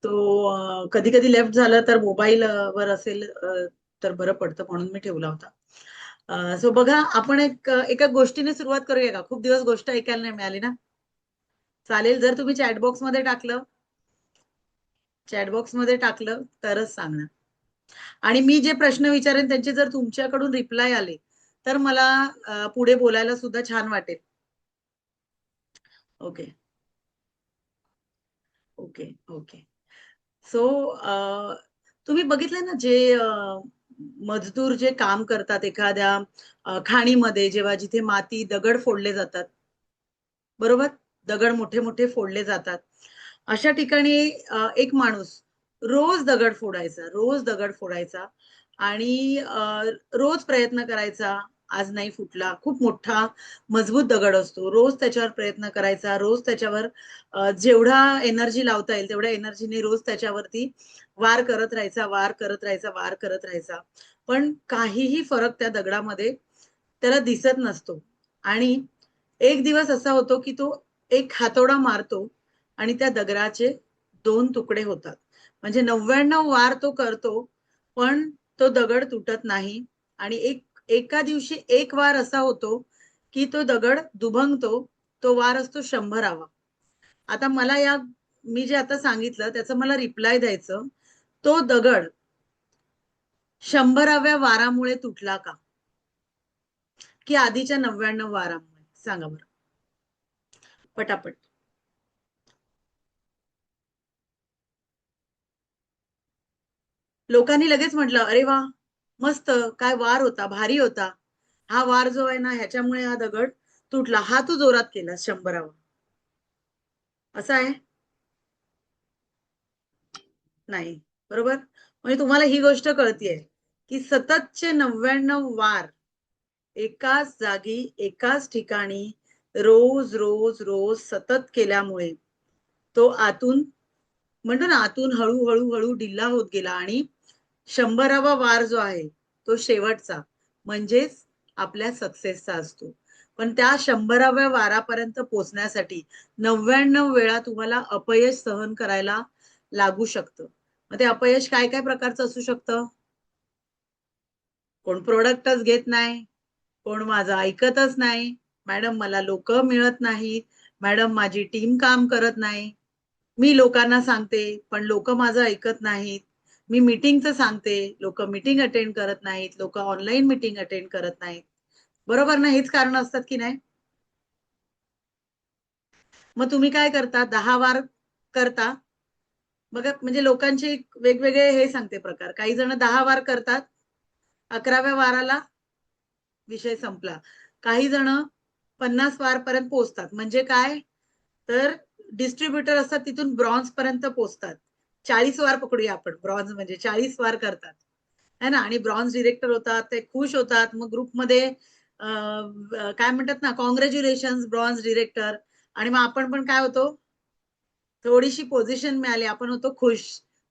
तो कधी कधी लेफ्ट झाला तर मोबाईल वर असेल तर बरं पडतं, म्हणून मी ठेवला होता. सो बघा, आपण एका गोष्टीने सुरुवात करूया का? खूप दिवस गोष्ट ऐकायला नाही मिळाली ना. चालेल, जर तुम्ही चॅटबॉक्स मध्ये टाकलं, चॅटबॉक्स मध्ये टाकलं तरच सांगणार. आणि मी जे प्रश्न विचारेन त्यांचे जर तुमच्याकडून रिप्लाय आले तर मला पुढे बोलायला सुद्धा छान वाटेल. Okay okay okay. सो तुम्ही बघितलं ना, जे मजदूर जे काम करतात एखाद्या खाणीमध्ये, जेव्हा जिथे माती दगड फोडले जातात, बरोबर, दगड मोठे मोठे फोडले जातात, अशा ठिकाणी एक माणूस रोज दगड फोडायचा, रोज दगड फोडायचा, आणि रोज प्रयत्न करायचा. आज नाही फुटला, खूप मोठा मजबूत दगड असतो, रोज त्याच्यावर प्रयत्न करायचा, रोज त्याच्यावर जेवढा एनर्जी लावता येईल तेवढ्या एनर्जीने रोज त्याच्यावरती वार करत राहायचा, वार करत राहायचा, वार करत राहायचा. पण काहीही फरक त्या दगडामध्ये त्याला दिसत नसतो. आणि एक दिवस असा होतो की तो एक हातोडा मारतो आणि त्या दगडाचे दोन तुकडे होतात. म्हणजे 99 वार तो करतो, पण तो दगड तुटत नाही. आणि एका दिवशी एक वार असा होतो की तो दगड दुभंगतो. तो वार असतो 100वा. आता मला मी जे आता सांगितलं त्याचं मला रिप्लाय द्यायचं. तो दगड 100व्या वारामुळे तुटला का, की आधीच्या 99 वारामुळे? सांगा बरं, पटापट. लोकांनी लगेच म्हटलं, अरे वा, मस्त, काय वार होता, भारी होता. हा वार जो आहे ना, ह्याच्यामुळे हा दगड तुटला. हा तू जोरात केला 100वा, असं आहे. नाही, बरोबर. म्हणजे तुम्हाला ही गोष्ट कळतीये की सततचे 99 वार एकाच जागी, एकाच ठिकाणी, रोज रोज रोज सतत केल्यामुळे तो आतून, म्हणतो ना, आतून हळूहळू हळू ढिल्ला होत गेला. आणि 100वा वार जो आहे तो शेवटचा, म्हणजेच आपल्या सक्सेसचा असतो. पण त्या 100व्या वारापर्यंत पोहोचण्यासाठी 99 वेळा तुम्हाला अपयश सहन करायला लागू शकतं. मग ते अपयश काय काय प्रकारचं असू शकतं? कोण प्रोडक्टच घेत नाही, कोण माझं ऐकतच नाही, मॅडम मला लोक मिळत नाहीत, मॅडम माझी टीम काम करत नाही, मी लोकांना सांगते पण लोक माझं ऐकत नाहीत, मी मीटिंगचं सांगते, लोक मीटिंग अटेंड करत नाहीत, लोक ऑनलाईन मीटिंग अटेंड करत नाहीत. बरोबर ना? हेच कारण असतात की नाही? मग तुम्ही काय करता? 10 वार करता. बघा, म्हणजे लोकांचे वेगवेगळे हे सांगते प्रकार. काही जण 10 वार करतात, 11व्या वाराला विषय संपला. काही जण 50 वार पर्यंत पोहोचतात. म्हणजे काय? तर डिस्ट्रीब्युटर असतात, तिथून ब्रॉन्झ पर्यंत पोहोचतात. 40 वार पकडूया आपण, ब्रॉन्झ म्हणजे 40 वार करतात, है ना. आणि ब्रॉन्झ डिरेक्टर होतात, ते खुश होतात. मग ग्रुपमध्ये काय म्हणतात ना, कॉंग्रॅच्युलेशन ब्रॉन्झ डिरेक्टर. आणि मग आपण पण काय होतो, थोडीशी पोझिशन मिळाली, आपण होतो खुश.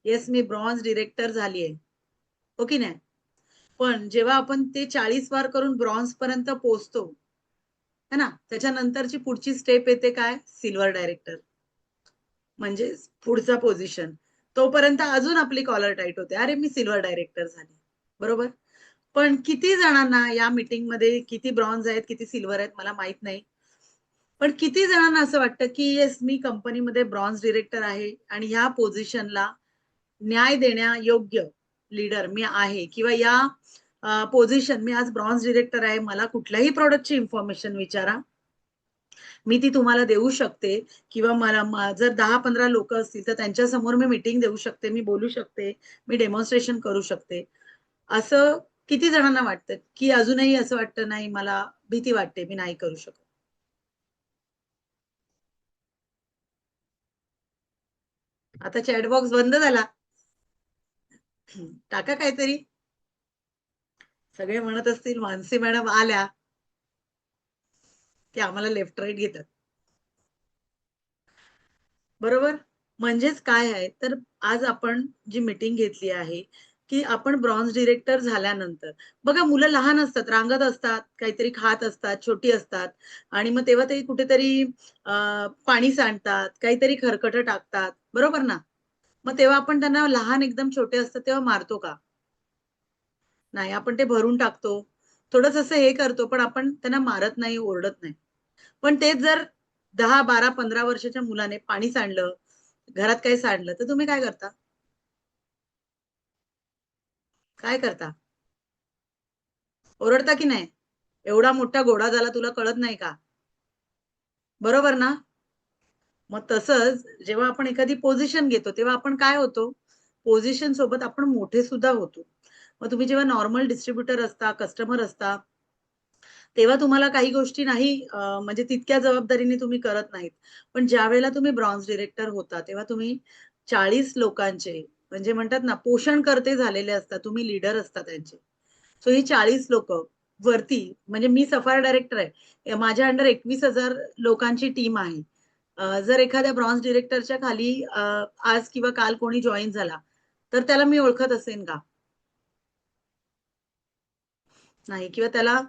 येस, मी ब्रॉन्झ डिरेक्टर झालीये, हो की नाही? पण जेव्हा आपण ते 40 वार करून ब्रॉन्झ पर्यंत पोहोचतो, है ना, त्याच्यानंतरची पुढची स्टेप येते काय? सिल्वर डायरेक्टर, म्हणजे पुढचा पोझिशन. तोपर्यंत अजून आपली कॉलर टाईट होते, अरे मी सिल्वर डायरेक्टर झाले, बरोबर. पण किती जणांना या मीटिंग मध्ये, किती ब्रॉन्झ आहेत किती सिल्वर आहेत मला माहित नाही, पण किती जणांना असं वाटतं की येस, मी कंपनीमध्ये ब्रॉन्झ डिरेक्टर आहे आणि ह्या पोझिशनला न्याय देण्या योग्य लीडर मी आहे, किंवा या पोझिशन, मी आज ब्रॉन्झ डिरेक्टर आहे, मला कुठल्याही प्रोडक्टची इन्फॉर्मेशन विचारा, मी ती तुम्हाला देऊ शकते. किंवा मला जर 10-15 लोक असतील तर त्यांच्या समोर मी मीटिंग देऊ शकते, मी बोलू शकते, मी डेमॉन्स्ट्रेशन करू शकते. असं किती जणांना वाटतं? की अजूनही असं वाटतं, नाही मला भीती वाटते, मी नाही करू शकत. आता चॅटबॉक्स बंद झाला, टाका काहीतरी. सगळे म्हणत असतील मानसी मॅडम आल्या की आम्हाला लेफ्ट राईट घेतात, बरोबर. म्हणजेच काय आहे, तर आज आपण जी मीटिंग घेतली आहे की आपण ब्रॉन्झ डिरेक्टर झाल्यानंतर, बघा, मुलं लहान असतात, रांगत असतात, काहीतरी खात असतात, छोटी असतात, आणि मग तेव्हा ते कुठेतरी पाणी सांडतात, काहीतरी खरकट टाकतात, बरोबर ना. मग तेव्हा आपण त्यांना लहान एकदम छोटे असतात तेव्हा मारतो का? नाही, आपण ते भरून टाकतो. थोडंसं असं हे करतो, पण आपण त्यांना मारत नाही, ओरडत नाही. पण तेच जर 10, 12, 15 वर्षाच्या मुलाने पाणी सांडलं, घरात काही सांडलं, तर तुम्ही काय करता? काय करता? ओरडता की नाही? एवढा मोठा घोडा झाला तुला कळत नाही का? बरोबर ना? मग तसंच जेव्हा आपण एखादी पोझिशन घेतो, तेव्हा आपण काय होतो? पोझिशन सोबत आपण मोठे सुद्धा होतो. मग तुम्ही जेव्हा नॉर्मल डिस्ट्रिब्युटर असता, कस्टमर असता, तेव्हा तुम्हाला काही गोष्टी नाही म्हणजे तितक्या जबाबदारीने तुम्ही करत नाहीत. पण ज्यावेळेला तुम्ही ब्रॉन्झ डायरेक्टर होता, तेव्हा तुम्ही 40 लोकांचे म्हणजे म्हणतात ना, पोषणकर्ते झालेले असतात. तुम्ही लीडर असता त्यांचे. सो ही 40 लोकं वरती म्हणजे मी सफायर डायरेक्टर आहे. माझ्या अंडर 21,000 लोकांची टीम आहे. जर एखाद्या ब्रॉन्झ डायरेक्टरच्या खाली आज किंवा काल कोणी जॉइन झाला, तर त्याला मी ओळखत असेन का? नाही किंवा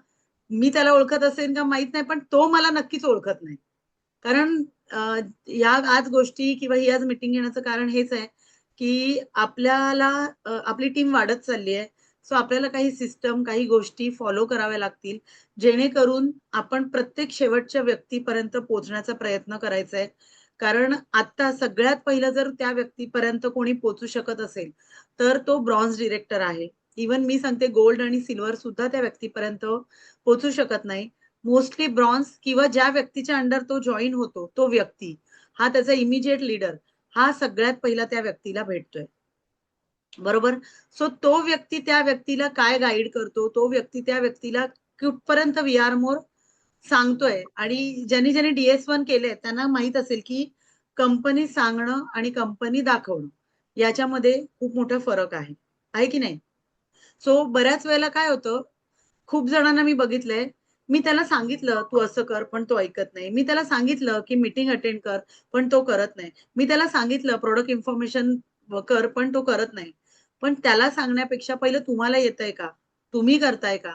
मी त्याला ओळखत असेन का माहीत नाही, पण तो मला नक्कीच ओळखत नाही. कारण या आज गोष्टी किंवा ही आज मीटिंग घेण्याचं कारण हेच आहे, की आपल्याला आपली टीम वाढत चालली आहे. सो आपल्याला काही सिस्टम, काही गोष्टी फॉलो कराव्या लागतील, जेणेकरून आपण प्रत्येक शेवटच्या व्यक्तीपर्यंत पोहोचण्याचा प्रयत्न करायचा आहे. कारण आता सगळ्यात पहिलं जर त्या व्यक्तीपर्यंत कोणी पोहोचू शकत असेल, तर तो ब्रॉन्झ डायरेक्टर आहे. इव्हन मी सांगते गोल्ड आणि सिल्व्हर सुद्धा त्या व्यक्तीपर्यंत पोहोचू शकत नाही. मोस्टली ब्रॉन्झ किंवा ज्या व्यक्तीच्या अंडर तो जॉइन होतो, तो व्यक्ती, हा त्याचा इमिडिएट लीडर, हा सगळ्यात पहिला त्या व्यक्तीला भेटतोय. बरोबर? सो तो व्यक्ती त्या व्यक्तीला काय गाईड करतो, तो व्यक्ती त्या व्यक्तीला कुठपर्यंत वी आर मोर सांगतोय आणि ज्यांनी DS1 केलंय त्यांना माहीत असेल, की कंपनी सांगणं आणि कंपनी दाखवणं याच्यामध्ये खूप मोठा फरक आहे. आहे की नाही? सो बऱ्याच वेळेला काय होतं, खूप जणांना मी बघितलंय, मी त्याला सांगितलं, "तू असं कर," पण तो ऐकत नाही. मी त्याला सांगितलं, की मीटिंग अटेंड कर, पण तो करत नाही. मी त्याला सांगितलं, प्रॉडक्ट इन्फॉर्मेशन कर, पण तो करत नाही. पण त्याला सांगण्यापेक्षा पहिलं तुम्हाला येतंय का? तुम्ही करताय का?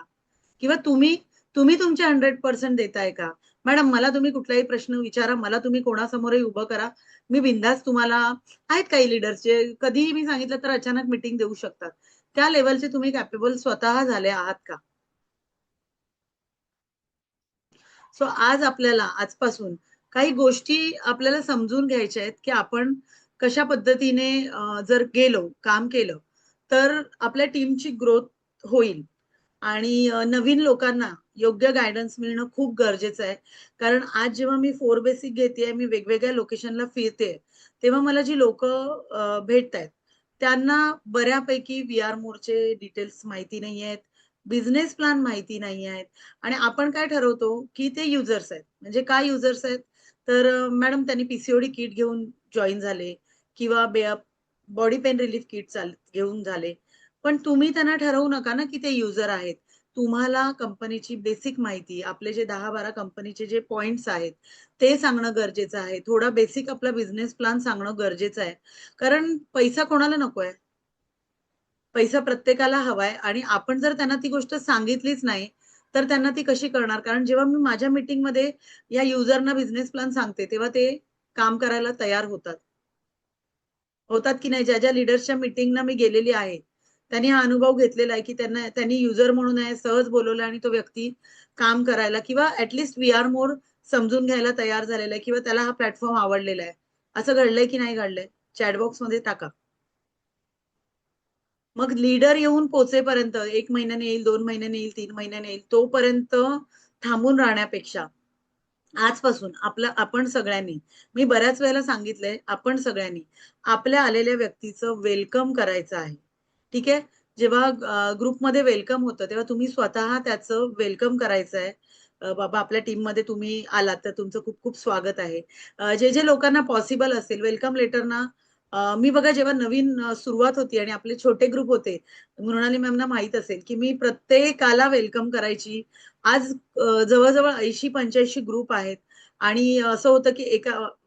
किंवा तुम्ही तुम्ही तुमचे 100% देताय का? मॅडम मला तुम्ही कुठलाही प्रश्न विचारा, मला तुम्ही कोणासमोरही उभं करा. मी बिनधास्त तुम्हाला आहेत काही लीडर्स जे कधीही मी सांगितलं तर अचानक मीटिंग देऊ शकतात. त्या लेव्हलचे तुम्ही कॅपेबल स्वतः झाले आहात का? सो आज आपल्याला आजपासून काही गोष्टी आपल्याला समजून घ्यायच्या आहेत, की आपण कशा पद्धतीने जर गेलो, काम केलं, तर आपल्या टीमची ग्रोथ होईल आणि नवीन लोकांना योग्य गाईडन्स मिळणं खूप गरजेचं आहे. कारण आज जेव्हा मी 4 बेसिक घेतेय, मी वेगवेगळ्या लोकेशनला फिरतेय, तेव्हा मला जी लोकं भेटतायत, त्यांना बऱ्यापैकी वी-आर मोरचे डिटेल्स माहिती नाहीयेत, बिझनेस प्लॅन माहिती नाही आहेत आणि आपण काय ठरवतो, की ते युजर्स आहेत. म्हणजे काय युजर्स आहेत? तर मॅडम त्यांनी पी किट घेऊन जॉइन झाले किंवा बॉडी पेन रिलीफ किट घेऊन झाले. पण तुम्ही त्यांना ठरवू नका ना, की ते युजर आहेत. तुम्हाला कंपनीची बेसिक माहिती, आपले जे 10-12 कंपनीचे जे पॉइंट्स आहेत, ते सांगणं गरजेचं आहे. थोडा बेसिक आपला बिझनेस प्लॅन सांगणं गरजेचं आहे. कारण पैसा कोणाला नकोय? पैसा प्रत्येकाला हवाय आणि आपण जर त्यांना ती गोष्ट सांगितलीच नाही, तर त्यांना ती कशी कळणार? कारण जेव्हा मी माझ्या मीटिंगमध्ये या युजरना बिझनेस प्लॅन सांगते, तेव्हा ते काम करायला तयार होतात. होतात की नाही? ज्या लीडर्सच्या मीटिंगना मी गेलेली आहे, त्यांनी हा अनुभव घेतलेला आहे, की त्यांनी युजर म्हणून आहे, सहज बोलवलं आणि तो व्यक्ती काम करायला किंवा वी आर मोर समजून घ्यायला तयार झालेला आहे किंवा त्याला हा प्लॅटफॉर्म आवडलेला आहे. असं घडलंय की नाही घडलंय? चॅट बॉक्समध्ये टाका. मग लीडर येऊन पोहोचेपर्यंत 1 महिन्याने येईल, 2 महिन्याने येईल, 3 महिन्याने येईल, तोपर्यंत थांबून राहण्यापेक्षा आजपासून आपण सगळ्यांनी, मी बऱ्याच वेळेला सांगितलंय, आपण सगळ्यांनी आपल्या आलेल्या व्यक्तीचं वेलकम करायचं आहे. ठीक आहे? जेव्हा ग्रुपमध्ये वेलकम होतं, तेव्हा तुम्ही स्वतः त्याचं वेलकम करायचं आहे. बाबा आपल्या टीममध्ये तुम्ही आलात, तर तुमचं खूप-खूप स्वागत आहे. जे लोकांना पॉसिबल असेल वेलकम लेटर ना मी बघा जेव्हा नवीन सुरुवात होती आणि आपले छोटे ग्रुप होते, मृणाली मॅमना माहीत असेल, की मी प्रत्येकाला वेलकम करायची. आज जवळ-जवळ 80-85 ग्रुप आहेत आणि असं होतं, की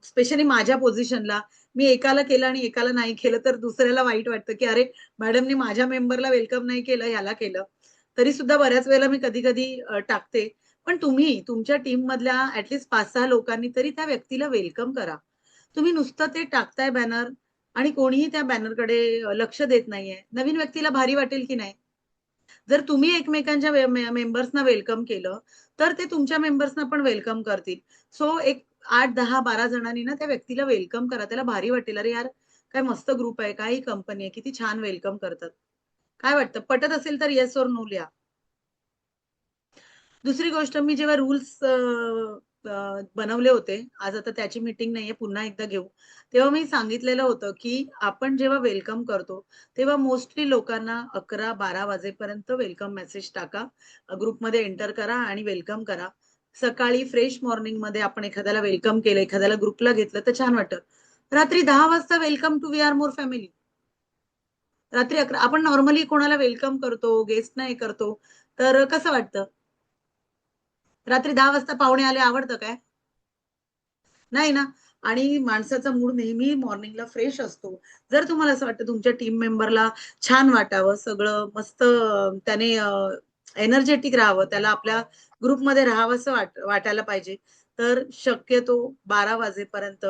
स्पेशली माझ्या पोझिशनला मी एकाला केलं आणि एकाला नाही केलं, तर दुसऱ्याला वाईट वाटतं, की "अरे, मॅडमनी माझ्या मेंबरला वेलकम नाही केलं, ह्याला केलं." तरी सुद्धा बऱ्याच वेळेला मी कधी-कधी टाकते. पण तुम्ही तुमच्या टीममधल्या ॲट लीस्ट 5-6 लोकांनी तरी त्या व्यक्तीला वेलकम करा. तुम्ही नुसतं ते टाकताय बॅनर, आणि कोणीही त्या बॅनरकडे लक्ष देत नाहीये, नवीन व्यक्तीला भारी वाटेल की नाही? जर तुम्ही एकमेकांच्या मेंबर्सना वेलकम केलं, तर ते तुमच्या मेंबर्सना पण वेलकम करतील. सो एक 8, 10, 12 जणांनी ना त्या व्यक्तीला वेलकम करा. त्याला भारी वाटेल, "अरे यार, काय मस्त ग्रुप आहे, काय ही कंपनी आहे, किती छान वेलकम करतात." काय वाटतं? पटत असेल तर येस ओर नो लिहा. दुसरी गोष्ट मी जेव्हा रूल्स बनवले होते, आज आता त्याची मीटिंग नाहीये, पुन्हा एकदा घेऊ. तेव्हा मी सांगितलेलं होतं, की आपण जेव्हा वेलकम करतो, तेव्हा मोस्टली लोकांना 11-12 वाजेपर्यंत वेलकम मेसेज टाका. ग्रुपमध्ये एंटर करा आणि वेलकम करा. सकाळी फ्रेश मॉर्निंगमध्ये आपण एखाद्याला वेलकम केलं, एखाद्याला ग्रुपला घेतलं तर छान वाटतं. रात्री 10 वाजता welcome to we are more family. रात्री 11 आपण नॉर्मली कोणाला वेलकम करतो, गेस्टना हे करतो, तर कसं वाटतं? रात्री 10 वाजता पाहुणे आले आवडतं काय? नाही ना. आणि माणसाचा मूड नेहमी मॉर्निंगला फ्रेश असतो. जर तुम्हाला असं वाटतं तुमच्या टीम मेंबरला छान वाटावं, सगळं मस्त त्याने एनर्जेटिक राहावं, त्याला आपल्या ग्रुपमध्ये राहावंसं वाटायला पाहिजे, तर शक्यतो 12 वाजेपर्यंत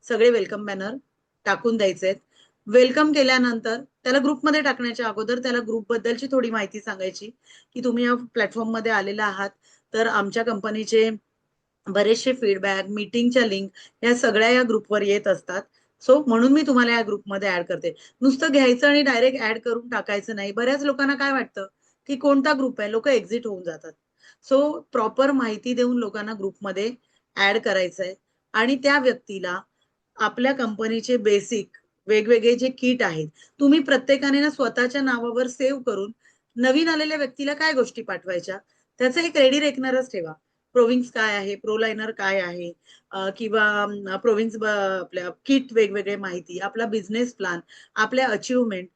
सगळे वेलकम बॅनर टाकून द्यायचे आहेत. वेलकम केल्यानंतर त्याला ग्रुपमध्ये टाकण्याच्या अगोदर त्याला ग्रुपबद्दलची थोडी माहिती सांगायची, की तुम्ही या प्लॅटफॉर्ममध्ये आलेला आहात, तर आमच्या कंपनीचे बरेचसे फीडबॅक, मीटिंगच्या लिंक या सगळ्या या ग्रुपवर येत असतात. सो म्हणून मी तुम्हाला या ग्रुपमध्ये ॲड करते. नुसतं घ्यायचं आणि डायरेक्ट ॲड करून टाकायचं नाही. बऱ्याच लोकांना काय वाटतं, की कोणता ग्रुप आहे? लोकं एक्झिट होऊन जातात. सो प्रॉपर माहिती देऊन लोकांना ग्रुपमध्ये ॲड करायचंय आणि त्या व्यक्तीला आपल्या कंपनीचे बेसिक वेगवेगळे जे किट आहेत, तुम्ही प्रत्येकाने ना स्वतःच्या नावावर सेव्ह करून नवीन आलेल्या व्यक्तीला काय गोष्टी पाठवायच्या, त्याचं एक रेडी रेकनरच ठेवा. प्रोविन्स काय आहे, प्रोलाइनर काय आहे किंवा प्रोविन्स आपल्या किट वेगवेगळे माहिती, आपला बिझनेस प्लॅन, आपल्या अचीव्हमेंट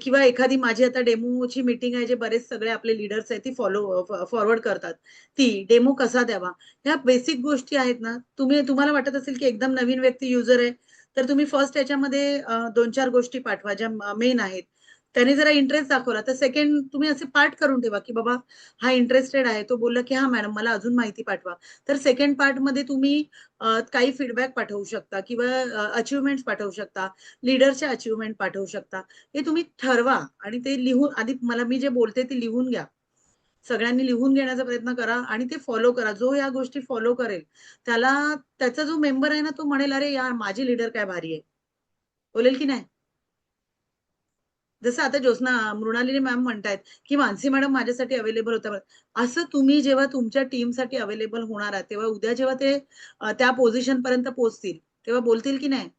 किंवा एखादी माझी आता डेमोची मीटिंग आहे, जे बरेच सगळे आपले लीडर्स आहेत, ती फॉरवर्ड करतात. ती डेमो कसा द्यावा, ह्या बेसिक गोष्टी आहेत ना, तुम्हाला वाटत असेल की एकदम नवीन व्यक्ती युजर आहे, तर तुम्ही फर्स्ट याच्यामध्ये 2-4 गोष्टी पाठवा ज्या मेन आहेत. त्याने जरा इंटरेस्ट दाखवला, तर सेकंड तुम्ही असे पार्ट करून ठेवा, की बाबा हा इंटरेस्टेड आहे. तो बोलला, की "हां मॅडम, मला अजून माहिती पाठवा." तर सेकंड पार्टमध्ये तुम्ही काही फीडबॅक पाठवू शकता किंवा अचीव्हमेंट्स पाठवू शकता, लीडरच्या अचीव्हमेंट पाठवू शकता. हे तुम्ही ठरवा आणि ते लिहून आधी मला मी जे बोलते ते लिहून घ्या. सगळ्यांनी लिहून घेण्याचा प्रयत्न करा आणि ते फॉलो करा. जो या गोष्टी फॉलो करेल, त्याला त्याचा जो मेंबर आहे ना, तो म्हणेल, "अरे यार, माझी लीडर काय भारी आहे." बोलेल की नाही? जसं आता ज्योत्स्ना मृणालिनी मॅम म्हणतायत, की मानसी मॅडम माझ्यासाठी अवेलेबल होत्या. असं तुम्ही जेव्हा तुमच्या टीमसाठी अवेलेबल होणार आहात, तेव्हा उद्या जेव्हा ते त्या पोझिशनपर्यंत पोहोचतील, तेव्हा बोलतील की नाही,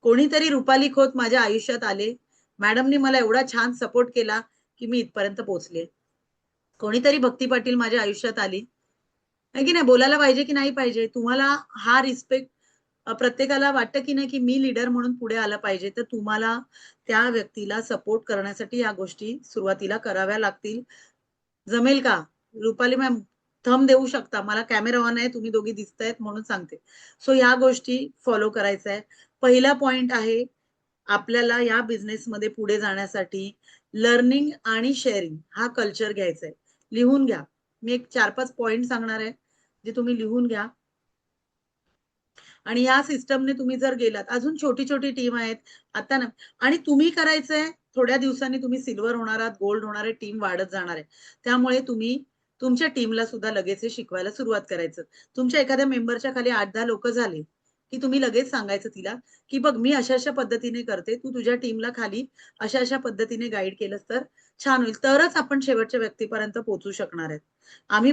"कोणीतरी रुपाली खोत माझ्या आयुष्यात आले. मॅडमनी मला एवढा छान सपोर्ट केला, की मी इथपर्यंत पोहोचले." कोणीतरी भक्ती पाटील माझ्या आयुष्यात आली. आहे की नाही? बोलायला पाहिजे की नाही पाहिजे? तुम्हाला हा रिस्पेक्ट प्रत्येकाला वाटतं की नाही, की मी लीडर म्हणून पुढे आलं पाहिजे. तर तुम्हाला त्या व्यक्तीला सपोर्ट करण्यासाठी या गोष्टी सुरुवातीला कराव्या लागतील. जमेल का? रुपाली मॅम थंब देऊ शकता. मला कॅमेरा ऑन आहे, तुम्ही दोघी दिसतायत म्हणून सांगते. सो ह्या गोष्टी फॉलो करायचा आहे. पहिला पॉइंट आहे, आपल्याला या बिझनेसमध्ये पुढे जाण्यासाठी लर्निंग आणि शेअरिंग हा कल्चर घ्यायचा आहे. लिहून घ्या. मी एक 4-5 पॉइंट सांगणार आहे, जे तुम्ही लिहून घ्या. आणि या सिस्टमने तुम्ही जर गेलात, अजून छोटी-छोटी टीम आहेत. आता ना आणि तुम्ही करायचंय, थोड्या दिवसांनी तुम्ही सिल्व्हर होणार आहात, गोल्ड होणार आहे, टीम वाढत जाणार आहे. त्यामुळे तुम्ही तुमच्या टीमला सुद्धा लगेच हे शिकवायला सुरुवात करायचं. तुमच्या एखाद्या मेंबरच्या खाली 8-10 लोकं झाली, की तुम्ही लगेच सांगायचं तिला, की "बघ मी अशा-अशा पद्धतीने करते. तू तुझ्या टीमला खाली अशा-अशा पद्धतीने गाईड केलंस तर छान होईल." तरच आपण शेवटच्या व्यक्तीपर्यंत पोहोचू शकणार आहेत. आम्ही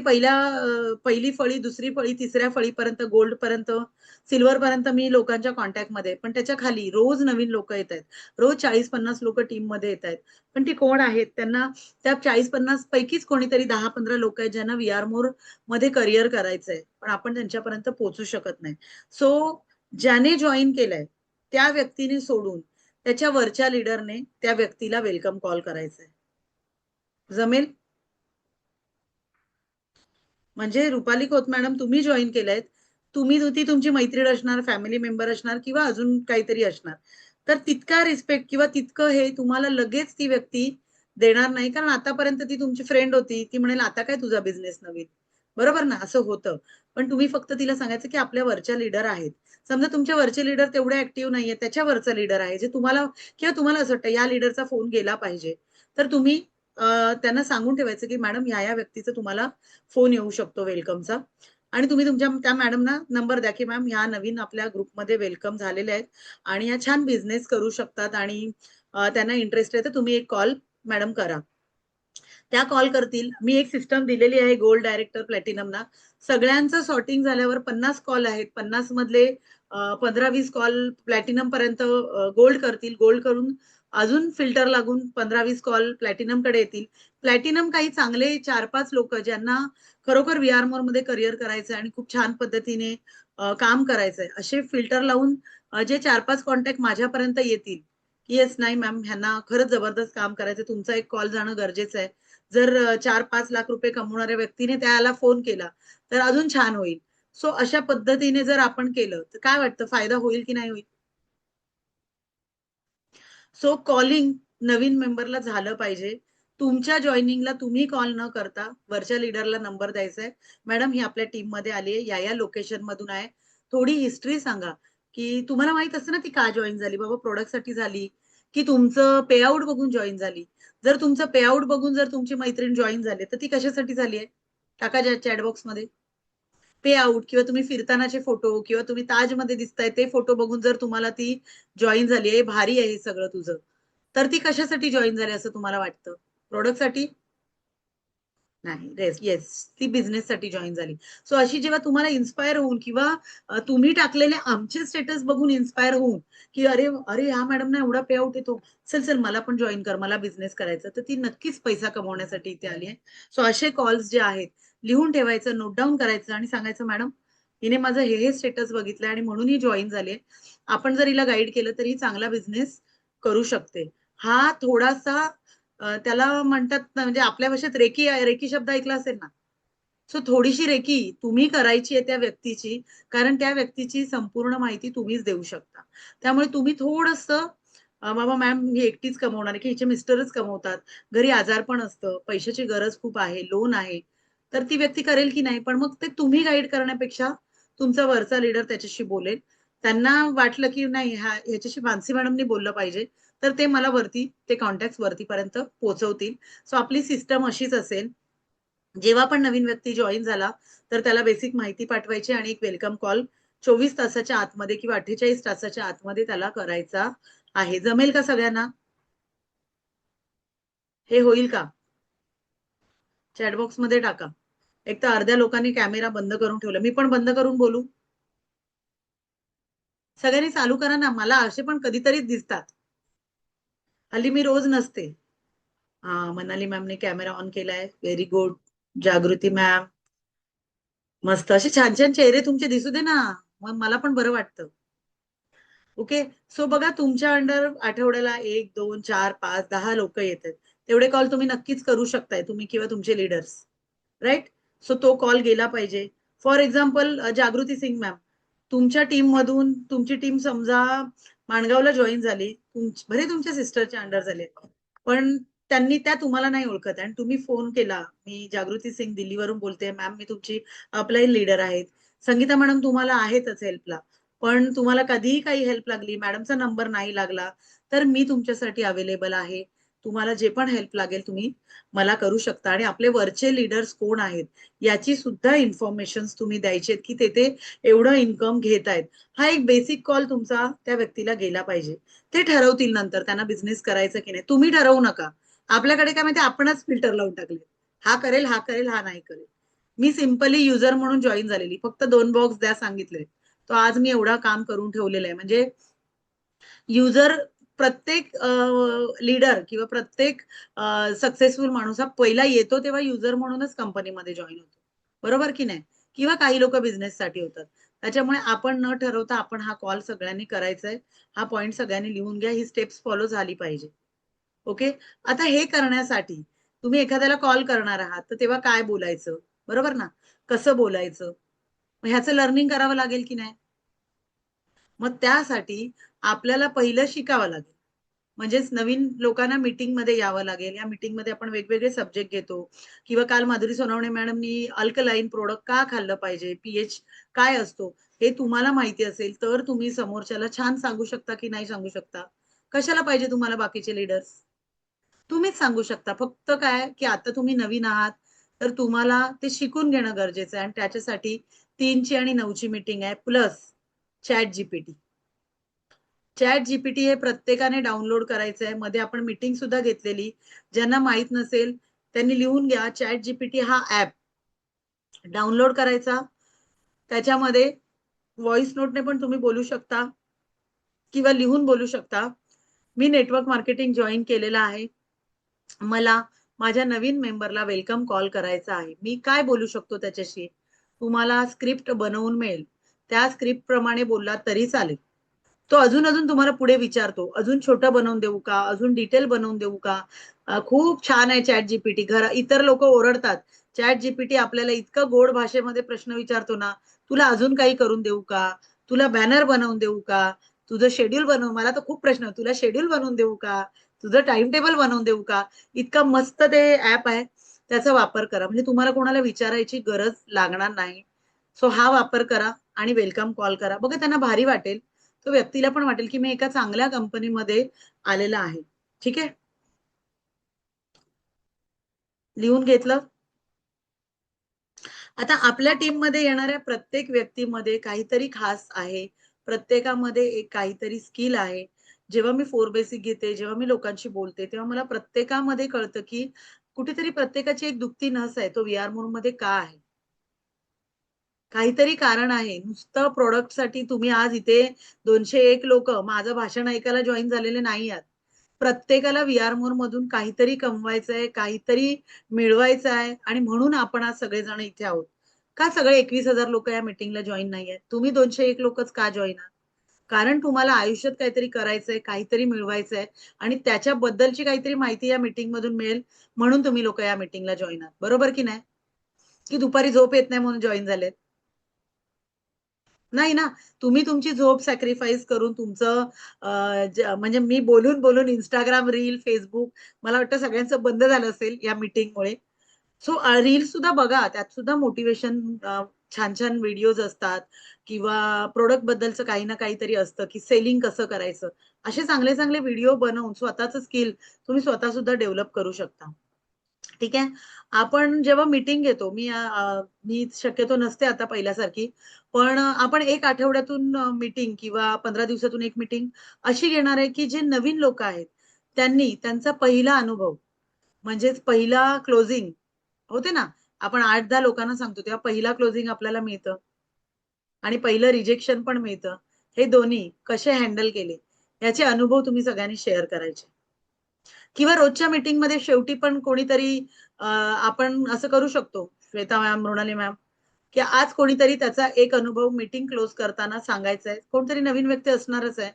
पहिली फळी, दुसरी फळी, तिसऱ्या फळीपर्यंत, गोल्डपर्यंत सिल्व्हरपर्यंत मी लोकांच्या कॉन्टॅक्टमध्ये आहे. पण त्याच्या खाली रोज नवीन लोकं येतायत. रोज 40-50 लोकं टीममध्ये येतायत. पण ती कोण आहेत? त्यांना त्या 40-50 पैकीच कोणीतरी 10-15 लोकं आहेत ज्यांना व्ही-आर मोरमध्ये करियर करायचंय. पण आपण त्यांच्यापर्यंत पोहोचू शकत नाही. सो ज्याने जॉइन केलंय, त्या व्यक्तीने सोडून त्याच्या वरच्या लीडरने त्या व्यक्तीला वेलकम कॉल करायचा आहे. जमेल? म्हणजे रुपाली खोत मॅडम तुम्ही जॉइन केलंय. ती तुमची मैत्रीण असणार, फॅमिली मेंबर असणार किंवा अजून काहीतरी असणार. तर तितका रिस्पेक्ट किंवा तितकं हे तुम्हाला लगेच ती व्यक्ती देणार नाही. कारण आतापर्यंत ती तुमची फ्रेंड होती. ती म्हणेल, "आता काय तुझा बिझनेस नवीन?" बरोबर ना, असं होतं. पण तुम्ही फक्त तिला सांगायचं की आपल्या वरच्या लीडर आहेत. समजा तुमच्या वरचे लीडर तेवढे ऍक्टिव्ह नाहीये, त्याच्या वरचा लीडर आहे जे तुम्हाला किंवा तुम्हाला असं वाटतं या लीडरचा फोन गेला पाहिजे. तर तुम्ही त्यांना सांगून ठेवायचं की मॅडम ह्या व्यक्तीचा तुम्हाला फोन येऊ शकतो वेलकमचा. आणि तुम्ही तुमच्या त्या मॅडमना नंबर द्या की मॅम ह्या नवीन आपल्या ग्रुपमध्ये वेलकम झालेले आहेत आणि ह्या छान बिझनेस करू शकतात आणि त्यांना इंटरेस्ट आहे तर तुम्ही एक कॉल मॅडम करा. त्या कॉल करतील. मी एक सिस्टम दिलेली आहे गोल्ड डायरेक्टर प्लॅटिनमला. सगळ्यांचं सॉर्टिंग झाल्यावर 50 कॉल आहेत. 50 मधले 15-20 कॉल प्लॅटिनम पर्यंत गोल्ड करतील. गोल्ड करून अजून फिल्टर लागून 15-20 कॉल प्लॅटिनमकडे येतील. प्लॅटिनम काही चांगले 4-5 लोक ज्यांना खरोखर व्हीआर मोर मध्ये करिअर करायचं आणि खूप छान पद्धतीने काम करायचंय असे फिल्टर लावून जे 4-5 कॉन्टॅक्ट माझ्यापर्यंत येतील. येस नाही मॅम ह्यांना खरंच जबरदस्त काम करायचं तुमचा एक कॉल जाणं गरजेचं आहे. जर 4-5 लाख रुपये कमवणाऱ्या व्यक्तीने त्याला फोन केला तर अजून छान होईल. सो अशा पद्धतीने जर आपण केलं तर काय वाटतं फायदा होईल की नाही होईल? सो कॉलिंग नवीन मेंबरला झालं पाहिजे. तुमच्या जॉईनिंगला तुम्ही कॉल न करता वरच्या लीडरला नंबर द्यायचा आहे. मॅडम ही आपल्या टीम मध्ये आली आहे, या लोकेशन मधून आहे. थोडी हिस्ट्री सांगा, की तुम्हाला माहित असतं ना ती का जॉईन झाली? बाबा प्रोडक्टसाठी झाली, की तुमचं पेआउट बघून जॉईन झाली? जर तुमचं पेआउट बघून जर तुमची मैत्रीण जॉईन झाली, तर ती कशासाठी झाली आहे? टाका चॅट बॉक्समध्ये. पे आउट किंवा तुम्ही फिरतानाचे फोटो किंवा तुम्ही ताजमध्ये दिसताय ते फोटो बघून जर तुम्हाला ती जॉईन झाली आहे, भारी आहे हे सगळं तुझं, तर ती कशासाठी जॉईन झाली असं तुम्हाला वाटतं? प्रोडक्टसाठी? नाही. Yes, yes. ती बिझनेससाठी जॉइन झाली. सो अशी जेव्हा तुम्हाला इन्स्पायर होऊन किंवा तुम्ही टाकलेले आमचे स्टेटस बघून इन्स्पायर होऊन, की "अरे, अरे ह्या मॅडमना एवढा पे आउट येतो. चल, चल मला पण जॉइन कर. मला बिझनेस करायचा." तर ती नक्कीच पैसा कमवण्यासाठी इथे आली आहे. सो असे कॉल्स जे आहेत, लिहून ठेवायचं, नोट डाउन करायचं आणि सांगायचं, "मॅडम, हिने माझं हे स्टेटस बघितलंय आणि म्हणून ही जॉइन झाली आहे. आपण जर हिला गाईड केलं तर ही चांगला बिझनेस करू शकते." हा थोडासा त्याला म्हणतात ना, म्हणजे आपल्या भाषेत रेकी रेकी शब्द ऐकला असेल ना. सो थोडीशी रेकी तुम्ही करायची आहे त्या व्यक्तीची, कारण त्या व्यक्तीची संपूर्ण माहिती तुम्हीच देऊ शकता. त्यामुळे तुम्ही थोडंसं बाबा मॅम ही एकटीच कमवणार आहे, की हिचे मिस्टरच कमवतात. घरी आजारपण असतं, पैशाची गरज खूप आहे, लोन आहे. तर ती व्यक्ती करेल की नाही? पण मग ते तुम्ही गाईड करण्यापेक्षा तुमचा वरचा लीडर त्याच्याशी बोलेल. त्यांना वाटलं की नाही ह्याच्याशी मानसी मॅडमनी बोललं पाहिजे, तर ते मला वरती ते कॉन्टॅक्ट्स वरतीपर्यंत पोहोचवतील. सो आपली सिस्टम अशीच असेल. जेव्हा पण नवीन व्यक्ती जॉइन झाला, तर त्याला बेसिक माहिती पाठवायची आणि एक वेलकम कॉल 24 तासाच्या आतमध्ये किंवा 48 तासाच्या आतमध्ये त्याला करायचा आहे. जमेल का सगळ्यांना? हे होईल का? चॅट बॉक्समध्ये टाका. एक तर अर्ध्या लोकांनी कॅमेरा बंद करून ठेवला. मी पण बंद करून बोलू? सगळ्यांनी चालू करा ना. मला असे पण कधीतरीच दिसतात. हल्ली मी रोज नसते. हां, मनाली मॅमने कॅमेरा ऑन केलाय. Very good. जागृती मॅम. मस्त. असे छान-छान चेहरे तुमचे दिसू दे ना. मग मला पण बरं वाटतं. ओके. सो बघा तुमच्या अंडर आठवड्याला 1, 2, 4, 5, 10 लोकं येतात. तेवढे कॉल तुम्ही नक्कीच करू शकताय तुम्ही किंवा तुमचे लीडर्स. राइट? सो तो कॉल गेला पाहिजे. For example Jagruti Singh ma'am, तुमच्या टीममधून तुमची टीम समजा माणगावला जॉइन झाली. भले तुमच्या सिस्टरच्या अंडर झाले. पण त्यांनी त्या तुम्हाला नाही ओळखत आणि तुम्ही फोन केला. मी जागृती सिंग दिल्लीवरून बोलते. मॅम मी तुमची अपलाईन लीडर आहेत. संगीता मॅडम तुम्हाला आहेतच हेल्पला. पण तुम्हाला कधीही काही हेल्प लागली, मॅडमचा नंबर नाही लागला, तर मी तुमच्यासाठी अवेलेबल आहे. तुम्हाला जे पण हेल्प लागेल तुम्ही मला करू शकता आणि आपले वरचे लीडर्स कोण आहेत, याची सुद्धा इन्फॉर्मेशन तुम्ही द्यायची आहेत, की ते एवढं इन्कम घेतायत. हा एक बेसिक कॉल तुमचा त्या व्यक्तीला गेला पाहिजे. ते ठरवतील नंतर त्यांना बिझनेस करायचा की नाही. तुम्ही ठरवू नका. आपल्याकडे काय माहिती आपणच फिल्टर लावून टाकले. हा करेल, हा करेल, हा नाही करेल. मी सिम्पली युजर म्हणून जॉइन झालेली. फक्त 2 बॉक्स द्या सांगितले. तो आज मी एवढा काम करून ठेवलेलं आहे. म्हणजे युजर प्रत्येक लीडर किंवा प्रत्येक सक्सेसफुल माणूस हा पहिला येतो तेव्हा युजर म्हणूनच कंपनीमध्ये जॉइन होतो. बरोबर की नाही? किंवा काही लोकं बिझनेससाठी होतात. त्याच्यामुळे आपण न ठरवता आपण हा कॉल सगळ्यांनी करायचा आहे. हा पॉइंट सगळ्यांनी लिहून घ्या. ही स्टेप्स फॉलो झाली पाहिजे. ओके. आता हे करण्यासाठी तुम्ही एखाद्याला कॉल करणार आहात, तर तेव्हा काय बोलायचं? बरोबर ना? कसं बोलायचं? मग ह्याचं लर्निंग करावं लागेल की नाही? मग त्यासाठी आपल्याला पहिलं शिकावं लागेल. म्हणजेच नवीन लोकांना मीटिंग मध्ये यावं लागेल. या मीटिंग मध्ये आपण वेगवेगळे सब्जेक्ट घेतो. किंवा काल माधुरी सोनवणे मॅडमनी अल्कलाईन प्रोडक्ट का खाल्लं पाहिजे, पीएच काय असतो हे तुम्हाला माहिती असेल तर तुम्ही समोरच्याला छान सांगू शकता की नाही सांगू शकता. कशाला पाहिजे तुम्हाला बाकीचे लीडर्स? तुम्हीच सांगू शकता. फक्त काय की आता तुम्ही नवीन आहात तर तुम्हाला ते शिकून घेणं गरजेचं आहे आणि त्याच्यासाठी 3ची आणि 9ची मीटिंग आहे plus chat GPT. Chat GPT हे प्रत्येकाने डाउनलोड करायचं आहे. मध्ये आपण मीटिंग सुद्धा घेतलेली. ज्यांना माहित नसेल त्यांनी लिहून घ्या. चॅट जीपीटी हा ऍप डाउनलोड करायचा. त्याच्यामध्ये व्हॉइस नोटने पण तुम्ही बोलू शकता किंवा लिहून बोलू शकता. मी नेटवर्क मार्केटिंग जॉईन केलेलं आहे. मला माझ्या नवीन मेंबरला वेलकम कॉल करायचा आहे. मी काय बोलू शकतो त्याच्याशी? तुम्हाला स्क्रिप्ट बनवून मिळेल. त्या स्क्रिप्ट प्रमाणे बोललात तरी चालेल. तो अजून तुम्हाला पुढे विचारतो. अजून छोटं बनवून देऊ का? अजून डिटेल बनवून देऊ का? खूप छान आहे चॅट जीपीटी. इतर लोक ओरडतात. चॅट जीपीटी आपल्याला इतकं गोड भाषेमध्ये प्रश्न विचारतो ना, तुला अजून काही करून देऊ का? तुला बॅनर बनवून देऊ का? तुझं शेड्यूल बनवून मला तर खूप प्रश्न तुला शेड्यूल बनवून देऊ का? तुझं टाइम टेबल बनवून देऊ का? इतकं मस्त ते ऍप आहे. त्याचा वापर करा. म्हणजे तुम्हाला कोणाला विचारायची गरज लागणार नाही. सो हा वापर करा आणि वेलकम कॉल करा. बघा त्यांना भारी वाटेल. तो व्यक्तीला पण वाटेल की मी एका चांगल्या कंपनीमध्ये आलेला आहे. ठीक आहे? लिहून घेतलं? आता आपल्या टीममध्ये येणाऱ्या प्रत्येक व्यक्तीमध्ये काहीतरी खास आहे. प्रत्येकामध्ये एक काहीतरी स्किल आहे. जेव्हा मी 4 बेसिक घेते, जेव्हा मी लोकांशी बोलते, तेव्हा मला प्रत्येकामध्ये कळतं की कुठेतरी प्रत्येकाची एक दुखती नस आहे. तो व्हीआर मोडमध्ये का आहे? काहीतरी कारण आहे. नुसतं प्रॉडक्टसाठी तुम्ही आज इथे 201 लोकं माझं भाषण ऐकायला जॉइन झालेले नाही आहात. प्रत्येकाला व्हीआर मोडमधून काहीतरी कमवायचंय, काहीतरी मिळवायचं आहे आणि म्हणून आपण आज सगळेजण इथे आहोत. का सगळे 21,000 लोकं या मीटिंगला जॉइन नाहीयेत? तुम्ही 201 लोकच का जॉइन आहात? कारण तुम्हाला आयुष्यात काहीतरी करायचंय, काहीतरी मिळवायचंय आणि त्याच्याबद्दलची काहीतरी माहिती या मीटिंगमधून मिळेल म्हणून तुम्ही लोकं या मीटिंगला जॉइन आहात. बरोबर की नाही? की दुपारी झोप येत नाही म्हणून जॉइन झालेत? नाही ना. तुम्ही तुमची झोप सॅक्रिफाईस करून तुमचं म्हणजे मी बोलून Instagram रील, Facebook मला वाटतं सगळ्यांचं बंद झालं असेल या मीटिंगमुळे. सो रील्स सुद्धा बघा. त्यात सुद्धा मोटिव्हेशन छान-छान व्हिडिओज असतात किंवा प्रॉडक्ट बद्दलचं काही ना काहीतरी असतं, की सेलिंग कसं करायचं. असे चांगले-चांगले व्हिडिओ बनवून स्वतःचं स्किल तुम्ही स्वतः सुद्धा डेव्हलप करू शकता. ठीक आहे. आपण जेव्हा मीटिंग घेतो, मी शक्यतो नसते आता पहिल्यासारखी. पण आपण 1 आठवड्यातून मीटिंग किंवा 15 दिवसातून 1 मीटिंग अशी घेणार आहे, की जे नवीन लोकं आहेत, त्यांनी त्यांचा पहिला अनुभव म्हणजेच पहिला क्लोजिंग होते ना, आपण 8-10 लोकांना सांगतो, तेव्हा पहिला क्लोजिंग आपल्याला मिळतं आणि पहिलं रिजेक्शन पण मिळतं. हे दोन्ही कसे हँडल केले, याचे अनुभव तुम्ही सगळ्यांनी शेअर करायचे. किंवा रोजच्या मीटिंगमध्ये शेवटी पण कोणीतरी आपण असं करू शकतो, श्वेता मॅम, मृणाली मॅम, की आज कोणीतरी त्याचा एक अनुभव मीटिंग क्लोज करताना सांगायचा आहे. कोणतरी नवीन व्यक्ती असणारच आहे.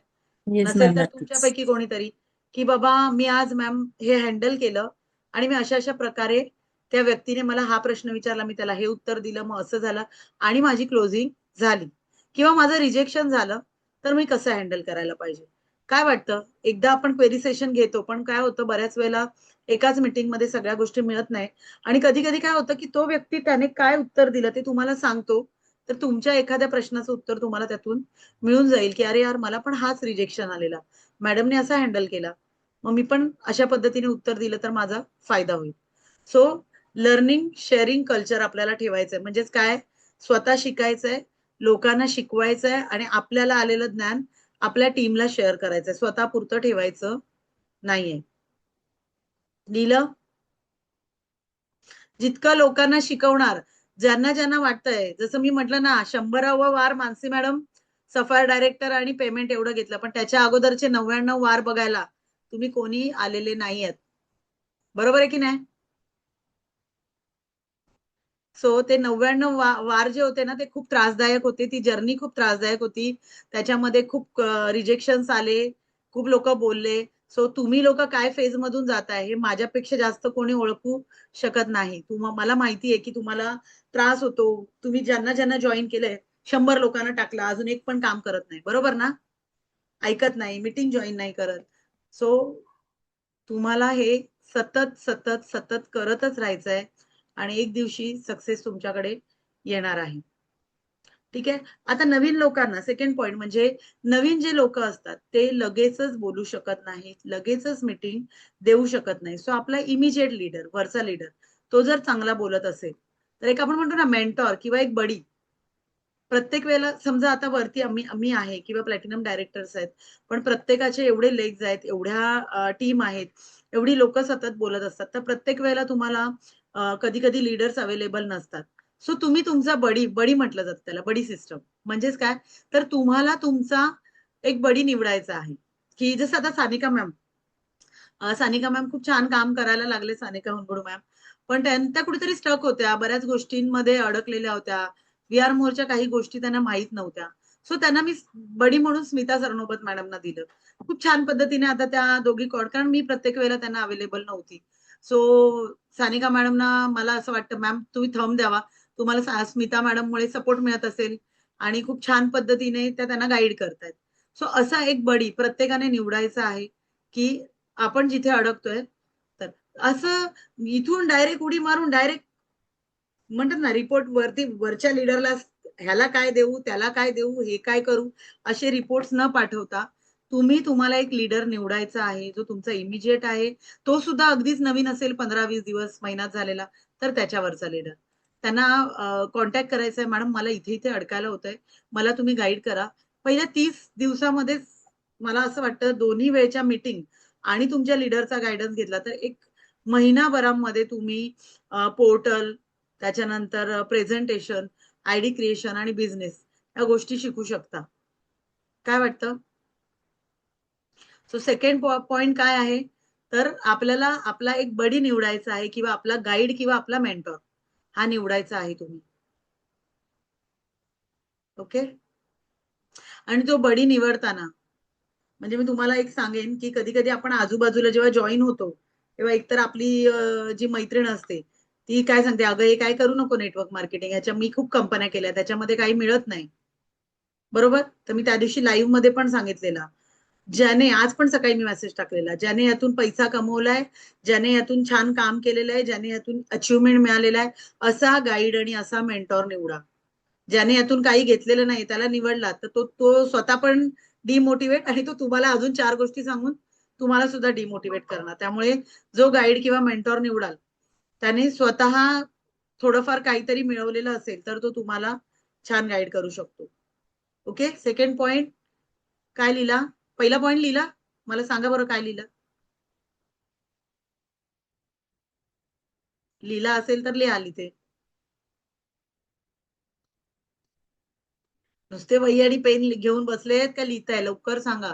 येस नसेल मॅम, तर नक्कीच. तुमच्यापैकी कोणीतरी, की बाबा मी आज मॅम हे हँडल केलं आणि मी अशा-अशा प्रकारे त्या व्यक्तीने मला हा प्रश्न विचारला, मी त्याला हे उत्तर दिलं, मग असं झालं आणि माझी क्लोजिंग झाली किंवा माझं रिजेक्शन झालं, तर मी कसं हँडल करायला पाहिजे? काय वाटतं? एकदा आपण क्वेरी सेशन घेतो, पण काय होतं बऱ्याच वेळेला एकाच मीटिंगमध्ये सगळ्या गोष्टी मिळत नाही आणि कधी-कधी काय होतं, की तो व्यक्ती त्याने काय उत्तर दिलं ते तुम्हाला सांगतो, तर तुमच्या एखाद्या प्रश्नाचं उत्तर तुम्हाला त्यातून मिळून जाईल, की "अरे यार, मला पण हाच रिजेक्शन आलेला. मॅडमने असा हँडल केला. मग मी पण अशा पद्धतीने उत्तर दिलं तर माझा फायदा होईल." सो लर्निंग, शेअरिंग कल्चर आपल्याला ठेवायचंय. म्हणजेच काय स्वतः शिकायचंय, लोकांना शिकवायचंय आणि आपल्याला आलेलं ज्ञान आपल्या टीमला शेअर करायचंय. स्वतःपुरतं ठेवायचं नाहीये. लिहिलं? जितकं लोकांना शिकवणार, ज्यांना वाटतंय, जसं मी म्हटलं ना 100वा वार मानसी मॅडम सफायर डायरेक्टर आणि पेमेंट एवढं घेतलं. पण त्याच्या अगोदरचे 99 वार बघायला तुम्ही कोणी आलेले नाहीयेत. बरोबर आहे की नाही? सो ते 99 वार जे होते ना, ते खूप त्रासदायक होते. ती जर्नी खूप त्रासदायक होती. त्याच्यामध्ये खूप रिजेक्शन्स आले, खूप लोकं बोलले. सो तुम्ही लोकं काय फेजमधून जाताय, हे माझ्यापेक्षा जास्त कोणी ओळखू शकत नाही. मला माहिती आहे, की तुम्हाला त्रास होतो. तुम्ही ज्यांना जॉइन केलंय, 100 लोकांना टाकलं, अजून एक पण काम करत नाही. बरोबर ना? ऐकत नाही, मीटिंग जॉइन नाही करत. सो तुम्हाला हे सतत सतत सतत करतच राहायचंय आणि एक दिवशी सक्सेस तुमच्याकडे येणार आहे. ठीक आहे. आता नवीन लोकांना सेकंड पॉइंट म्हणजे नवीन जे लोक असतात ते लगेचच बोलू शकत नाहीत, लगेचच मीटिंग देऊ शकत नाही. सो आपला इमिजिएट लीडर, वरचा लीडर, तो जर चांगला बोलत असेल तर एक आपण म्हणतो ना मेंटॉर किंवा एक बडी, प्रत्येक वेळेला समजा आता वरती आम्ही आम्ही आहे किंवा प्लॅटिनम डायरेक्टर्स आहेत, पण प्रत्येकाचे एवढे लेग्स आहेत, एवढ्या टीम आहेत, एवढी लोक सतत बोलत असतात, तर प्रत्येक वेळेला तुम्हाला कधी कधी लीडर्स अवेलेबल नसतात. सो तुम्ही तुमचा बडी बडी म्हटलं जातं त्याला, बडी सिस्टम म्हणजेच काय, तर तुम्हाला तुमचा एक बडी निवडायचा आहे. की जसं आता सानिका मॅम, सानिका मॅम खूप छान काम करायला लागले, सानिका हुंबडू मॅम, पण त्या कुठेतरी स्टक होत्या, बऱ्याच गोष्टींमध्ये अडकलेल्या होत्या. व्हीआर मोरच्या काही गोष्टी त्यांना माहित नव्हत्या. सो त्यांना मी बडी म्हणून स्मिता सरनोबत मॅडमना दिलं. खूप छान पद्धतीने आता त्या दोघी कारण मी प्रत्येक वेळेला त्यांना अवेलेबल नव्हती. सो सानिका मॅडमना मला असं वाटतं, मॅम तुम्ही थंब द्यावा, तुम्हाला स्मिता मॅडममुळे सपोर्ट मिळत असेल आणि खूप छान पद्धतीने त्या त्यांना गाईड करतायत. सो असा एक बडी प्रत्येकाने निवडायचा आहे की आपण जिथे अडकतोय, तर असं इथून डायरेक्ट उडी मारून डायरेक्ट म्हणतात ना रिपोर्ट वरती वरच्या लीडरला, ह्याला काय देऊ, त्याला काय देऊ, हे काय करू, असे रिपोर्ट्स न पाठवता तुम्हाला एक लीडर निवडायचा आहे जो तुमचा इमिजिएट आहे. तो सुद्धा अगदीच नवीन असेल, 15-20 दिवस, महिन्यात झालेला, तर त्याच्यावरचा लीडर. त्यांना कॉन्टॅक्ट करायचंय, मॅडम मला इथे इथे अडकायला होतंय, मला तुम्ही गाईड करा. पहिल्या 30 दिवसामध्येच मला असं वाटतं दोन्ही वेळच्या मीटिंग आणि तुमच्या लीडरचा गायडन्स घेतला तर एक महिनाभरामध्ये तुम्ही पोर्टल, त्याच्यानंतर प्रेझेंटेशन, आयडी क्रिएशन आणि बिझनेस या गोष्टी शिकू शकता. काय वाटतं? सो सेकंड पॉइंट काय आहे, तर आपल्याला आपला एक बडी निवडायचा आहे किंवा आपला गाईड किंवा आपला मेंटॉर हा निवडायचा आहे तुम्ही. ओके. आणि तो बडी निवडताना म्हणजे मी तुम्हाला एक सांगेन की कधी कधी आपण आजूबाजूला जेव्हा जॉईन होतो तेव्हा एकतर आपली जी मैत्रीण असते ती काय सांगते, अगं हे काय करू नको नेटवर्क मार्केटिंग, ह्याच्या मी खूप कंपन्या केल्या, त्याच्यामध्ये काही मिळत नाही. बरोबर. तर मी त्या दिवशी लाईव्ह मध्ये पण सांगितलेला, ज्याने आज पण सकाळी मी मेसेज टाकलेला, ज्याने यातून पैसा कमवलाय, ज्याने यातून छान काम केलेलं आहे, ज्याने यातून अचिव्हमेंट मिळालेला आहे, असा गाईड आणि असा मेंटॉर निवडा. ज्याने यातून काही घेतलेलं नाही त्याला निवडला तर तो तो स्वतः पण डिमोटिवेट आणि तो तुम्हाला अजून 4 गोष्टी सांगून तुम्हाला सुद्धा डिमोटिवेट करणार. त्यामुळे जो गाईड किंवा मेंटॉर निवडाल त्याने स्वतः थोडंफार काहीतरी मिळवलेलं असेल तर तो तुम्हाला छान गाईड करू शकतो. ओके. सेकंड पॉइंट काय लिहिला? पहिला पॉइंट लिहिला? मला सांगा बरं काय लिहिलं? लिहिला असेल तर लिहा लिहिते. नुसते वही आणि पेन घेऊन बसलेत का लिहिताय? लवकर सांगा.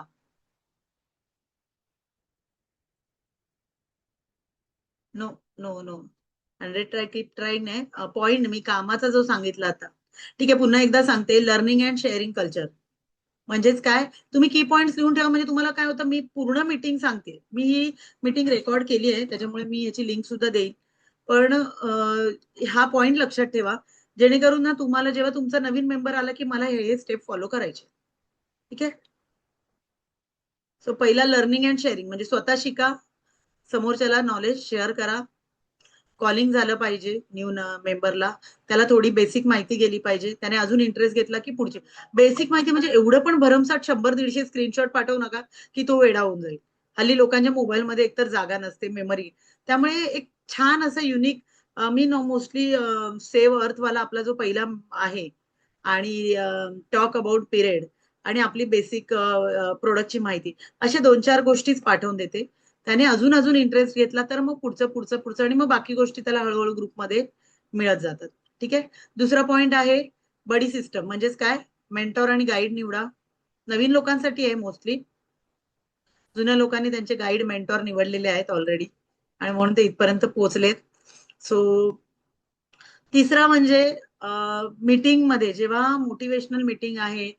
No, no, no. 100 try keep trying नाही. पॉइंट मी कामाचा जो सांगितला आता. ठीक आहे, पुन्हा एकदा सांगते. Learning and sharing culture. म्हणजेच काय, तुम्ही की पॉइंट्स लिहून ठेवा, म्हणजे तुम्हाला काय होतं, मी पूर्ण मीटिंग सांगते. मी ही मीटिंग रेकॉर्ड केली आहे, त्याच्यामुळे मी याची लिंक सुद्धा देईन. पण हा पॉइंट लक्षात ठेवा, जेणेकरून ना तुम्हाला जेव्हा तुमचा नवीन मेंबर आला, की मला हे स्टेप फॉलो करायचे. ठीक आहे. सो पहिला लर्निंग अँड शेअरिंग म्हणजे स्वतः शिका, समोरच्याला नॉलेज शेअर करा. कॉलिंग झालं पाहिजे न्यू मेंबरला, त्याला थोडी बेसिक माहिती गेली पाहिजे, त्याने अजून इंटरेस्ट घेतला की पुढची बेसिक माहिती. म्हणजे एवढं पण भरमसाठ 100-150 स्क्रीनशॉट पाठवू नका की तो वेडा होऊन जाईल. हल्ली लोकांच्या मोबाईलमध्ये एकतर जागा नसते, मेमरी. त्यामुळे एक छान असं युनिक, मी मोस्टली सेव्ह अर्थवाला आपला जो पहिला आहे आणि टॉक अबाउट पिरियड आणि आपली बेसिक प्रोडक्टची माहिती, अशा 2-4 गोष्टीच पाठवून देते. त्याने अजून अजून इंटरेस्ट घेतला तर मग पुढचं पुढचं पुढचं आणि मग बाकी गोष्टी त्याला हळूहळू ग्रुपमध्ये मिळत जातात. ठीक आहे. दुसरा पॉइंट आहे बडी सिस्टम. म्हणजेच काय, मेंटॉर आणि गाईड निवडा. नवीन लोकांसाठी आहे मोस्टली, जुन्या लोकांनी त्यांचे गाईड मेंटॉर निवडलेले आहेत ऑलरेडी आणि म्हणून ते इथपर्यंत पोहोचलेत. सो तिसरा म्हणजे मीटिंग मध्ये जेव्हा मोटिवेशनल मीटिंग आहे,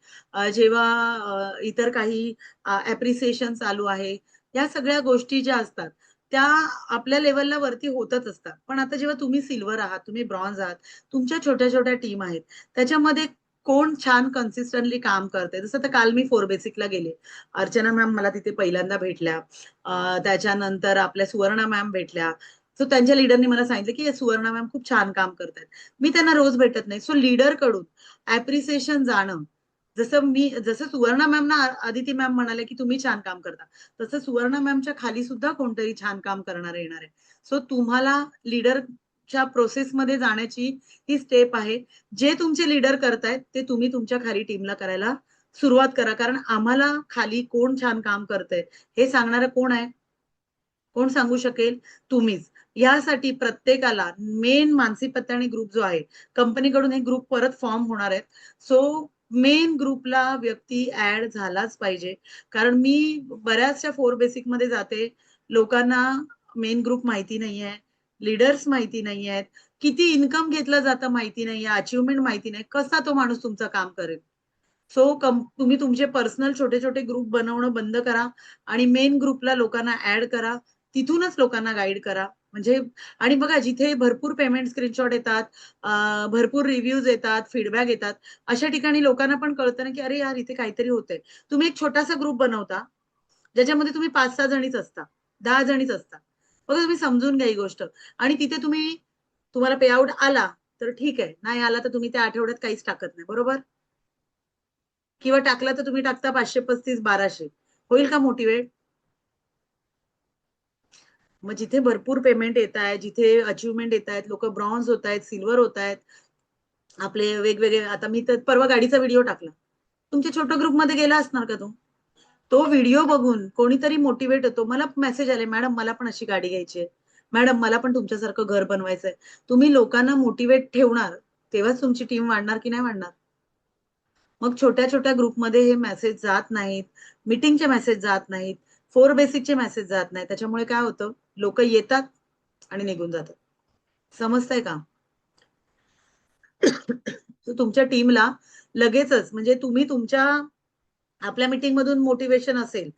जेव्हा इतर काही अप्रिसिएशन चालू आहे, या सगळ्या गोष्टी ज्या असतात त्या आपल्या लेवलला वरती होतच असतात. पण आता जेव्हा तुम्ही सिल्वर आहात, तुम्ही ब्रॉन्झ आहात, तुमच्या छोट्या छोट्या टीम आहेत, त्याच्यामध्ये कोण छान कन्सिस्टंटली काम करते. जसं तर काल मी 4 बेसिकला गेले, अर्चना मॅम मला तिथे पहिल्यांदा भेटल्या, त्याच्यानंतर आपल्या सुवर्णा मॅम भेटल्या. सो त्यांच्या लीडरनी मला सांगितलं की सुवर्णा मॅम खूप छान काम करतात. मी त्यांना रोज भेटत नाही. सो लीडर कडून ऍप्रिसिएशन जाणं, जसं सुवर्णा मॅम ना आदिती मॅम म्हणाले की तुम्ही छान काम करता, तसं सुवर्णा मॅमच्या खाली सुद्धा कोणतरी छान काम करणार येणार आहे. सो तुम्हाला लीडरच्या प्रोसेसमध्ये जाण्याची ही स्टेप आहे. जे तुमचे लीडर करतायत ते तुम्ही तुमच्या खाली टीमला करायला सुरुवात करा. कारण आम्हाला खाली कोण छान काम करतंय हे सांगणारं कोण आहे? कोण सांगू शकेल? तुम्हीच. यासाठी प्रत्येकाला मेन मानसी पत्ताणी ग्रुप जो आहे, कंपनीकडून हे ग्रुप परत फॉर्म होणार आहेत. सो मेन ग्रुपला व्यक्ती ऍड झालाच पाहिजे. कारण मी बऱ्याचशा 4 बेसिकमध्ये जाते. लोकांना मेन ग्रुप माहिती नाहीये, लीडर्स माहिती नाहीयेत, किती इन्कम घेतलं जातं माहिती नाहीये, अचिव्हमेंट माहिती नाही. कसा तो माणूस तुमचं काम करेल? सो तुम्ही तुमचे पर्सनल छोटे छोटे ग्रुप बनवणं बंद करा आणि मेन ग्रुपला लोकांना ऍड करा. तिथूनच लोकांना गाईड करा. म्हणजे आणि बघा जिथे भरपूर पेमेंट स्क्रीनशॉट येतात, भरपूर रिव्ह्यूज येतात, फीडबॅक येतात, अशा ठिकाणी लोकांना पण कळतं ना की अरे यार इथे काहीतरी होतंय. तुम्ही एक छोटासा ग्रुप बनवता ज्याच्यामध्ये तुम्ही 5-6 जणीच असता, 10 जणीच असता. बघा तुम्ही समजून घ्या ही गोष्ट. आणि तिथे तुम्हाला पेआउट आला तर ठीक आहे, नाही आला तर तुम्ही त्या आठवड्यात काहीच टाकत नाही, बरोबर? किंवा टाकला तर तुम्ही टाकता 535-1200. होईल का मोटिवेट? मग जिथे भरपूर पेमेंट येत आहे, जिथे अचिव्हमेंट येत आहेत, लोक ब्रॉन्झ होत आहेत, सिल्वर होत आहेत, आपले वेगवेगळे. आता मी तर परवा गाडीचा व्हिडिओ टाकला, तुमच्या छोट्या ग्रुपमध्ये गेला असणार का तो व्हिडिओ बघून कोणीतरी मोटिवेट होतो. मला मेसेज आले, मॅडम मला पण अशी गाडी घ्यायची आहे, मॅडम मला पण तुमच्यासारखं घर बनवायचंय. तुम्ही लोकांना मोटिवेट ठेवणार तेव्हाच तुमची टीम वाढणार की नाही वाढणार? मग छोट्या छोट्या ग्रुपमध्ये हे मेसेज जात नाहीत, मीटिंगचे मेसेज जात नाहीत, 4 बेसिकचे मेसेज जात नाहीत. त्याच्यामुळे काय होतं, लोक येतात आणि निघून जातात. समजतंय का? तुमच्या टीमला लगेचच, म्हणजे तुम्ही तुमच्या आपल्या मीटिंग मधून मोटिवेशन असेल,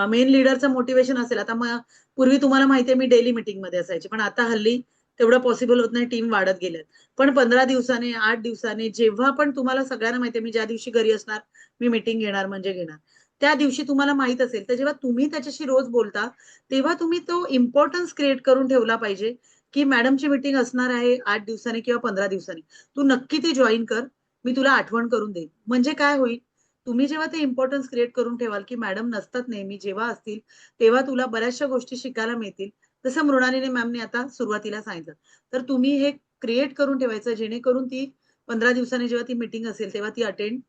मेन लीडरचं मोटिवेशन असेल. आता मग पूर्वी तुम्हाला माहितीये मी डेली मीटिंग मध्ये असायची, पण आता हल्ली तेवढं पॉसिबल होत नाही, टीम वाढत गेल्यात. पण 15 दिवसाने, 8 दिवसाने, जेव्हा पण तुम्हाला सगळ्यांना माहितीये मी ज्या दिवशी घरी असणार मी मीटिंग घेणार म्हणजे घेणार, त्या दिवशी तुम्हाला माहित असेल तर जेव्हा तुम्ही त्याच्याशी रोज बोलता तेव्हा तुम्ही तो इम्पॉर्टन्स क्रिएट करून ठेवला पाहिजे की मॅडमची मीटिंग असणार आहे 8 दिवसांनी किंवा 15 दिवसांनी, तू नक्की ती जॉईन कर, मी तुला आठवण करून देईन. म्हणजे काय होईल, तुम्ही जेव्हा ते इम्पॉर्टन्स क्रिएट करून ठेवाल की मॅडम नसतात नेहमी, जेव्हा असतील तेव्हा तुला बऱ्याचशा गोष्टी शिकायला मिळतील. जसं मृणालिनी मॅमने आता सुरुवातीला सांगितलं, तर तुम्ही हे क्रिएट करून ठेवायचं जेणेकरून ती 15 दिवसांनी जेव्हा ती मीटिंग असेल तेव्हा ती अटेंड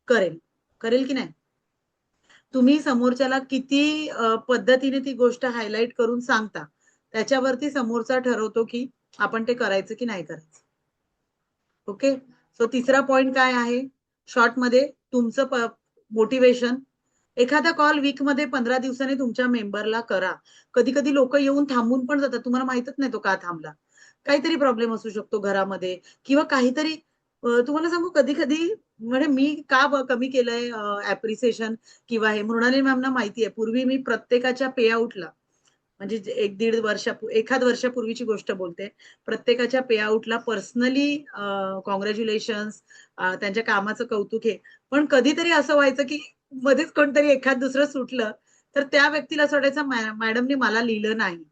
करेल. करेल की नाही? तुम्ही समोरच्याला किती पद्धतीने ती गोष्ट हायलाइट करून सांगता, त्याच्यावरती समोरचा ठरवतो की आपण ते करायचं की नाही करायचं. ओके. सो तिसरा पॉइंट काय आहे शॉर्टमध्ये, तुमचं मोटिवेशन. एखादा कॉल वीकमध्ये 15 दिवसांनी तुमच्या मेंबरला करा. कधी कधी लोक येऊन थांबून पण जातात, तुम्हाला माहितच नाही तो का थांबला. काहीतरी प्रॉब्लेम असू शकतो घरामध्ये किंवा काहीतरी. तुम्हाला सांगू कधी कधी म्हणजे मी कमी केलंय ऍप्रिसिएशन किंवा हे मृणाली मॅमना माहिती आहे. पूर्वी मी प्रत्येकाच्या पेआउटला, म्हणजे 1-1.5 एखाद वर्षापूर्वीची गोष्ट बोलते, प्रत्येकाच्या पेआउटला पर्सनली कॉंग्रॅच्युलेशन्स, त्यांच्या कामाचं कौतुक हे. पण कधीतरी असं व्हायचं की मध्येच कोणतरी एखाद दुसरं सुटलं तर त्या व्यक्तीला असं वाटायचं मॅडमनी मला लिहिलं नाही.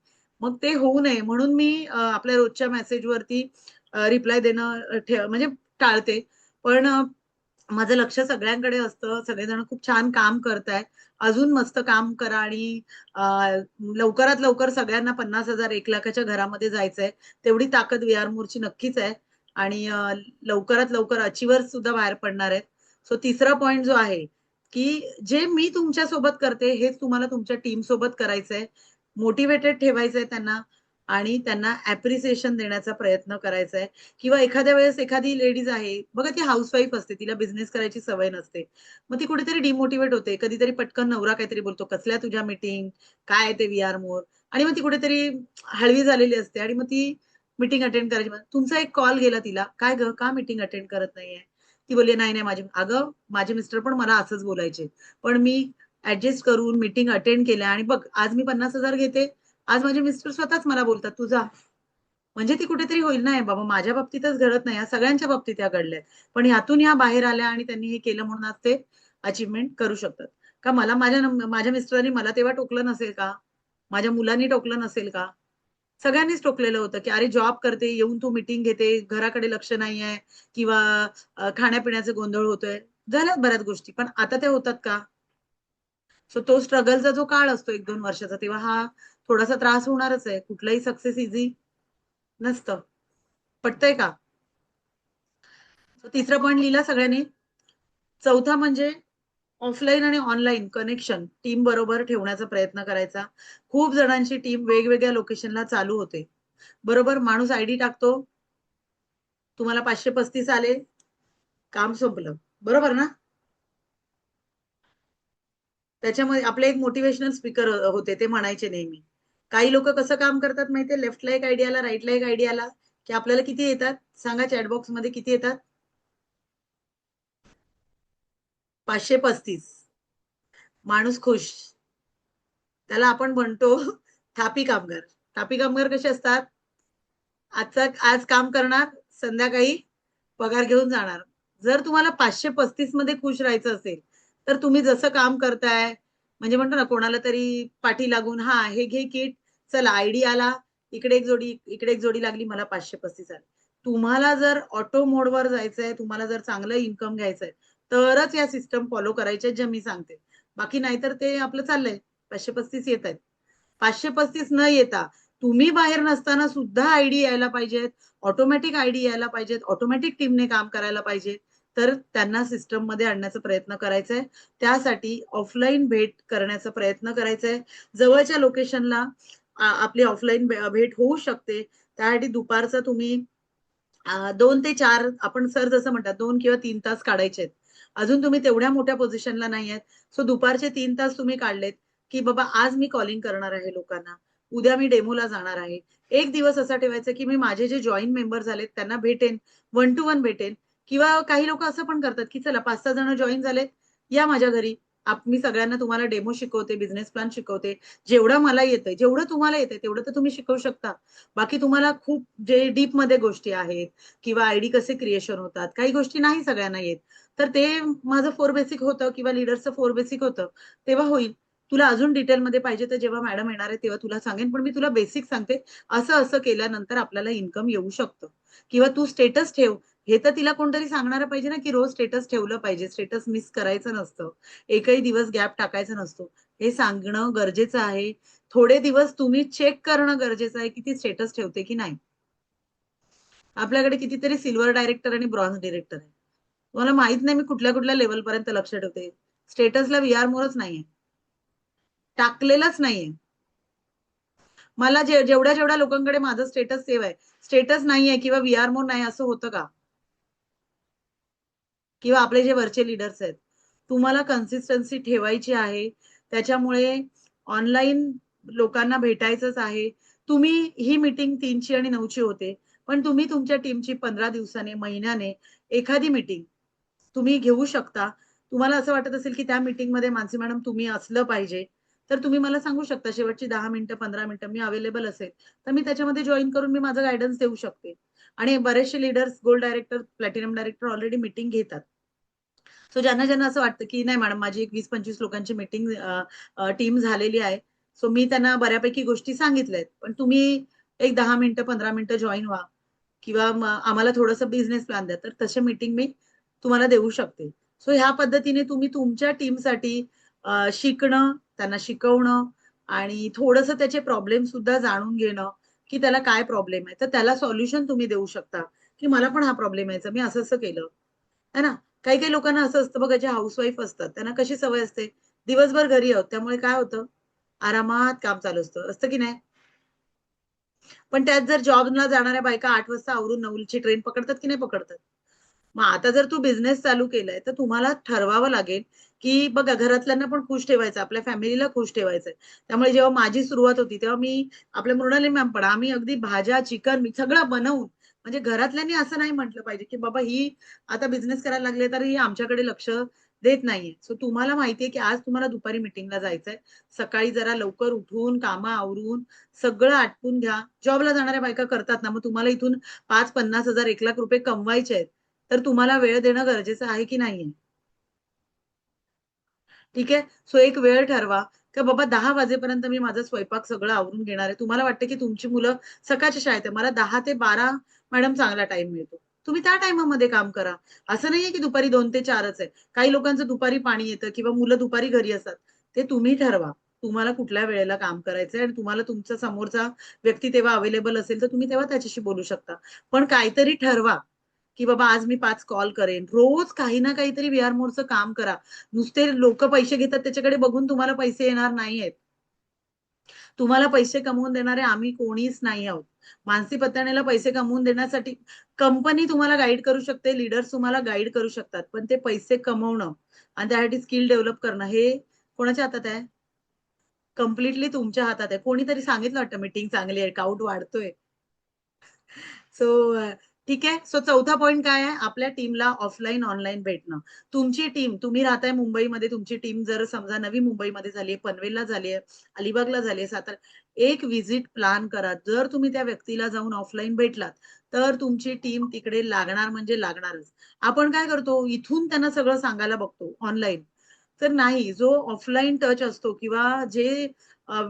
मग ते होऊ नये म्हणून मी आपल्या रोजच्या मेसेजवरती रिप्लाय देणं म्हणजे टाळते. पण माझं लक्ष सगळ्यांकडे असतं. सगळेजण खूप छान काम करतायत. अजून मस्त काम करा आणि अ, लवकरात लवकर सगळ्यांना 50,000 1,00,000च्या घरामध्ये जायचंय. तेवढी ताकद व्हीआर मोरची नक्कीच आहे. आणि लवकरात लवकर अचिव्हर्स सुद्धा बाहेर पडणार आहेत. सो तिसरा पॉइंट जो आहे, की जे मी तुमच्या सोबत करते हेच तुम्हाला तुमच्या टीम सोबत करायचंय. मोटिव्हेटेड ठेवायचंय त्यांना आणि त्यांना ॲप्रिसिएशन देण्याचा प्रयत्न करायचा आहे. किंवा एखाद्या वेळेस एखादी लेडीज आहे बघा, ती हाऊसवाईफ असते, तिला बिझनेस करायची सवय नसते. मग ती कुठेतरी डिमोटिवेट होते. कधीतरी पटकन नवरा काहीतरी बोलतो, "कसल्या तुझ्या मीटिंग? काय ते व्हीआर मोर?" आणि मग ती कुठेतरी हळवी झालेली असते आणि मग ती मीटिंग अटेंड करायची. तुमचा एक कॉल गेला तिला, "काय गं, का मीटिंग अटेंड करत नाहीये?" ती बोलली, "नाही, नाही अगं माझे मिस्टर पण मला असंच बोलायचे. पण मी ॲडजस्ट करून मीटिंग अटेंड केल्या आणि बघ आज मी 50,000 घेते. आज माझे मिस्टर स्वतःच मला बोलतात, 'तू जा.'" म्हणजे ती कुठेतरी होईल नाही बाबा, माझ्या बाबतीतच घडत नाही, या सगळ्यांच्या बाबतीत या घडल्या, पण ह्यातून ह्या बाहेर आल्या आणि त्यांनी हे केलं म्हणून आज ते अचिव्हमेंट करू शकतात. का मला माझ्या मिस्टरांनी मला तेव्हा टोकलं नसेल का? माझ्या मुलांनी टोकलं नसेल का? सगळ्यांनीच टोकलेलं होतं की अरे जॉब करते, येऊन तू मीटिंग घेते, घराकडे लक्ष नाहीये, किंवा खाण्यापिण्याचे गोंधळ होतोय. झाल्यात बऱ्याच गोष्टी, पण आता त्या होतात का? सो तो स्ट्रगलचा जो काळ असतो 1-2 वर्षाचा, तेव्हा हा थोडासा त्रास होणारच आहे. कुठलाही सक्सेस इझी नसतं. पटतंय का? तिसरा पॉइंट लिहिला सगळ्यांनी. चौथा म्हणजे ऑफलाईन आणि ऑनलाईन कनेक्शन टीम बरोबर ठेवण्याचा प्रयत्न करायचा. खूप जणांची टीम वेगवेगळ्या लोकेशनला चालू होते. बरोबर माणूस आयडी टाकतो, तुम्हाला 535 आले, काम संपलं. बरोबर ना? त्याच्यामध्ये आपले एक मोटिव्हेशनल स्पीकर होते, ते म्हणायचे नेहमी. काही लोक कसं काम करतात माहितीये, लेफ्टला एक आयडिया आला, राईटला एक आयडिया आला, की आपल्याला किती येतात सांगा, चॅट बॉक्स मध्ये किती येतात? 535. माणूस खुश. त्याला आपण म्हणतो थापी कामगार. थापी कामगार कसे असतात? आज काम करणार, संध्याकाळी पगार घेऊन जाणार. जर तुम्हाला 535 मध्ये खुश राहायचं असेल, तर तुम्ही जसं काम करताय, म्हणजे म्हणतो ना कोणाला तरी पाठी लागून, हा हे घे किट, चला आयडी आला, इकडे एक जोडी, इकडे एक जोडी लागली, मला 535 आले. तुम्हाला जर ऑटो मोडवर जायचंय, तुम्हाला जर चांगलं इन्कम घ्यायचंय, तरच या सिस्टम फॉलो करायचे जे मी सांगते. बाकी नाहीतर ते आपलं चाललंय, 535 येत आहेत. 535 न येता तुम्ही बाहेर नसताना सुद्धा आयडी यायला पाहिजेत, ऑटोमॅटिक आयडी यायला पाहिजेत, ऑटोमॅटिक टीमने काम करायला पाहिजे, तर त्यांना सिस्टम मध्ये आणण्याचा प्रयत्न करायचा आहे. त्यासाठी ऑफलाईन भेट करण्याचा प्रयत्न करायचा आहे. जवळच्या लोकेशनला आपली ऑफलाईन भेट होऊ शकते. त्यासाठी दुपारचा तुम्ही 2 ते 4, आपण सर जसं म्हणतात 2 किंवा 3 तास काढायचे आहेत. अजून तुम्ही तेवढ्या मोठ्या पोझिशनला नाही आहेत. सो दुपारचे 3 तास तुम्ही काढलेत, की बाबा आज मी कॉलिंग करणार आहे लोकांना, उद्या मी डेमोला जाणार आहे. एक दिवस असा ठेवायचा की मी माझे जे जॉईन मेंबर झालेत त्यांना भेटेन, 1 to 1 भेटेन. किंवा काही लोक असं पण करतात की चला 5-6 जण जॉईन झालेत, या माझ्या घरी, मी सगळ्यांना तुम्हाला डेमो शिकवते, बिझनेस प्लॅन शिकवते. जेवढं मला येतंय, जेवढं तुम्हाला येतंय तेवढं तर तुम्ही शिकवू शकता. बाकी तुम्हाला खूप जे डीप मध्ये गोष्टी आहेत, किंवा आयडी कसे क्रिएशन होतात, काही गोष्टी नाही सगळ्यांना येत, तर ते माझं 4 बेसिक होतं किंवा लीडरचं 4 बेसिक होतं, तेव्हा होईल. तुला अजून डिटेलमध्ये पाहिजे तर जेव्हा मॅडम येणार आहे तेव्हा तुला सांगेन, पण मी तुला बेसिक सांगते. असं असं केल्यानंतर आपल्याला इन्कम येऊ शकतं. किंवा तू स्टेटस ठेव, हे तर तिला कोणतरी सांगणार पाहिजे ना, की रोज स्टेटस ठेवलं पाहिजे, स्टेटस मिस करायचं नसतं, एकही दिवस गॅप टाकायचा नसतो, हे सांगणं गरजेचं आहे. थोडे दिवस तुम्ही चेक करणं गरजेचं आहे की ती स्टेटस ठेवते की नाही. आपल्याकडे कितीतरी सिल्वर डायरेक्टर आणि ब्रॉन्झ डायरेक्टर आहे. तुम्हाला माहित नाही मी कुठल्या कुठल्या लेवल पर्यंत लक्ष ठेवते. स्टेटसला व्हीआर मोरच नाहीये, टाकलेलाच नाहीये. मला जेवढ्या जेवढ्या लोकांकडे माझं स्टेटस सेव्ह आहे, स्टेटस नाहीये किंवा व्हीआर मोर नाही, असं होतं का? किंवा आपले जे वरचे लीडर्स आहेत, तुम्हाला कन्सिस्टन्सी ठेवायची आहे. त्याच्यामुळे ऑनलाईन लोकांना भेटायचंच आहे. तुम्ही ही मीटिंग 3ची आणि 9ची होते, पण तुम्ही तुमच्या टीमची 15 दिवसाने, महिन्याने एखादी मीटिंग तुम्ही घेऊ शकता. तुम्हाला असं वाटत असेल की त्या मीटिंगमध्ये मानसी मॅडम तुम्ही असलं पाहिजे, तर तुम्ही मला सांगू शकता शेवटची 10 मिनिटं, 15 मिनिटं मी अवेलेबल असेल, तर मी त्याच्यामध्ये जॉईन करून मी माझं गायडन्स देऊ शकते. आणि बरेचसे leaders, gold director, platinum director already meeting घेतात. सो ज्यांना ज्यांना असं वाटतं की नाही मॅडम, माझी एक 20-25 लोकांची मीटिंग टीम झालेली आहे, सो मी त्यांना बऱ्यापैकी गोष्टी सांगितल्या आहेत, पण तुम्ही एक 10 मिनिटं, 15 मिनिटं जॉईन व्हा, किंवा आम्हाला थोडंसं बिझनेस प्लॅन द्या, तर तशा मीटिंग मी तुम्हाला देऊ शकते. सो ह्या पद्धतीने तुम्ही तुमच्या टीमसाठी शिकणं, त्यांना शिकवणं, आणि थोडंसं त्याचे प्रॉब्लेम सुद्धा जाणून घेणं, की त्याला काय प्रॉब्लेम आहे, तर त्याला सॉल्युशन तुम्ही देऊ शकता. की मला पण हा प्रॉब्लेम यायचा, मी असं असं केलं, है ना. काही काही लोकांना असं असतं बघा, जे हाऊसवाईफ असतात त्यांना कशी सवय असते, दिवसभर घरी आहोत त्यामुळे काय होतं, आरामात काम चालू असतं, असतं की नाही. पण त्यात जर जॉबला जाणाऱ्या बायका 8 वाजता आवरून 9ची ट्रेन पकडतात की नाही पकडतात. मग आता जर तू बिझनेस चालू केलाय, तर तुम्हाला ठरवावं लागेल, की बघा घरातल्यांना पण खुश ठेवायचं, आपल्या फॅमिलीला खुश ठेवायचंय. त्यामुळे जेव्हा माझी सुरुवात होती, तेव्हा मी, आपल्या मृणाली मॅम पण, आम्ही अगदी भाज्या, चिकन मी सगळं बनवून, म्हणजे घरातल्यांनी असं नाही म्हटलं पाहिजे, की बाबा ही आता बिझनेस करायला लागले तर ही आमच्याकडे लक्ष देत नाहीये. सो तुम्हाला माहितीये की आज तुम्हाला दुपारी मीटिंगला जायचंय, सकाळी जरा लवकर उठून कामं आवरून सगळं आटपून घ्या. जॉबला जाणाऱ्या बायका करतात ना, मग तुम्हाला इथून 5-50,000 1,00,000 कमवायचे आहेत, तर तुम्हाला वेळ देणं गरजेचं आहे की नाहीये? ठीक आहे. सो एक वेळ ठरवा, की बाबा 10 वाजेपर्यंत मी माझा स्वयंपाक सगळं आवरून घेणार आहे. तुम्हाला वाटतं की तुमची मुलं सकाळच्या शाळेत आहे. मला 10 ते 12 मॅडम चांगला टाईम मिळतो. तुम्ही त्या टाईमामध्ये काम करा. असं नाहीये की दुपारी 2 ते 4च आहे. काही लोकांचं दुपारी पाणी येतं किंवा मुलं दुपारी घरी असतात. ते तुम्ही ठरवा. तुम्हाला कुठल्या वेळेला काम करायचंय आणि तुम्हाला तुमचा समोरचा व्यक्ती तेव्हा अवेलेबल असेल, तर तुम्ही तेव्हा त्याच्याशी बोलू शकता. पण काहीतरी ठरवा. की बाबा आज मी 5 कॉल करेन. रोज काही ना काहीतरी व्हीआर मोरचं काम करा. नुसते लोकं पैसे घेतात त्याच्याकडे बघून तुम्हाला पैसे येणार नाहीयेत. तुम्हाला पैसे कमवून देणारे आम्ही कोणीच नाही आहोत. मानसी पत्तानेला पैसे कमवून देण्यासाठी कंपनी तुम्हाला गाईड करू शकते, लीडर्स तुम्हाला गाईड करू शकतात. पण ते पैसे कमवणं आणि त्यासाठी स्किल डेव्हलप करणं हे कोणाच्या हातात आहे? कंप्लीटली तुमच्या हातात आहे. कोणीतरी सांगितलं वाटतं मीटिंग चांगली आहे, काउंट वाढतोय. सो ठीक आहे. सो चौथा पॉइंट काय आहे? आपल्या टीमला ऑफलाईन, ऑनलाईन भेटणं. तुमची टीम, तुम्ही राहताय मुंबईमध्ये, तुमची टीम जर समजा नवी मुंबईमध्ये झाली आहे, पनवेलला झाली आहे, अलिबागला झाली आहे, सातारा एक व्हिजिट प्लॅन करा. जर तुम्ही त्या व्यक्तीला जाऊन ऑफलाईन भेटलात, तर तुमची टीम तिकडे लागणार म्हणजे लागणारच. आपण काय करतो, इथून त्यांना सगळं सांगायला बघतो ऑनलाईन. तर नाही, जो ऑफलाईन टच असतो किंवा जे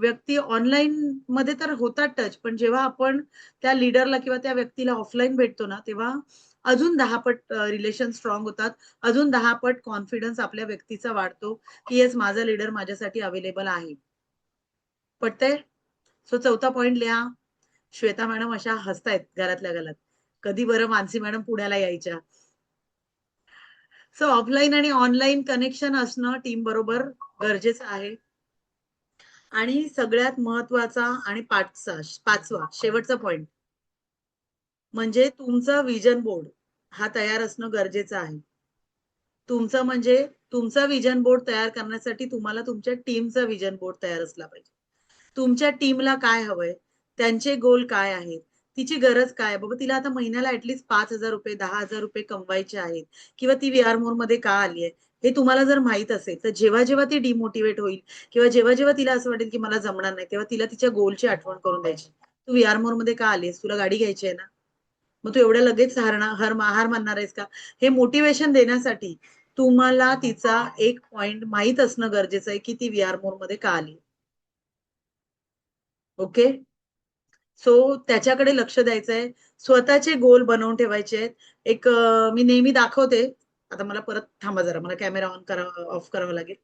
व्यक्ती ऑनलाईनमध्ये तर होतात टच, पण जेव्हा आपण त्या लीडरला किंवा त्या व्यक्तीला ऑफलाईन भेटतो ना, तेव्हा अजून 10 पट रिलेशन स्ट्रॉंग होतात. अजून 10 पट कॉन्फिडन्स आपल्या व्यक्तीचा वाढतो, की येस माझा लीडर माझ्यासाठी अवेलेबल आहे. पटतंय? सो चौथा पॉइंट लिहा. श्वेता मॅडम अशा हसतायत घरातल्या घरात. कधी बरं मानसी मॅडम पुण्याला यायच्या. सो ऑफलाईन आणि ऑनलाईन कनेक्शन असणं टीमबरोबर गरजेचं आहे. आणि सगळ्यात महत्वाचा आणि पाचवा शेवटचा पॉइंट म्हणजे तुमचं व्हिजन बोर्ड हा तयार असणं गरजेचं आहे. तुमचं म्हणजे तुमचा व्हिजन बोर्ड तयार करण्यासाठी तुम्हाला तुमच्या टीमचा व्हिजन बोर्ड तयार असला पाहिजे. तुमच्या टीमला काय हवंय? त्यांचे गोल काय आहेत? तिची गरज काय? बाबा तिला आता महिन्याला ॲटलीस्ट ₹5,000 ₹10,000 कमवायचे आहेत किंवा ती व्ही-आर मोडमध्ये का आली आहे? हे तुम्हाला जर माहीत असेल, तर जेव्हा-जेव्हा ती डिमोटिव्हेट होईल किंवा जेव्हा-जेव्हा तिला असं वाटेल, की मला जमणार नाही, तेव्हा तिला तिच्या गोलची आठवण करून द्यायची. "तू व्ही-आर मोडमध्ये का आलीस? तुला गाडी घ्यायची आहे ना? मग तू एवढ्या लगेच हार मानणार आहेस का?" हे मोटिव्हेशन देण्यासाठी तुम्हाला तिचा एक पॉइंट माहीत असणं गरजेचं आहे, की ती व्ही-आर मोडमध्ये का आली. ओके? सो त्याच्याकडे लक्ष द्यायचंय. स्वतःचे गोल बनवून ठेवायचे आहेत. एक मी नेहमी दाखवते. आता मला परत थांबा जरा मला कॅमेरा ऑफ करावा लागेल.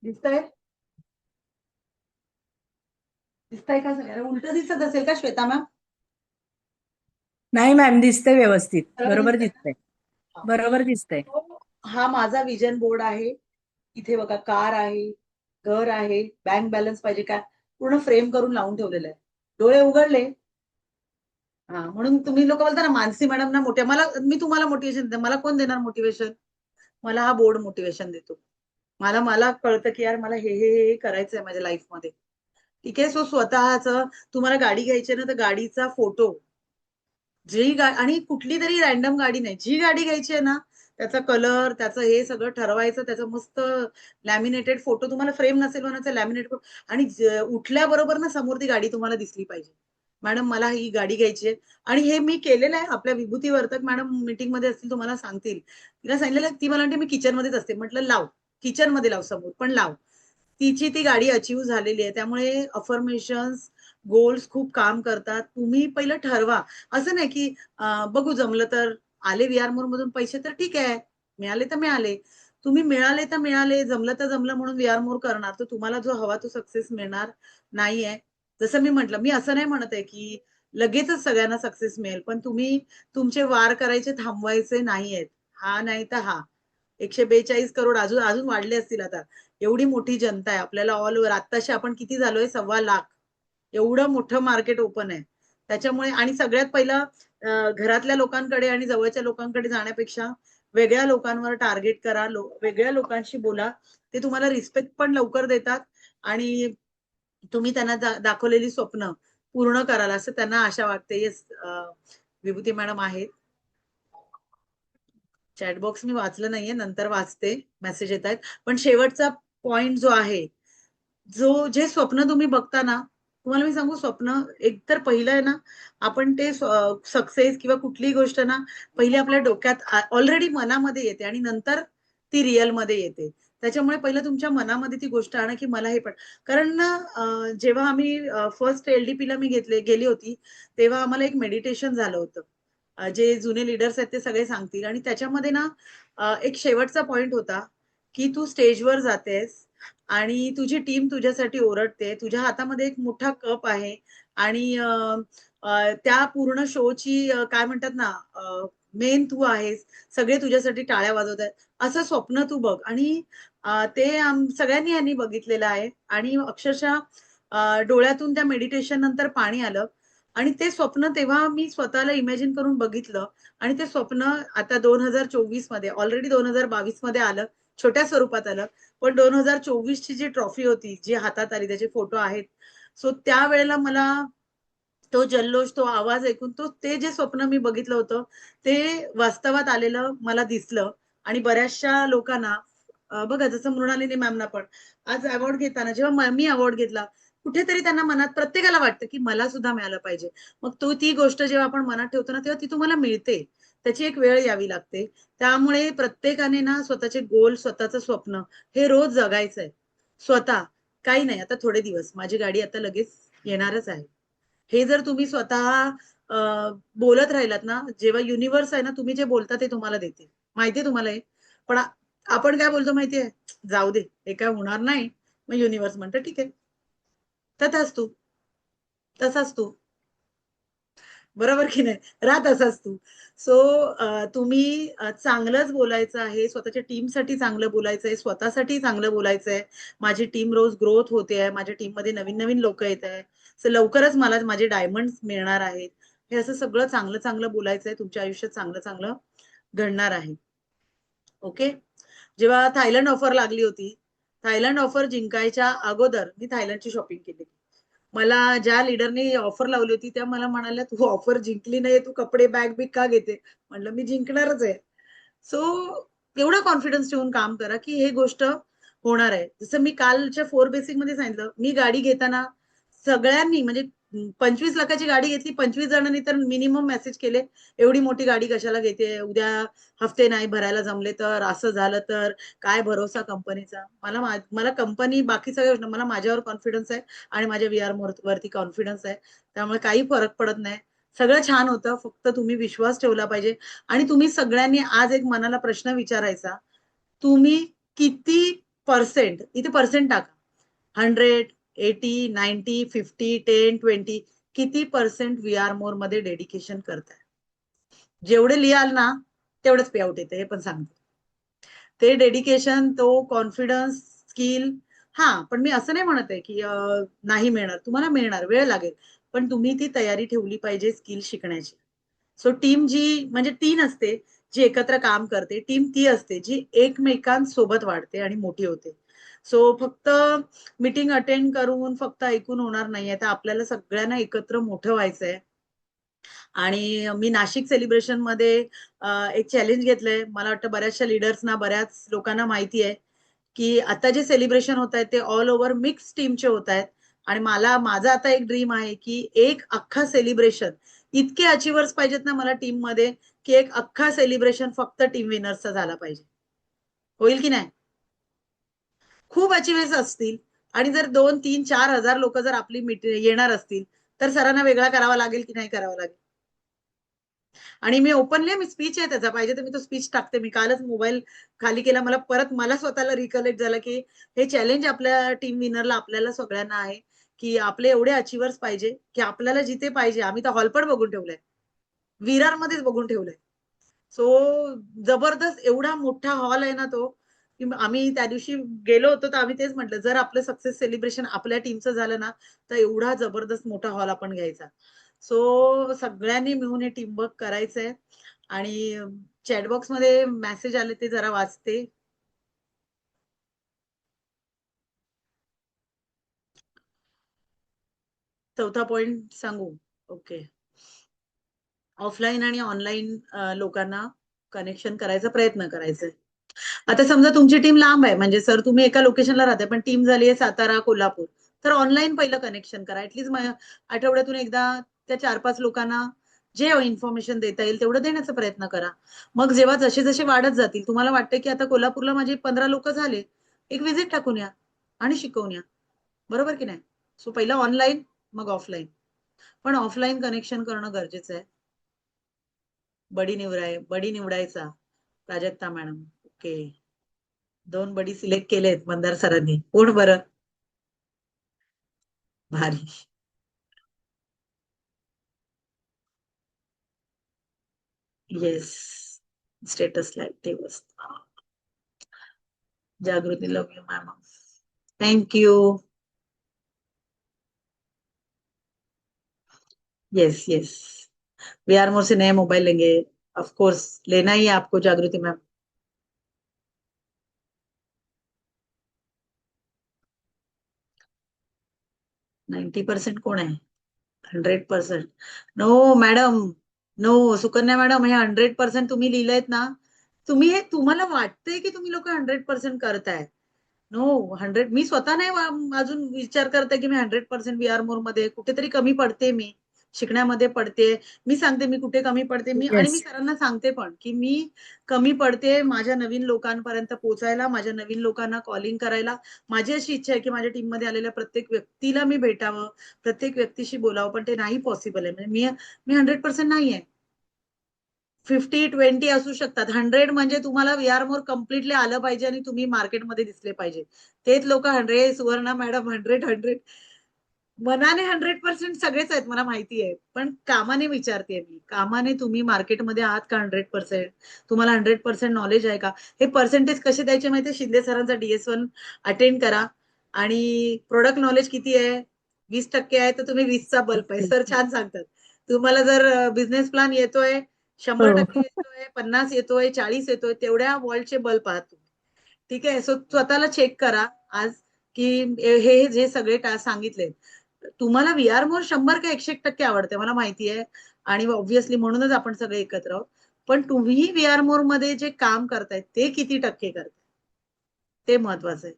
दिसतंय? दिसतंय का सगळ्यांना? उलटं दिसत असेल का श्वेता मॅम? नाही मॅम, दिसतंय व्यवस्थित, बरोबर बरोबर दिसतंय ना? दिसतंय. हां. बरोबर दिसतंय. तो हा माझा व्हिजन बोर्ड आहे. इथे बघा कार आहे, घर आहे, बँक बॅलन्स पाहिजे का? पूर्ण फ्रेम करून लावून ठेवलेलं आहे. डोळे उघडले हां, म्हणून तुम्ही लोकं बोलता ना मानसी मॅडम ना मोठ्या मला मी तुम्हाला मोटिव्हेशन देते. मला कोण देणार मोटिव्हेशन? मला हा बोर्ड मोटिव्हेशन देतो. मला मला कळतं, की यार मला हे करायचंय माझ्या लाईफमध्ये. ठीक आहे. सो स्वतःचं तुम्हाला गाडी घ्यायची आहे ना, तर गाडीचा फोटो आणि कुठली तरी रँडम गाडी नाही. जी गाडी घ्यायची आहे ना, त्याचा कलर, त्याचं हे सगळं ठरवायचं. त्याचं मस्त लॅमिनेटेड फोटो तुम्हाला फ्रेम नसेल बनायचं लॅमिनेट आणि उठल्याबरोबर ना समोर ती गाडी तुम्हाला दिसली पाहिजे. मॅडम मला ही गाडी घ्यायची आहे आणि हे मी केलेलं आहे. आपल्या विभूती वर्तक मॅडम मीटिंगमध्ये असतील तुम्हाला सांगतील. तिला सांगितलेलं ती मला म्हणते, "मी किचनमध्येच असते." म्हटलं, "लाव. किचनमध्ये लाव समोर, पण लाव." तिची ती गाडी अचीव्ह झालेली आहे. त्यामुळे अफर्मेशन्स, गोल्स खूप काम करतात. तुम्ही पहिलं ठरवा. असं नाही की बघू जमलं तर आले व्ही-आर मोरमधून पैसे तर ठीक आहे. मिळाले तर मिळाले. तुम्ही मिळाले तर मिळाले, जमलं तर जमलं म्हणून व्ही-आर मोर करणार, तर तुम्हाला जो हवा तो सक्सेस मिळणार नाहीये. जसं मी म्हटलं, मी असं नाही म्हणत आहे की लगेचच सगळ्यांना सक्सेस मिळेल. पण तुम्ही तुमचे वार करायचे थांबवायचे नाहीयेत. हा नाही तर हा. 142 करोड अजून अजून वाढले असतील आता. एवढी मोठी जनता आहे आपल्याला ऑल ओव्हर. आत्ताशी आपण किती झालोय? 1.25 लाख. एवढं मोठं मार्केट ओपन आहे. त्याच्यामुळे आणि सगळ्यात पहिला घरातल्या लोकांकडे आणि जवळच्या लोकांकडे जाण्यापेक्षा वेगळ्या लोकांवर टार्गेट करा, वेगळ्या लोकांशी बोला. ते तुम्हाला रिस्पेक्ट पण लवकर देतात आणि तुम्ही त्यांना दाखवलेली स्वप्न पूर्ण कराल असं त्यांना आशा वाटते. येस, विभूती मॅडम आहेत. चॅटबॉक्स मी वाचलं नाहीये, नंतर वाचते, मेसेज येत आहेत. पण शेवटचा पॉइंट जो आहे, जे स्वप्न तुम्ही बघता ना, तुम्हाला मी सांगू स्वप्न एकतर पहिलं आहे ना, आपण ते सक्सेस किंवा कुठलीही गोष्ट ना पहिली आपल्या डोक्यात ऑलरेडी मनामध्ये येते आणि नंतर ती रिअल मध्ये येते. त्याच्यामुळे पहिलं तुमच्या मनामध्ये ती गोष्ट आणा की मला हे पण, कारण ना जेव्हा आम्ही फर्स्ट LDP ला मी गेली होती, तेव्हा आम्हाला एक मेडिटेशन झालं होतं. जे जुने लीडर्स आहेत ते सगळे सांगतील आणि त्याच्यामध्ये ना एक शेवटचा पॉइंट होता की तू स्टेजवर जातेस आणि तुझी टीम तुझ्यासाठी ओरडते, तुझ्या हातामध्ये एक मोठा कप आहे आणि त्या पूर्ण शोची काय म्हणतात ना, मेन तू आहेस, सगळे तुझ्यासाठी टाळ्या वाजवत आहेत, असं स्वप्न तू बघ. आणि ते सगळ्यांनी यांनी बघितलेलं आहे आणि अक्षरशः डोळ्यातून त्या मेडिटेशन नंतर पाणी आलं आणि ते स्वप्न तेव्हा मी स्वतःला इमॅजिन करून बघितलं आणि ते स्वप्न आता 2024 मध्ये, ऑलरेडी 2022 मध्ये आलं, छोट्या स्वरूपात आलं, पण 2024 ची जी ट्रॉफी होती जी हातात आली त्याचे फोटो आहेत. सो त्यावेळेला मला तो जल्लोष, तो आवाज ऐकून ते जे स्वप्न मी बघितलं होतं ते वास्तवात आलेलं मला दिसलं. आणि बऱ्याचशा लोकांना बघा, जसं मृणालिनी मॅमना पण आज अवॉर्ड घेताना, जेव्हा मी अवॉर्ड घेतला, कुठेतरी त्यांना मनात प्रत्येकाला वाटतं की मला सुद्धा मिळालं पाहिजे. मग ती गोष्ट जेव्हा आपण मनात ठेवतो ना, तेव्हा ती तुम्हाला मिळते. त्याची एक वेळ यावी लागते. त्यामुळे प्रत्येकाने ना स्वतःचे गोल, स्वतःचं स्वप्न हे रोज जगायचंय. स्वतः काही नाही, आता थोडे दिवस माझी गाडी आता लगेच येणारच आहे. हे जर तुम्ही स्वतः बोलत राहिलात ना, जेव्हा युनिव्हर्स आहे ना, तुम्ही जे बोलता ते तुम्हाला देते. माहितीये तुम्हाला हे? पण आपण काय बोलतो माहितीये? जाऊ दे, हे काय होणार नाही. मग युनिव्हर्स म्हणतं ठीक आहे, तथाच तू, तसाच तू. बरोबर की नाही? राहत असाच तू. सो तुम्ही चांगलंच बोलायचं आहे, स्वतःच्या टीमसाठी चांगलं बोलायचं आहे, स्वतःसाठी चांगलं बोलायचं आहे. माझी टीम रोज ग्रोथ होते आहे, माझ्या टीममध्ये नवीन-नवीन लोकं येत आहे. सो लवकरच मला माझे डायमंड्स मिळणार आहेत. हे असं सगळं चांगलं-चांगलं बोलायचं आहे. तुमच्या आयुष्यात चांगलं-चांगलं घडणार आहे. ओके? जेव्हा थायलंड ऑफर लागली होती, थायलंड ऑफर जिंकायच्या अगोदर मी थायलंडची शॉपिंग केली. मला ज्या लीडरनी ऑफर लावली होती त्या मला म्हणाल्या, "तू ऑफर जिंकली नाहीये, तू कपडे, बॅग-बिग का घेते?" म्हटलं, "मी जिंकणारच आहे." सो एवढा कॉन्फिडन्स ठेवून काम करा, की हे गोष्ट होणार आहे. जसं मी कालच्या 4 बेसिकमध्ये सांगितलं, मी गाडी घेताना सगळ्यांनी म्हणजे 25 लाखाची गाडी घेतली, 25 जणांनी तर मिनिमम मेसेज केले, "एवढी मोठी गाडी कशाला घेते? उद्या हफ्ते नाही भरायला जमले तर, असं झालं तर, काय भरोसा कंपनीचा?" मला कंपनी बाकी सगळ्या गोष्टी, मला माझ्यावर कॉन्फिडन्स आहे आणि माझ्या VR वरती कॉन्फिडन्स आहे. त्यामुळे काही फरक पडत नाही. सगळं छान होतं. फक्त तुम्ही विश्वास ठेवला पाहिजे आणि तुम्ही सगळ्यांनी आज एक मनाला प्रश्न विचारायचा, तुम्ही किती पर्सेंट, इथे पर्सेंट टाका. 100, 80, 90, 50, 10, 20 किती पर्सेंट VR मोर मध्ये डेडिकेशन करताय? जेवढे लिहाल ना, तेवढंच पे आउट येते, हे पण सांगते. ते डेडिकेशन, तो कॉन्फिडन्स, स्किल, हां, पण मी असं नाही म्हणत आहे, की नाही मिळणार. तुम्हाला मिळणार, वेळ लागेल. पण तुम्ही ती तयारी ठेवली पाहिजे स्किल शिकण्याची. सो टीम जी म्हणजे टीम असते, जी एकत्र काम करते. टीम ती असते, जी एकमेकांसोबत वाढते आणि मोठी होते. सो फक्त मीटिंग अटेंड करून, फक्त ऐकून होणार नाहीये. तर आपल्याला सगळ्यांना एकत्र मोठं व्हायचंय. आणि मी नाशिक सेलिब्रेशनमध्ये एक चॅलेंज घेतलंय. मला वाटतं बऱ्याचशा लीडर्सना, बऱ्याच लोकांना माहिती आहे, की आता जे सेलिब्रेशन होत आहेत ते ऑल ओव्हर मिक्स टीमचे होत आहेत. आणि माझा आता एक ड्रीम आहे, की एक अख्खा सेलिब्रेशन, इतके अचिव्हर्स पाहिजेत ना मला टीममध्ये, की एक अख्खा सेलिब्रेशन फक्त टीम विनर्सचा झाला पाहिजे. होईल की नाही? खूप अचिव्हर्स असतील आणि जर 2, 3, 4,000 लोक जर आपली येणार असतील, तर सरांना वेगळा करावा लागेल की नाही करावा लागेल? आणि मी ओपनली, मी स्पीच आहे त्याचा, पाहिजे तर मी तो स्पीच टाकते. मी कालच मोबाईल खाली केला. मला परत मला स्वतःला रिकलेक्ट झालं, की हे चॅलेंज आपल्या टीम विनरला, आपल्याला सगळ्यांना आहे, की आपले एवढे अचिव्हर्स पाहिजे, की आपल्याला जिथे पाहिजे, आम्ही तर हॉल पण बघून ठेवलाय. विरारमध्येच बघून ठेवलंय. सो जबरदस्त एवढा मोठा हॉल आहे ना तो. की आम्ही त्या दिवशी गेलो होतो तर आम्ही तेच म्हटलं, जर आपलं सक्सेस सेलिब्रेशन आपल्या टीमचं झालं ना तर एवढा जबरदस्त मोठा हॉल आपण घ्यायचा. सो सगळ्यांनी मिळून हे टीमवर्क करायचंय. आणि चॅटबॉक्स मध्ये मेसेज आले ते जरा वाचते. चौथा पॉइंट सांगू? ओके. ऑफलाईन आणि ऑनलाईन लोकांना कनेक्शन करायचा प्रयत्न करायचा. आता समजा तुमची टीम लांब आहे, म्हणजे सर तुम्ही एका लोकेशनला राहताय पण टीम झाली आहे सातारा कोल्हापूर, तर ऑनलाईन पहिलं कनेक्शन करा. ऍटलीस्ट आठवड्यातून एकदा त्या 4-5 लोकांना जे इन्फॉर्मेशन देता येईल तेवढं देण्याचा प्रयत्न करा. मग जेव्हा जसे जसे वाढत जातील, तुम्हाला वाटतं की आता कोल्हापूरला माझे 15 लोक झाले, एक विजिट टाकून या आणि शिकवून या. बरोबर की नाही? सो पहिलं ऑनलाईन, मग ऑफलाईन. पण ऑफलाईन कनेक्शन करणं गरजेचं आहे. बडी निवडायचा प्राजक्ता मॅडम. ओके. 2 बडी सिलेक्ट केलेत मंदार सरांनी. कोण बरं? भारी. येस. स्टेटसला ऍक्टिव्ह असतो. Jagruti, love you ma'am. Thank you. Yes yes. We are more से नए मोबाइल लेंगे. ऑफ कोर्स लेना ही है आपको जागृति मैम. 90% कोण आहे? 100%. No madam. No Sukanya madam, हे 100% तुम्ही लिहिलंयत ना, तुम्ही हे तुम्हाला वाटतंय की तुम्ही लोक 100% करताय. नो 100. मी स्वतः नाही अजून विचार करते की मी 100% व्ही आर मोर मध्ये कुठेतरी कमी पडते. मी शिकण्यामध्ये पडते. मी सांगते मी कुठे कमी पडते. आणि मी येस. सरांना सांगते पण की मी कमी पडते माझ्या नवीन लोकांपर्यंत पोहोचायला, माझ्या नवीन लोकांना कॉलिंग करायला. माझी अशी इच्छा आहे की माझ्या टीम मध्ये आलेल्या प्रत्येक व्यक्तीला मी भेटावं, प्रत्येक व्यक्तीशी बोलावं, पण ते नाही पॉसिबल आहे. म्हणजे मी 100% नाहीये. 50-20 असू शकतात. 100 म्हणजे तुम्हाला वी आर मोर कम्प्लिटली आलं पाहिजे आणि तुम्ही मार्केटमध्ये दिसले पाहिजे. तेच लोक 100. सुवर्णा मॅडम 100. मनाने 100% सगळेच आहेत मला माहिती आहे. पण कामाने विचारते मी. कामाने तुम्ही मार्केटमध्ये आहात का 100%? तुम्हाला 100% नॉलेज आहे का? हे पर्सेंटेज कसे द्यायचे माहितीये? शिंदे सरांचा DS1 अटेंड करा. आणि प्रोडक्ट नॉलेज किती आहे? 20% आहे तर तुम्ही 20चा बल्ब आहे. सर छान सांगतात. तुम्हाला जर बिझनेस प्लॅन येतोय, 100% हो. येतोय, 50 येतोय, 40 येतोय, तेवढ्या वॉल्टचे बल्ब आहात तुम्ही. ठीक आहे. सो स्वतःला चेक करा आज की हे जे सगळे टास्क सांगितले, तुम्हाला व्ही आर मोर 100 का 101% आवडते मला माहिती आहे. आणि ऑब्व्हियसली म्हणूनच आपण सगळे एकत्र आहोत. पण तुम्ही व्ही आर मोर मध्ये जे काम करतायत ते किती टक्के करताय ते महत्वाचं आहे.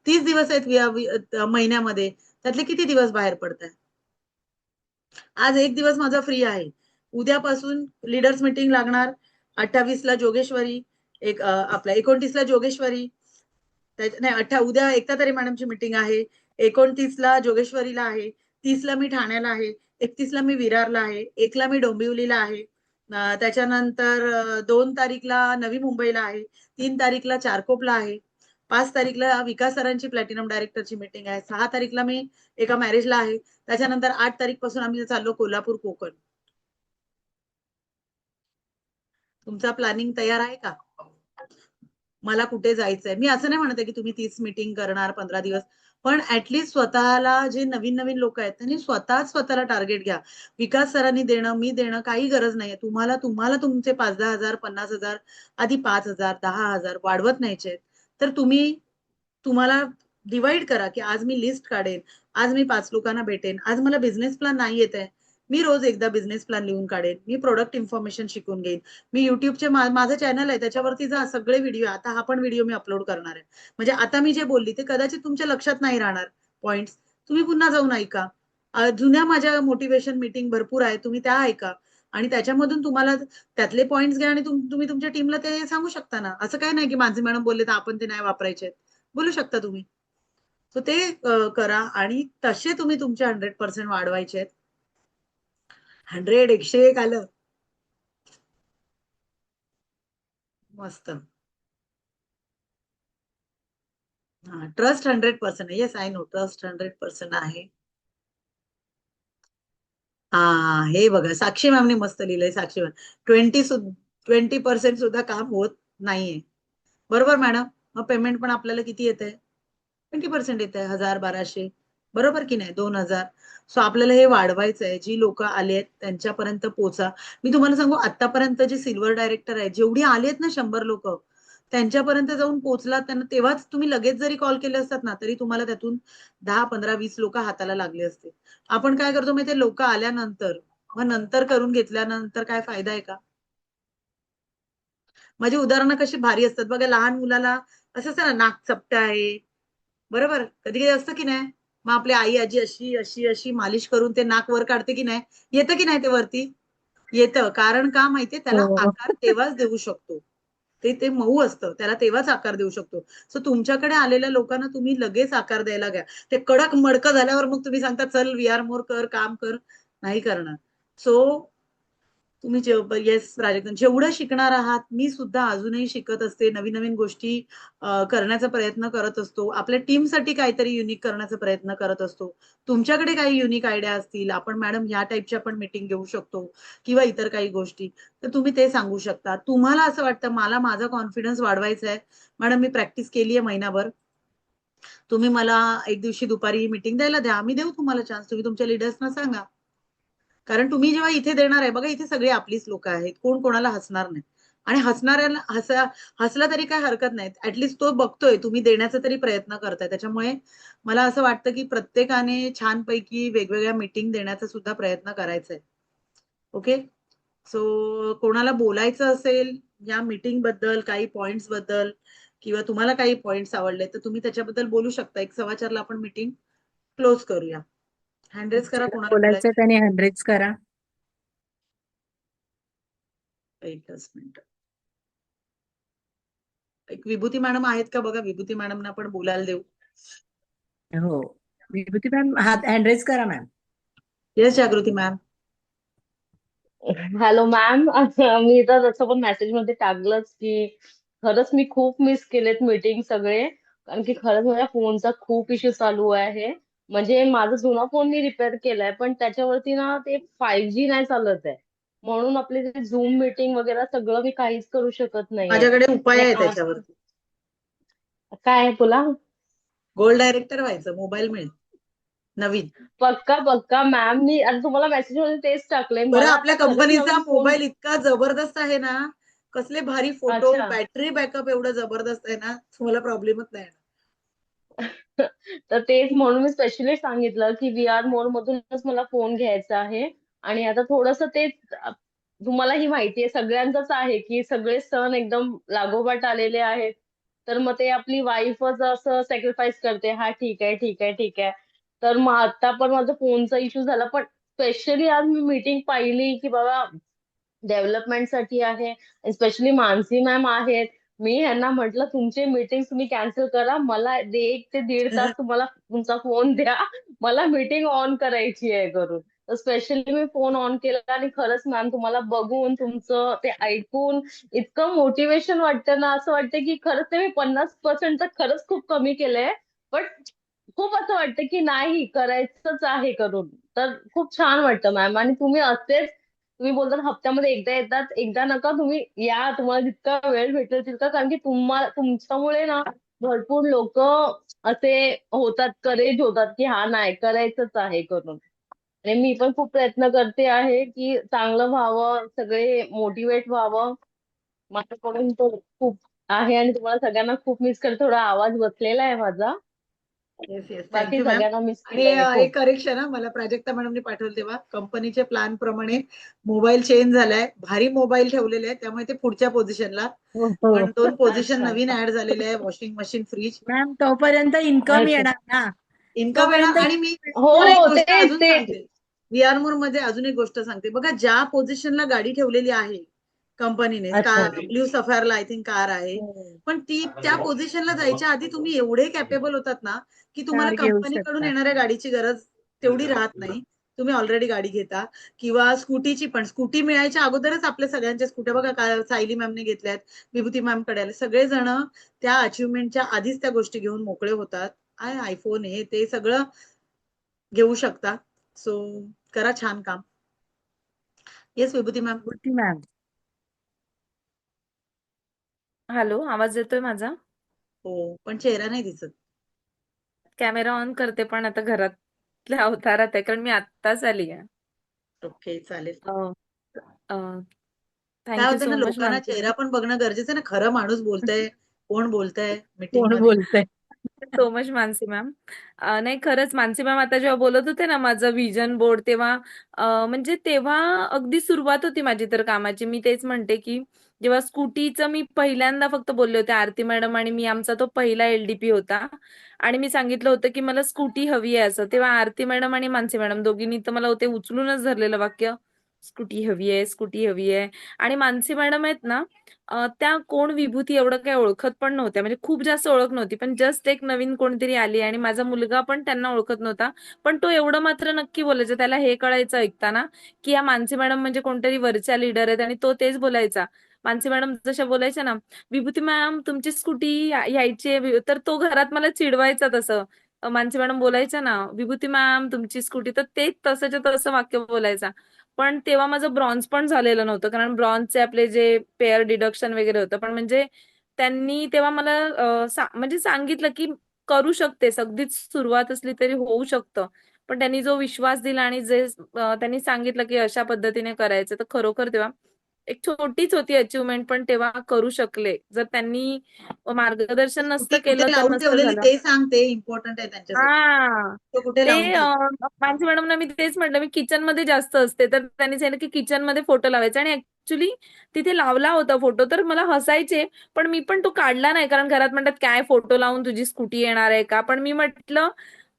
30 दिवस आहेत महिन्यामध्ये, त्यातले किती दिवस बाहेर पडताय? आज एक दिवस माझा फ्री आहे. उद्यापासून लीडर्स मीटिंग लागणार. 28ला जोगेश्वरी, आपल्या 29ला जोगेश्वरी. नाही, उद्या एकता तरी मॅडमची मीटिंग आहे. 29ला जोगेश्वरीला आहे. 30ला मी ठाण्याला आहे. 31ला मी विरारला आहे. 1ला मी डोंबिवलीला आहे. त्याच्यानंतर 2 तारीखला नवी मुंबईला आहे. 3 तारीखला चारकोपला आहे. 5 तारीखला विकास सरांची प्लॅटिनम डायरेक्टरची मीटिंग आहे. 6 तारीखला मी एका मॅरेजला आहे. त्याच्यानंतर 8 तारीख पासून आम्ही चाललो कोल्हापूर कोकण. तुमचा प्लॅनिंग तयार आहे का? मला कुठे जायचंय? मी असं नाही म्हणते की तुम्ही 30 मीटिंग करणार 15 दिवस, पण ऍटलीस्ट स्वतःला जे नवीन नवीन लोक आहेत त्यांनी स्वतःला टार्गेट घ्या. विकास सरांनी देणं, मी देणं काही गरज नाहीये. तुम्हाला तुम्हाला तुमचे 5-10 हजार, 50,000, आधी 5,000, 10,000 वाढवत न्यायचे. तर तुम्हाला डिवाइड करा की आज मी लिस्ट काढेन, आज मी 5 लोकांना भेटेन, आज मला बिझनेस प्लॅन नाही येत आहे, मी रोज एकदा बिझनेस प्लॅन लिहून काढेन, मी प्रोडक्ट इन्फॉर्मेशन शिकून घेईन. मी युट्यूबचे माझं चॅनल आहे त्याच्यावरती जा, सगळे व्हिडिओ, आता हा पण व्हिडिओ मी अपलोड करणार आहे. म्हणजे आता मी जे बोलली ते कदाचित तुमच्या लक्षात नाही राहणार पॉइंट्स, तुम्ही पुन्हा जाऊन ऐका. जुन्या माझ्या मोटिवेशन मीटिंग भरपूर आहे, तुम्ही त्या ऐका. आणि त्याच्यामधून तुम्हाला त्यातले पॉइंट्स घ्या आणि तुम्ही तुमच्या टीमला ते सांगू शकता ना. असं काय नाही की माझे मॅडम बोलले तर आपण ते नाही वापरायचे, बोलू शकता तुम्ही. सो ते करा आणि तसे तुम्ही तुमचे 100% वाढवायचे आहेत. 100, 101 आलं. मस्त. हा, ट्रस्ट 100% आहे. येस आय नो, ट्रस्ट 100% आहे. हा, हे बघा साक्षी मॅमने मस्त लिहिलंय. साक्षी मॅम 20% सुद्धा काम होत नाहीये. बरोबर मॅडम? मग पेमेंट पण आपल्याला किती येत आहे? 20% येत आहे, 1000-1200, बरोबर की नाही, 2000. सो आपल्याला हे वाढवायचं आहे. जी लोक आली आहेत त्यांच्यापर्यंत पोहोचा. मी तुम्हाला सांगू, आतापर्यंत जे सिल्वर डायरेक्टर आहे, जेवढी आली आहेत ना 100 लोक, त्यांच्यापर्यंत जाऊन पोहोचला त्यांना, तेव्हाच तुम्ही लगेच जरी कॉल केले असतात ना, तरी तुम्हाला त्यातून 10, 15, 20 लोक हाताला लागले असते. आपण काय करतो माहितीये, लोक आल्यानंतर मग नंतर करून घेतल्यानंतर काय फायदा आहे का? माझी उदाहरणं कशी भारी असतात बघा. लहान मुलाला असं असतं ना, नाक चपट आहे, बरोबर, कधी कधी असतं की नाही, मग आपली आई आजी अशी अशी अशी मालिश करून ते नाक वर काढते की नाही, येतं की नाही ते वरती? येतं. कारण का माहितीये, त्याला हो. आकार तेव्हाच देऊ शकतो. ते ते मऊ असतं, त्याला तेव्हाच आकार देऊ शकतो. सो तुमच्याकडे आलेल्या लोकांना तुम्ही लगेच आकार द्यायला घ्या. ते कडक मडकं झाल्यावर मग तुम्ही सांगता चल वी आर मोर कर, काम कर, नाही करणार. सो तुम्ही येस प्राजक्ता, जेवढं शिकणार आहात, मी सुद्धा अजूनही शिकत असते, नवीन नवीन गोष्टी करण्याचा प्रयत्न करत असतो. आपल्या टीमसाठी काहीतरी युनिक करण्याचा प्रयत्न करत असतो. तुमच्याकडे काही युनिक आयडिया असतील, आपण मॅडम ह्या टाईपची आपण मीटिंग घेऊ शकतो किंवा इतर काही गोष्टी, तर तुम्ही ते सांगू शकता. तुम्हाला असं वाटतं मला माझा कॉन्फिडन्स वाढवायचा आहे, मॅडम मी प्रॅक्टिस केली आहे महिनाभर, तुम्ही मला एक दिवशी दुपारी मीटिंग द्यायला द्या, आम्ही देऊ तुम्हाला चान्स, तुम्ही तुमच्या लिडर्सना सांगा. कारण तुम्ही जेव्हा इथे देणार आहे बघा, इथे सगळे आपलीच लोक आहेत, कोण कोणाला हसणार नाही. आणि हसणाऱ्याला हसला तरी काय हरकत नाही, ऍटलिस्ट तो बघतोय तुम्ही देण्याचा तरी प्रयत्न करताय. त्याच्यामुळे मला असं वाटतं की प्रत्येकाने छानपैकी वेगवेगळ्या मीटिंग देण्याचा सुद्धा प्रयत्न करायचा आहे. ओके. सो कोणाला बोलायचं असेल या मीटिंग बद्दल, काही पॉइंट्स बद्दल, किंवा तुम्हाला काही पॉइंट्स आवडले तर तुम्ही त्याच्याबद्दल बोलू शकता. 1:15ला आपण मीटिंग क्लोज करूया. हँड करा ज्याला कोणाला बोलायचं बोलायचं. त्याने हंड्रेड्स करा. एकच मिनिट. एक विभूती मॅडम आहेत का बघा, विभूती मॅडमना आपण बोलायला देऊ. हो. विभूती मॅम, हात हँड्रेस करा ma'am. Yes Jagruti ma'am. Hello ma'am. मी तर तसं पण मेसेज मध्ये टाकलंच की खरंच मी खूप मिस केलेत मीटिंग सगळे. कारण की खरंच माझ्या फोनचा खूप इश्यू चालू आहे. म्हणजे माझा जुना फोन मी रिपेअर केलाय, पण त्याच्यावरती ना ते 5G नाही चालत आहे. म्हणून आपले जे झूम मीटिंग वगैरे सगळं मी काहीच करू शकत नाहीये. माझ्याकडे उपाय आणि आहे आज त्याच्यावरती. काय आहे तुला? गोल्ड डायरेक्टर व्हायचं, मोबाईल मिळेल नवीन. पक्का पक्का मॅम, मी आता तुम्हाला मेसेज मध्ये तेच टाकलंय. बरं, मला आपल्या आता खरंच कंपनीचा नवीन फोन. मोबाईल इतका जबरदस्त आहे ना, कसले भारी फोटो, अच्छा. बॅटरी बॅकअप एवढं जबरदस्त आहे ना, तुम्हाला प्रॉब्लेमच नाही येणार. तर तेच म्हणून मी स्पेशली सांगितलं की VR मोड मधूनच मला फोन घ्यायचा आहे. आणि आता थोडस तेच तुम्हालाही माहितीये सगळ्यांचंच आहे की सगळे सण एकदम लागोपाठ आलेले आहेत. तर मग ते आपली वाईफच असं सॅक्रिफाईस करते, हा ठीक आहे ठीक आहे ठीक आहे. तर मग आता पण माझा फोनचा इश्यू झाला, पण स्पेशली आज मी मीटिंग पाहिली की बाबा डेव्हलपमेंटसाठी आहे. स्पेशली मानसी मॅम आहेत. मी ह्यांना म्हटलं तुमची मीटिंग तुम्ही कॅन्सल करा, मला 1 ते 1.5 तास तुम्हाला तुमचा फोन द्या, मला मीटिंग ऑन करायची आहे करून. तर स्पेशली मी फोन ऑन केला आणि खरंच मॅम तुम्हाला बघून तुमचं ते ऐकून इतकं मोटिवेशन वाटतं ना, असं वाटतं की खरंच ते मी 50% तर खरंच खूप कमी केलंय. बट खूप असं वाटतं की नाही करायचंच आहे करून. तर खूप छान वाटतं मॅम. आणि तुम्ही असेच, तुम्ही बोलतात हप्त्यामध्ये एकदा येतात, एकदा नका, तुम्ही या, तुम्हाला जितका वेळ भेटेल तितका. कारण की तुमच्यामुळे ना भरपूर लोक असे होतात, करेज होतात की हा नाही करायचंच आहे करून. आणि मी पण खूप प्रयत्न करते आहे की चांगलं व्हावं, सगळे मोटिवेट व्हावं. माझ्याकडून तर खूप आहे आणि तुम्हाला सगळ्यांना खूप मिस करते. थोडा आवाज बसलेला आहे माझा. येस येस, बाकी थँक्यू मॅम. सगळ्यांना मिस आणि केलंय मी एक खूप. करेक्शन, मला प्राजक्ता मॅडमने पाठवलं तेव्हा कंपनीच्या प्लॅन प्रमाणे मोबाईल चेंज झालाय, भारी मोबाईल ठेवलेले आहे, त्यामुळे ते पुढच्या पोझिशनला. हो हो. पण 2 पोझिशन अच्छा. नवीन ऍड झालेले आहे, वॉशिंग मशीन, फ्रीज. मॅम तोपर्यंत इन्कम अच्छा. येणार ना. इन्कम तोपर्यंत येणार. आणि मी हो तुम्हाला एक हो, गोष्ट तेच अजून तेच. सांगते, व्हीआर मोर मध्ये अजून एक गोष्ट सांगते बघा, ज्या पोझिशनला गाडी ठेवलेली आहे कंपनीने, अच्छा. कार ब्ल्यू सफायरला आय थिंक कार आहे, हम्म. पण ती त्या पोझिशनला जायच्या आधी तुम्ही एवढे कॅपेबल होतात ना, की तुम्हाला कार घेऊ कंपनीकडून शकता. येणाऱ्या गाडीची गरज तेवढी राहत नाही. तुम्ही ऑलरेडी गाडी घेता. किंवा स्कूटीची पण, स्कूटी मिळायच्या अगोदरच आपल्या सगळ्यांच्या स्कूट्या बघा, सायली मॅमने घेतल्यात, विभूती मॅम कडे आले, सगळेजण त्या अचिव्हमेंटच्या आधीच त्या गोष्टी घेऊन मोकळे होतात. आयफोन हे ते सगळं घेऊ शकता. सो करा छान काम. Yes Vibhuti ma'am. होती मॅम. हॅलो, आवाज येतोय माझा? हो, पण चेहरा नाही दिसत. कॅमेरा ऑन करते पण आता घरातल्या अवतारात आहे कारण मी आत्ताच आली आहे. ओके, चालेल. काय काय थँक्यू होतं ना, सो मच लोकांना मानसी चेहरा मॅम. पण बघणं गरजेचं आहे ना, खरं माणूस बोलतंय, कोण बोलतंय मीटिंग कोण मध्ये. बोलतंय? So much Mansi ma'am. नाही खरंच मानसी मॅम आता जेव्हा बोलत होते ना माझं व्हिजन बोर्ड तेव्हा म्हणजे तेव्हा अगदी सुरुवात होती माझी तर कामाची. मी तेच म्हणते की जेव्हा स्कूटीचं मी पहिल्यांदा फक्त बोलले होते आरती मॅडम आणि मी, आमचा तो पहिला एलडीपी होता आणि मी सांगितलं होतं की मला स्कूटी हवी आहे असं. तेव्हा आरती मॅडम आणि मानसी मॅडम दोघींनी तर मला ते उचलूनच धरलेलं वाक्य, स्कूटी हवी आहे, स्कूटी हवी आहे. आणि मानसी मॅडम आहेत ना, त्या कोण विभूती एवढं काही ओळखत पण नव्हत्या, म्हणजे खूप जास्त ओळख नव्हती, पण जस्ट एक नवीन कोणतरी आली आणि माझा मुलगा पण त्यांना ओळखत नव्हता. पण तो एवढं मात्र नक्की बोलायचा, त्याला हे कळायचं ऐकताना की या मानसी मॅडम म्हणजे कोणतरी वरच्या लीडर आहेत आणि तो तेच बोलायचा. मानसी मॅडम जशा बोलायच्या ना, विभूती मॅम तुमची स्कूटी यायची आहे, तर तो घरात मला चिडवायचा तसं. मानसी मॅडम बोलायच्या ना, विभूती मॅम तुमची स्कूटी, तर ते तसंच्या तसं वाक्य बोलायचा. पण तेव्हा माझं ब्रॉन्झ पण झालेलं नव्हतं कारण ब्रॉन्झचे आपले जे पेअर डिडक्शन वगैरे होतं. पण म्हणजे त्यांनी तेव्हा मला म्हणजे सांगितलं की करू शकतेस, अगदीच सुरुवात असली तरी होऊ शकतं. पण त्यांनी जो विश्वास दिला आणि जे त्यांनी सांगितलं की अशा पद्धतीने करायचं, तर खरोखर तेव्हा एक छोटीच होती अचिव्हमेंट पण तेव्हा करू शकले. जर त्यांनी मार्गदर्शन नसतं स्कूटी केलं कुठे तर लावून नसतं ठेवलेली झालं. ते सांग, ते इम्पॉर्टंट आहे त्यांच्यासाठी. हा तो कुठे ते लावून ठेव. मानसी मॅडमना मी तेच म्हटलं, मी किचन मध्ये जास्त असते, तर त्यांनी सांगितलं की किचन मध्ये फोटो लावायचा आणि ऍक्च्युली तिथे लावला होता फोटो. तर मला हसायचे पण मी पण तो काढला नाही कारण घरात म्हणतात काय फोटो लावून तुझी स्कूटी येणार आहे का. पण मी म्हटलं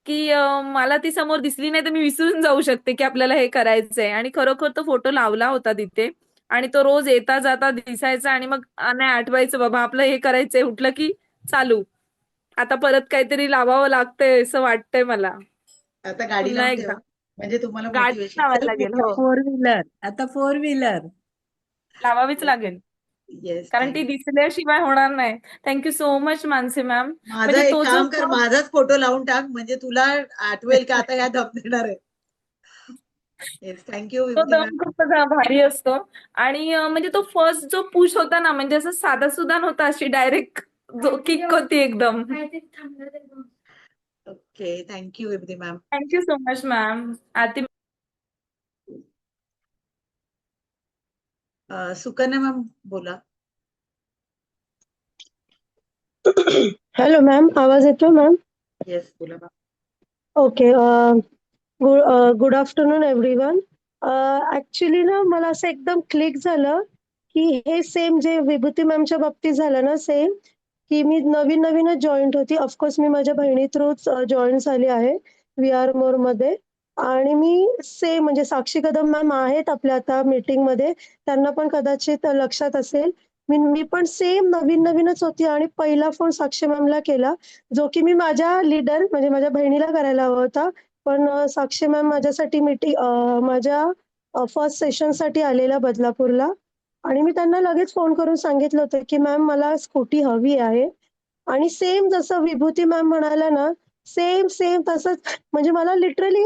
की मला ती समोर दिसली नाही तर मी विसरून जाऊ शकते की आपल्याला हे करायचंय. आणि खरोखर तो फोटो लावला होता तिथे आणि तो रोज येता जाता दिसायचा आणि मग नाही आठवायचं बाबा आपलं हे करायचंय, उठलं की चालू. आता परत काहीतरी लावावं लागतंय असं वाटतंय मला आता गाडी पुन्हा लावून एकदा. ठेवा, म्हणजे तुम्हाला गाडी मोटिवेशन. लावायला चल लागेल. मोठी. हो, फोर व्हीलर, आता फोर व्हीलर. लावावीच लागेल. येस, कारण ती थँक्यू. दिसल्याशिवाय होणार नाही. Thank you so much Mansi ma'am. माझं म्हणजे एक तो जो काम कर, माझाच फोटो लावून टाक, म्हणजे तुला आठवेल का आता ह्या दम देणार आहे. येस, थँक्यू तो विभूती दम मॅम. खूप भारी असतो. आणि म्हणजे तो फर्स्ट जो पुश होता ना, म्हणजे असं साधा सुद्धा नव्हता, अशी डायरेक्ट जो किक होती एकदम. Okay, thank you Vibhuti ma'am. Thank you so much ma'am. Aarti Sukanya ma'am बोला. हॅलो मॅम, आवाज येतो मॅम? येस, बोला ma'am. Okay. Good afternoon everyone. Actually ना मला असं एकदम क्लिक झालं की हे सेम जे विभूती मॅमच्या बाबतीत झालं ना, सेम की मी नवीनच जॉईंट होती. ऑफकोर्स मी माझ्या बहिणी थ्रूच जॉईन झाली आहे वी आर मोर मध्ये. आणि मी सेम म्हणजे साक्षी कदम मॅम आहेत आपल्या आता मीटिंग मध्ये, त्यांना पण कदाचित लक्षात असेल. मी पण सेम नवीनच होती आणि पहिला फोन साक्षी मॅमला केला, जो की मी माझ्या लीडर म्हणजे माझ्या बहिणीला करायला हवा होता. पण साक्षी मॅम माझ्यासाठी माझ्या फर्स्ट सेशनसाठी आलेल्या बदलापूरला. आणि मी त्यांना लगेच फोन करून सांगितलं होतं की मॅम मला स्कूटी हवी आहे. आणि सेम जसं विभूती मॅम म्हणाल्या ना, सेम तसंच. म्हणजे मला लिटरली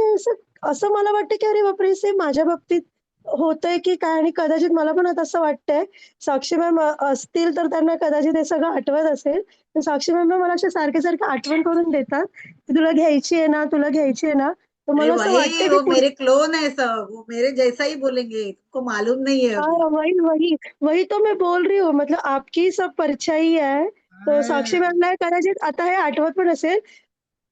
असं मला वाटतं की अरे बापरे, सेम माझ्या बाबतीत होतंय की काय. आणि कदाचित मला पण आता असं वाटतंय साक्षी मॅम असतील तर त्यांना कदाचित हे सगळं आठवत असेल. तर साक्षी मॅम मला असे सारखे आठवण करून देतात की तुला घ्यायची आहे ना, तुला घ्यायची आहे ना. तर अरे मला असं वही, वाटतंय की वो मेरे क्लोन है सब, वो मेरे जैसा ही बोलेंगे, तुमको मालूम नहीं है अभी. हाँ, वही तो मैं बोल रही हूँ. मतलब आपकी सब परछाई है. तो साक्षी हाँ. मॅमला कदाचित आता हे आठवत पण असेल.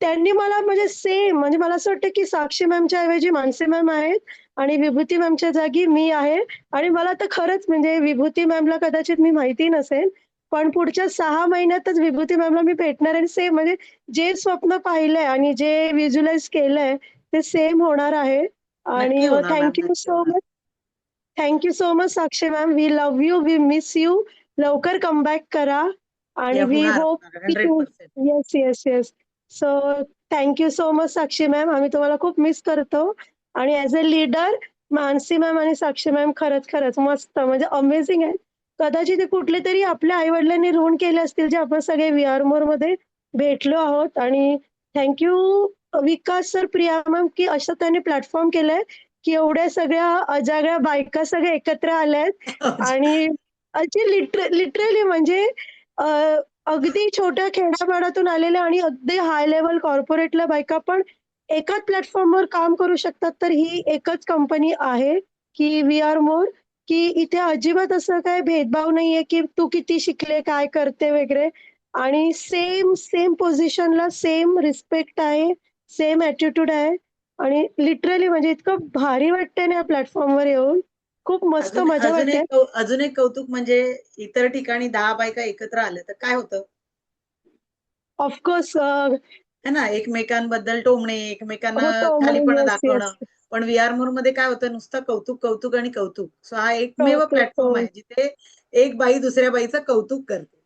त्यांनी मला म्हणजे सेम म्हणजे मला असं वाटतं की साक्षी मॅमच्या ऐवजी मानसी मॅम आहेत आणि विभूती मॅमच्या जागी मी आहे. आणि मला तर खरंच म्हणजे विभूती मॅमला कदाचित मी माहिती नसेल, पण पुढच्या 6 महिन्यातच विभूती मॅमला मी भेटणार आणि सेम म्हणजे जे स्वप्न पाहिलंय आणि जे व्हिज्युअलाइज केलंय ते सेम होणार आहे. नक्की आणि होणार मॅम, थँक्यू नक्की सो होणार. Much. Thank you so much Sakshi ma'am. We love you, we miss you. लवकर कमबॅक करा. आणि वी होणार होप होणार की तू 100%. Yes. So thank you so much Sakshi ma'am. आम्ही तुम्हाला खूप मिस करतो. आणि as a leader Mansi ma'am आणि साक्षी मॅम खरंच मस्त म्हणजे अमेझिंग आहे. कदाचित ते कुठले तरी आपल्या आई वडिलांनी ऋण केले असतील जे आपण सगळे वी आर मोर मध्ये भेटलो आहोत. आणि थँक्यू विकास सर, प्रिया मॅम की असं त्यांनी प्लॅटफॉर्म केलंय की एवढ्या सगळ्या अजागळ्या बायका सगळ्या एकत्र आल्यात. आणि लिटरली म्हणजे अगदी छोट्या खेड्यापाड्यातून आलेल्या आणि अगदी हाय लेवल कॉर्पोरेटल्या बायका पण एकाच प्लॅटफॉर्मवर काम करू शकतात. तर ही एकच कंपनी आहे, की वी आर मोर, की इथे अजिबात असं काही भेदभाव नाहीये, की तू किती शिकले, काय करते वगैरे आणि सेम पोझिशनला सेम रिस्पेक्ट आहे, सेम ॲटिट्यूड आहे आणि लिटरली म्हणजे इतकं भारी वाटतंय ना या प्लॅटफॉर्मवर येऊन. खूप मस्त मजा वाटते. अजून एक कौतुक म्हणजे इतर ठिकाणी 10 बायका एकत्र आल्या तर काय होतं? ऑफकोर्स है ना, एकमेकांबद्दल टोमणे, एकमेकांना होतं म्हणे खालीपणा येस, दाखवणं. येस. पण व्ही आर मोर मध्ये काय होतं, नुसतं कौतुक कौतुक आणि कौतुक. सो हा एकमेव कौतुक. प्लॅटफॉर्म आहे जिथे एक बाई दुसऱ्या बाईचं कौतुक करते.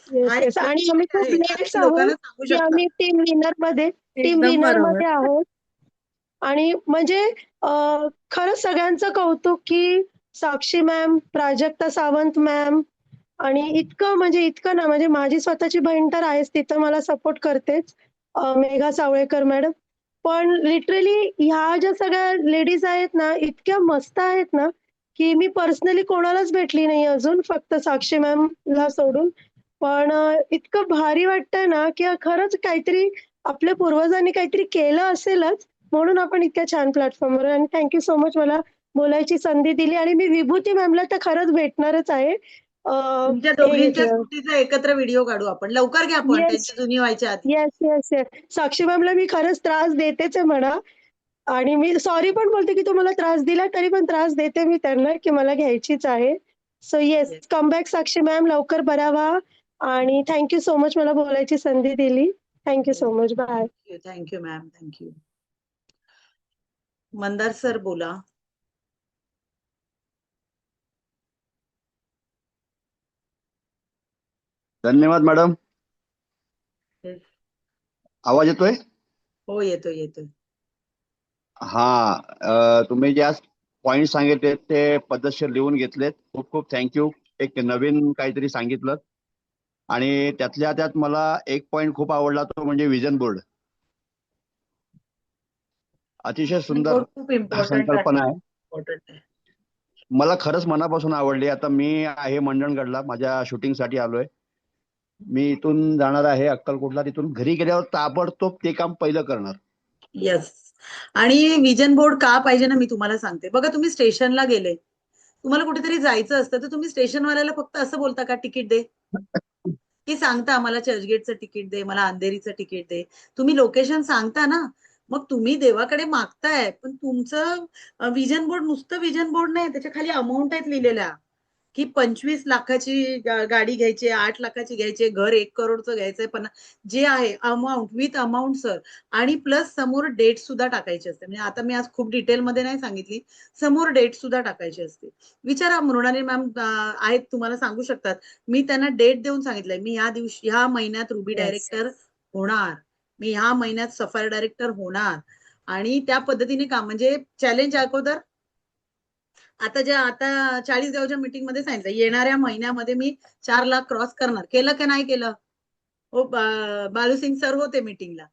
येस, हा एक येस. प्लस आणि आम्ही खूप आहे, लेट्स असं आहोत, लोकांना सांगू की शकता. आम्ही टीम एकदम विनर बरोबर. मध्ये आहोत. आणि म्हणजे खरंच सगळ्यांचं कौतुक, की साक्षी मॅम, प्राजक्ता सावंत मॅम आणि इतकं ना म्हणजे माझी स्वतःची बहीण तर आहेच, तिथं मला सपोर्ट करतेच. मेघा सावळेकर मॅडम. पण लिटरली ह्या ज्या सगळ्या लेडीज आहेत ना, इतक्या मस्त आहेत ना, की मी पर्सनली कोणालाच भेटली नाही अजून, फक्त साक्षी मॅमला सोडून. पण इतकं भारी वाटतंय ना, की खरंच काहीतरी आपल्या पूर्वजांनी काहीतरी केलं असेलच, म्हणून आपण इतक्या छान प्लॅटफॉर्मवर आणि थँक यू सो मच मला बोलायची संधी दिली आणि मी विभूती मॅमला तर खरंच भेटणारच आहे. तुमच्या हे दोघींच्या घेतलं. स्कूटीचा एकत्र व्हिडिओ काढू आपण. लवकर घ्या पण, येस, त्यांची जुनी व्हायच्या आधी. Yes, yes, yes. साक्षी मॅमला मी खरंच त्रास देतेच आहे म्हणा आणि मी सॉरी पण बोलते, की तुम्हाला त्रास दिला, तरी पण त्रास देते मी त्यांना, की मला घ्यायचीच आहे. So yes, Yes. Come back Sakshi ma'am, लवकर बऱ्या व्हा आणि थँक यू सो मच मला बोलायची संधी दिली. Thank you so much. Bye. Thank you ma'am, thank you. Mandar sir बोला. धन्यवाद मॅडम. Yes. आवाज येतोय? हो, येतोय येतोय. हा, तुम्ही ज्या पॉइंट सांगितले ते पद्धतशीर लिहून घेतलेत. खूप खूप थँक्यू. एक नवीन काहीतरी सांगितलं आणि त्यातल्या त्यात मला एक पॉइंट खूप आवडला, तो म्हणजे विजन बोर्ड. अतिशय सुंदर खूप इम्पॉर्टंट संकल्पना आहे. आहे. मला खरंच मनापासून आवडली. आता मी आहे मंडणगडला, माझ्या शूटिंगसाठी आलोय. मी इथून जाणार आहे अक्कलकोटला. तिथून घरी गेल्यावर ताबडतोब ते काम पहिलं करणार. येस. आणि विजन बोर्ड का पाहिजे ना, मी तुम्हाला सांगते. बघा, तुम्ही स्टेशनला गेले, तुम्हाला कुठेतरी जायचं असतं, तर तुम्ही स्टेशनवाल्याला फक्त असं बोलता का, तिकीट दे? की सांगता मला चर्चगेटचं तिकीट दे, मला अंधेरीचं तिकीट दे. तुम्ही लोकेशन सांगता ना. मग तुम्ही देवाकडे मागताय, पण तुमचं विजन बोर्ड नुसतं विजन बोर्ड नाही, त्याच्या खाली अमाऊंट आहेत लिहिलेल्या, की 25 लाखाची गाडी घ्यायची, 8 लाखाची घ्यायची, घर 1 करोडचं घ्यायचंय, पण जे आहे अमाऊंट विथ अमाऊंट सर. आणि प्लस समोर डेट सुद्धा टाकायची असते. म्हणजे आता मी आज खूप डिटेलमध्ये नाही सांगितली, समोर डेट सुद्धा टाकायची असते. विचारा, मृणाली मॅम आहेत, तुम्हाला सांगू शकतात. मी त्यांना डेट देऊन सांगितलंय, मी ह्या दिवशी ह्या महिन्यात रुबी Yes. डायरेक्टर होणार, मी ह्या महिन्यात सफायर डायरेक्टर होणार. आणि त्या पद्धतीने काम, म्हणजे चॅलेंज अगोदर आता 40गावच्या मीटिंग मध्ये सांगितलं, येणाऱ्या महिन्यामध्ये मी 4 लाख क्रॉस करणार. केलं की नाही केलं? हो, बालूसिंग सर होते मीटिंगला.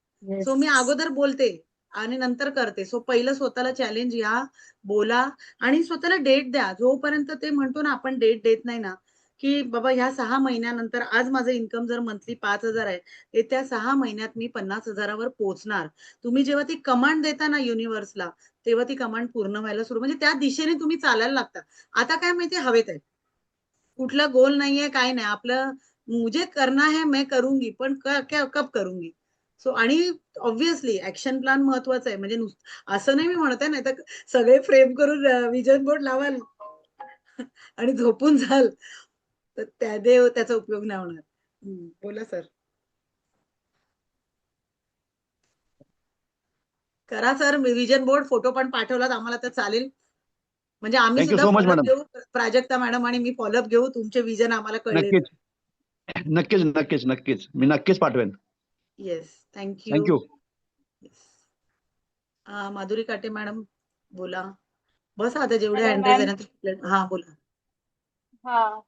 सो मी अगोदर बोलते आणि नंतर करते. सो पहिलं स्वतःला चॅलेंज घ्या, बोला आणि स्वतःला डेट द्या. जोपर्यंत ते म्हणतो ना आपण डेट देत नाही ना, की बाबा ह्या 6 महिन्यानंतर, आज माझं इन्कम जर मंथली 5,000 आहे, येत्या 6 महिन्यात मी 50,000वर पोहोचणार. तुम्ही जेव्हा ती कमांड देता ना युनिव्हर्सला, तेव्हा ती कमांड पूर्ण व्हायला सुरू, म्हणजे त्या दिशेने तुम्ही चालायला लागता. आता काय माहितीये, हवेत आहे. कुठला गोल नाहीये, काय नाही. आपलं मुझे करना है, मैं करूंगी, पण कब करूंगी. सो आणि ऑब्व्हियसली ऍक्शन प्लॅन महत्वाचा आहे. म्हणजे असं नाही मी म्हणत आहे, नाही तर सगळे फ्रेम करून विजन बोर्ड लावाल आणि झोपून जाल, तर त्याचा उपयोग नाही होणार. बोला सर. करा सर, विजन बोर्ड फोटो पण पाठवलात आम्हाला तर चालेल. म्हणजे आम्ही थँक्यू सुद्धा सो मच फॉलोअप मॅडम. घेऊ, प्राजक्ता मॅडम आणि मी फॉलोअप घेऊ, तुमचे विजन आम्हाला कळले. नक्कीच नक्कीच नक्कीच नक्कीच मी नक्कीच पाठवेन. Yes, thank you. थँक्यू. माधुरी काटे मॅडम बोला. बस आता जेवढे हॅलो हँडरेज मॅम. आहे ना, हा बोला. हा,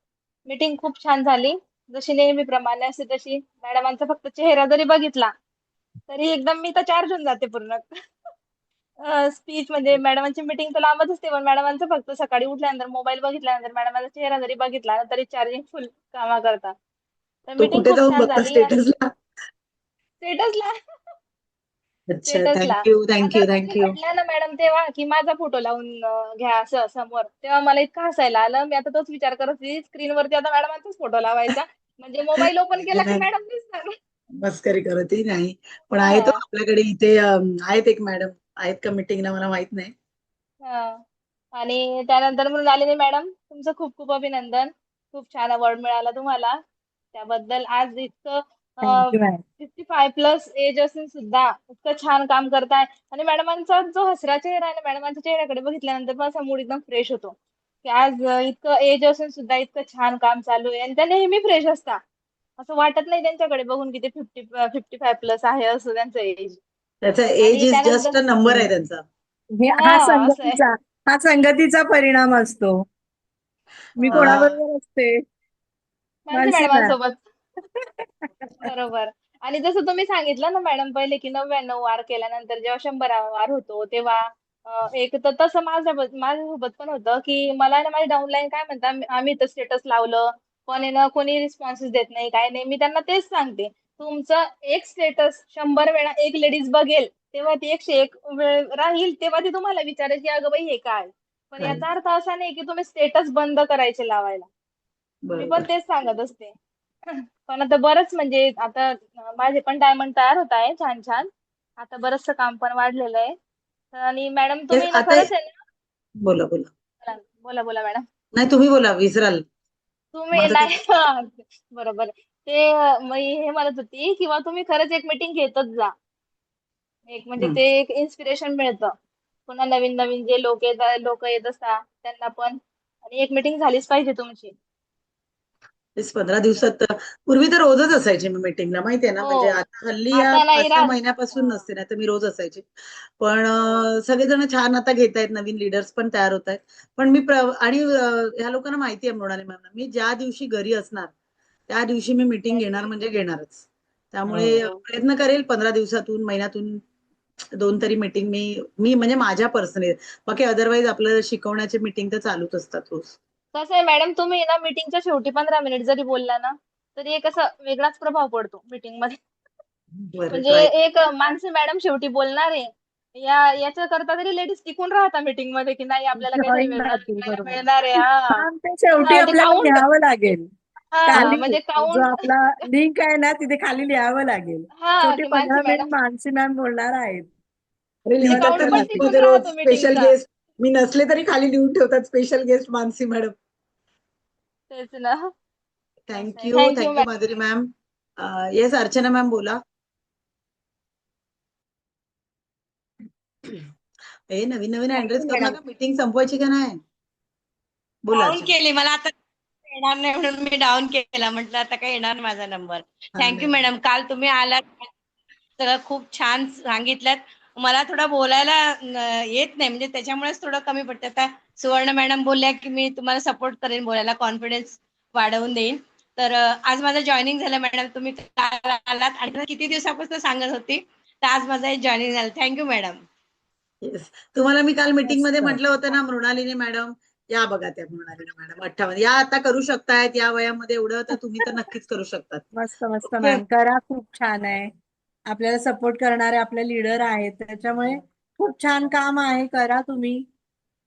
मीटिंग खूप छान झाली. जशी नेहमीप्रमाणे असते तशी. मॅडमांचा फक्त चेहरा जरी बघितला तरी एकदम मी तर चार्ज होऊन जाते पूर्ण. स्पीच म्हणजे मॅडमांची मीटिंग तर लांबच असते, पण मॅडमांचं फक्त सकाळी उठल्यानंतर मोबाईल बघितल्यानंतर मॅडमांचा चेहरा जरी बघितला ना, तरी चार्जिंग फुल कामा करता. तर तो मीटिंग कुठे खूप जाऊन छान बघतो झाली आणि स्टेटसला? स्टेटसला अच्छा, स्टेटसला थँक्यू आता थँक्यू म्हणजे थँक्यू. म्हटलं ना मॅडम तेव्हा की माझा फोटो लावून घ्या असं समोर, तेव्हा मला इतकं हसायला आलं. मी आता तोच विचार करत होती स्क्रीनवरती आता मॅडमांचाच फोटो लावायचा, म्हणजे मोबाईल ओपन केला की नाही, मॅडम दिसणार. मस्करी करत नाही. पण आहे तो हा आपल्याकडे इथे आहेत एक मॅडम आहेत का मीटिंगला मला माहित नाही. हा आणि त्यानंतर म्हणून आलेले मॅडम तुमचं खूप खूप अभिनंदन. खूप छान अवॉर्ड मिळाला तुम्हाला. त्याबद्दल आज इतकं थँक्यू मॅम. 55 प्लस एज असून सुद्धा इतकं छान काम करताय आणि मॅडमांचा जो हसरा चेहरा आहे ना, मॅडमांच्या चेहऱ्याकडे बघितल्यानंतर पण असा मूड एकदम फ्रेश होतो, की आज इतकं एज असून सुद्धा इतकं छान काम चालू आहे आणि त्या नेहमी फ्रेश असतात. असं वाटत नाही त्यांच्याकडे बघून की ते 55 प्लस आहे असं त्यांचं एज. त्याचा एज आणि इज त्यानंतर जस्ट अ नंबर आहे त्यांचा. हा असं आहे. संगतीचा परिणाम असतो. मी हा. कोणाबरोबर असते? मानसी मानसी मॅम. मॅडमांसोबत. बरोबर. आणि जसं तुम्ही सांगितलं ना मॅडम पहिले, की 99 वार केल्यानंतर जेव्हा 100वा वार होतो, तेव्हा एक तर तसं माझ्यासोबत पण होतं, की मला ना माझे डाउनलाईन काय म्हणतात, आम्ही तर स्टेटस लावलं, पण आहे ना कोणी रिस्पॉन्सेस देत नाही, काही नाही. मी त्यांना तेच सांगते, तुमचं एक स्टेटस 100 वेळा एक लेडीज बघेल, तेव्हा ती 101 वेळ राहील, तेव्हा ती तुम्हाला विचारेल, की "अगं बाई हे काय?" पण काय याचा अर्थ असा नाही, की तुम्ही स्टेटस बंद करायचे लावायला. मी पण बरोबर. तेच सांगत असते. पण आता बरंच म्हणजे आता माझे पण डायमंड तयार होत आहे छान-छान. आता बरचसं काम पण वाढलेलं आहे. आणि मॅडम तेच तुम्ही ना आता खरंच आहे ना बोला बोला. बोला, बोला मॅडम. नाही तुम्ही बोला विसराल. तुम्ही माझं नाही काही बरोबर. ते मी हे म्हणत होती किंवा तुम्ही खरंच एक मीटिंग घेतच जा. एक म्हणजे हं. ते एक इन्स्पिरेशन मिळतं. पुन्हा नवीन-नवीन जे लोकं येत असतात त्यांना पण आणि एक मीटिंग झालीच पाहिजे तुमची. तेच 15 दिवसात पूर्वी तर रोजच असायची मी मीटिंगला माहितीये ना, म्हणजे हो. आता हल्ली या आता नाही 5-6 राहत. महिन्यापासून हां. नसते, नाही तर मी रोज असायचे. पण हो. सगळेजण छान आता घेत आहेत, नवीन लीडर्स पण तयार होत आहेत. पण आणि ह्या लोकांना माहिती आहे मृणाली मॅमना, मी ज्या दिवशी घरी असणार, त्या दिवशी मी मीटिंग घेणार म्हणजे घेणारच. त्यामुळे हो. प्रयत्न करेल 15 दिवसातून, महिन्यातून 2 तरी मीटिंग मी मी म्हणजे माझ्या पर्सनली. बाकी अदरवाईज आपलं शिकवण्याचे मीटिंग तर चालूच असतात रोज. कसं आहे मॅडम तुम्ही ना मीटिंगच्या शेवटी 15 मिनिट जरी बोलला ना, तरी एक असा वेगळाच प्रभाव पडतो मीटिंगमध्ये. बरं म्हणजे ट्राय एक मानसी मॅडम शेवटी बोलणार आहे. याच्याकरता तरी लेडीज टिकून राहतात मीटिंगमध्ये, की नाही आपल्याला काहीतरी जॉईन वेगळं राहतील शिकायला बरोबर. मिळणार आहे. हां. हा ते शेवटी हां, ते आपल्याला काउंट लिहावं लागेल. हां, खाली म्हणजे जो काउंट आपला लिंक आहे ना तिथे खाली लिहावं लागेल. हां, शेवटी की Mansi 15 minute madam Mansi ma'am बोलणार आहेत. अरे म्हणजे तेव्हा लिहितात काउंट तर लक्षात पण राहतील. टिकून नाटकमध्ये रोज राहतो स्पेशल मीटिंगचा. गेस्ट. मी नसले तरी खाली लिहून ठेवतात स्पेशल गेस्ट मानसी मॅडम. तेच ना. असं आहे. Thank you thank you thank you Madhuri ma'am. Yes Archana ma'am बोला. हे नवीन नवीन थँक्यू ऍड्रेस करू मॅडम. नका, मीटिंग संपवायची का नाही? बोला डाऊन अर्चना. केली मला आता येणार नाही म्हणून मी डाऊन केला. म्हटलं आता काय येणार नाही माझा नंबर. हा थँक्यू नाही नाही. मॅडम. काल तुम्ही आलात. सगळं खूप छान सांगितलं. मला थोडं बोलायला येत नाही म्हणजे त्याच्यामुळेच थोडं कमी पडतं. आता सुवर्ण मॅडम बोलल्या की मी तुम्हाला सपोर्ट करेन बोलायला, कॉन्फिडन्स वाढवून देईन. तर आज माझं जॉईनिंग झालं मॅडम. तुम्ही काल आलात आणि किती दिवसापासून सांगत होती. तर आज माझं जॉईनिंग झालं. Thank you madam. येस तुम्हाला मी काल मीटिंग मध्ये मस्त म्हटलं होतं ना, मृणालिनी मॅडम या बघा, त्या मृणालिनी मॅडम 58 या आता करू शकतायत या वयामध्ये एवढं, तर तुम्ही तर नक्कीच करू शकतात. मस्त मस्त ओके. मॅम करा. खूप छान आहे. आपल्याला सपोर्ट करणारे आपले लीडर आहेत. त्याच्यामुळे खूप छान काम आहे. करा तुम्ही.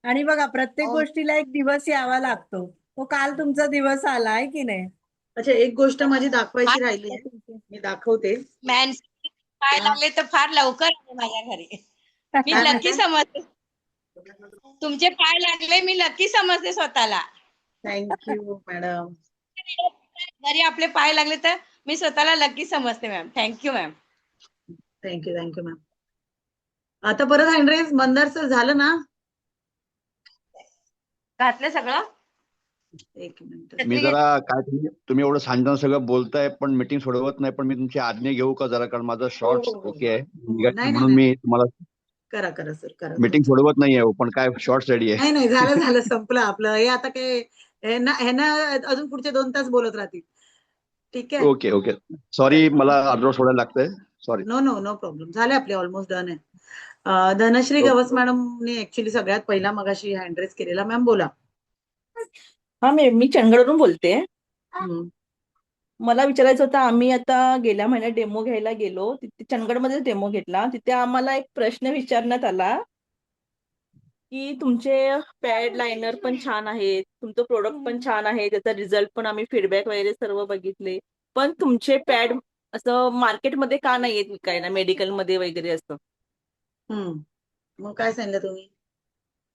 आणि बघा प्रत्येक गोष्टीला एक दिवस यावा लागतो. तो काल तुमचा दिवस आला आहे की नाही? अच्छा एक गोष्ट माझी हा, दाखवायची राहिली आहे, मी दाखवते. मॅन पाय हा. लागले तर फार लवकर आले माझ्या घरी. मी काय लकी म्हणताय? समजते. तुमचे पाय लागले मी लकी समजते स्वतःला. Thank you madam. घरी आपले पाय लागले तर मी स्वतःला लकी समजते ma'am. Thank you ma'am. Thank you ma'am. आता परत हँड्रेस मंदार सर झालं ना? घातलं सगळं. एक मिनिट. मी जरा काय तुम्ही एवढं छान सगळं बोलताय पण मीटिंग सोडवत नाही, पण मी तुमची आज्ञा घेऊ का जरा, कारण माझं शॉर्ट्स हो. ओके आहे नाही नाही म्हणून नाही. मी तुम्हाला करा करा सर करा मीटिंग तुमचं. सोडवत नाहीये पण काय शॉर्ट्स रेडी आहे. नाही नाही झालं झालं संपलं आपलं हे. आता काय ह्यांना अजून पुढचे 2 तास बोलत राहतील. ठीक आहे. Okay okay. सॉरी मला अर्धवट सोडायला लागतंय. Sorry. No no no problem. झाले आपले ऑलमोस्ट डन आहे. धनश्री गवस मॅडमने ऍक्च्युली सगळ्यात पहिला मगाशी हँड रेस केलेला. मॅम बोला. हा मी चंदगडवरून बोलते. हम्म. मला विचारायचं होतं, आम्ही आता गेल्या महिन्यात डेमो घ्यायला गेलो, तिथे चंदगडमध्ये डेमो घेतला. तिथे आम्हाला एक प्रश्न विचारण्यात आला की तुमचे पॅड लायनर पण छान आहेत, तुमचं प्रोडक्ट पण छान आहे, त्याचा रिझल्ट पण आम्ही फीडबॅक वगैरे सर्व बघितले, पण तुमचे पॅड असं मार्केटमध्ये का नाही आहेत विकायला, मेडिकलमध्ये वगैरे असं. मग काय सांगितलं तुम्ही?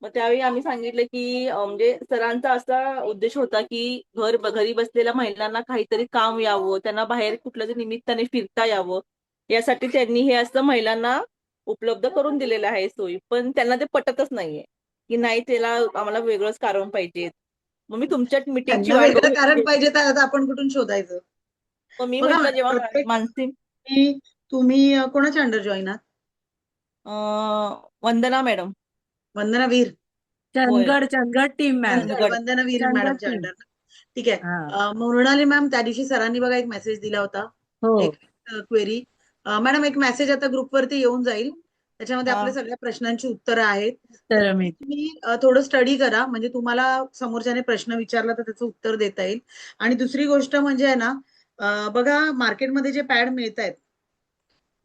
मग त्यावेळी आम्ही सांगितलं की म्हणजे सरांचा असा उद्देश होता की घरी बसलेल्या महिलांना काहीतरी काम यावं, त्यांना बाहेर कुठल्या तरी निमित्ताने फिरता यावं, यासाठी त्यांनी हे असं महिलांना उपलब्ध करून दिलेलं आहे सोयी. पण त्यांना ते पटतच नाहीये की नाही, त्याला आम्हाला वेगळंच कारण पाहिजे. मग मी तुमच्या मीटिंगची त्यांना वाट वेगळं बघत कारण होते. पाहिजे तर आता आपण कुठून शोधायचं? मग मी बघा म्हटलं जेव्हा प्रत्येक मानसी तुम्ही कोणाच्या अंडर जॉईन आहात? वंदना मॅडम. वंदना वीर. होय. Chandgad team ma'am. चंदगड. वंदना वीर चंदगड मॅडमच्या टीम. अंडर. ठीक आहे. हा. मृणाली मॅम, त्या दिवशी सरांनी बघा एक मेसेज दिला होता, हो. एक क्वेरी. मॅडम एक मेसेज आता ग्रुपवरती येऊन जाईल, त्याच्यामध्ये हा. आपल्या सगळ्या प्रश्नांची उत्तरं आहेत. तर मी तुम्ही थोडं स्टडी करा, म्हणजे तुम्हाला समोरच्याने प्रश्न विचारला तर त्याचं उत्तर देता येईल. आणि दुसरी गोष्ट म्हणजे आहे ना, बघा मार्केटमध्ये जे पॅड मिळत आहेत,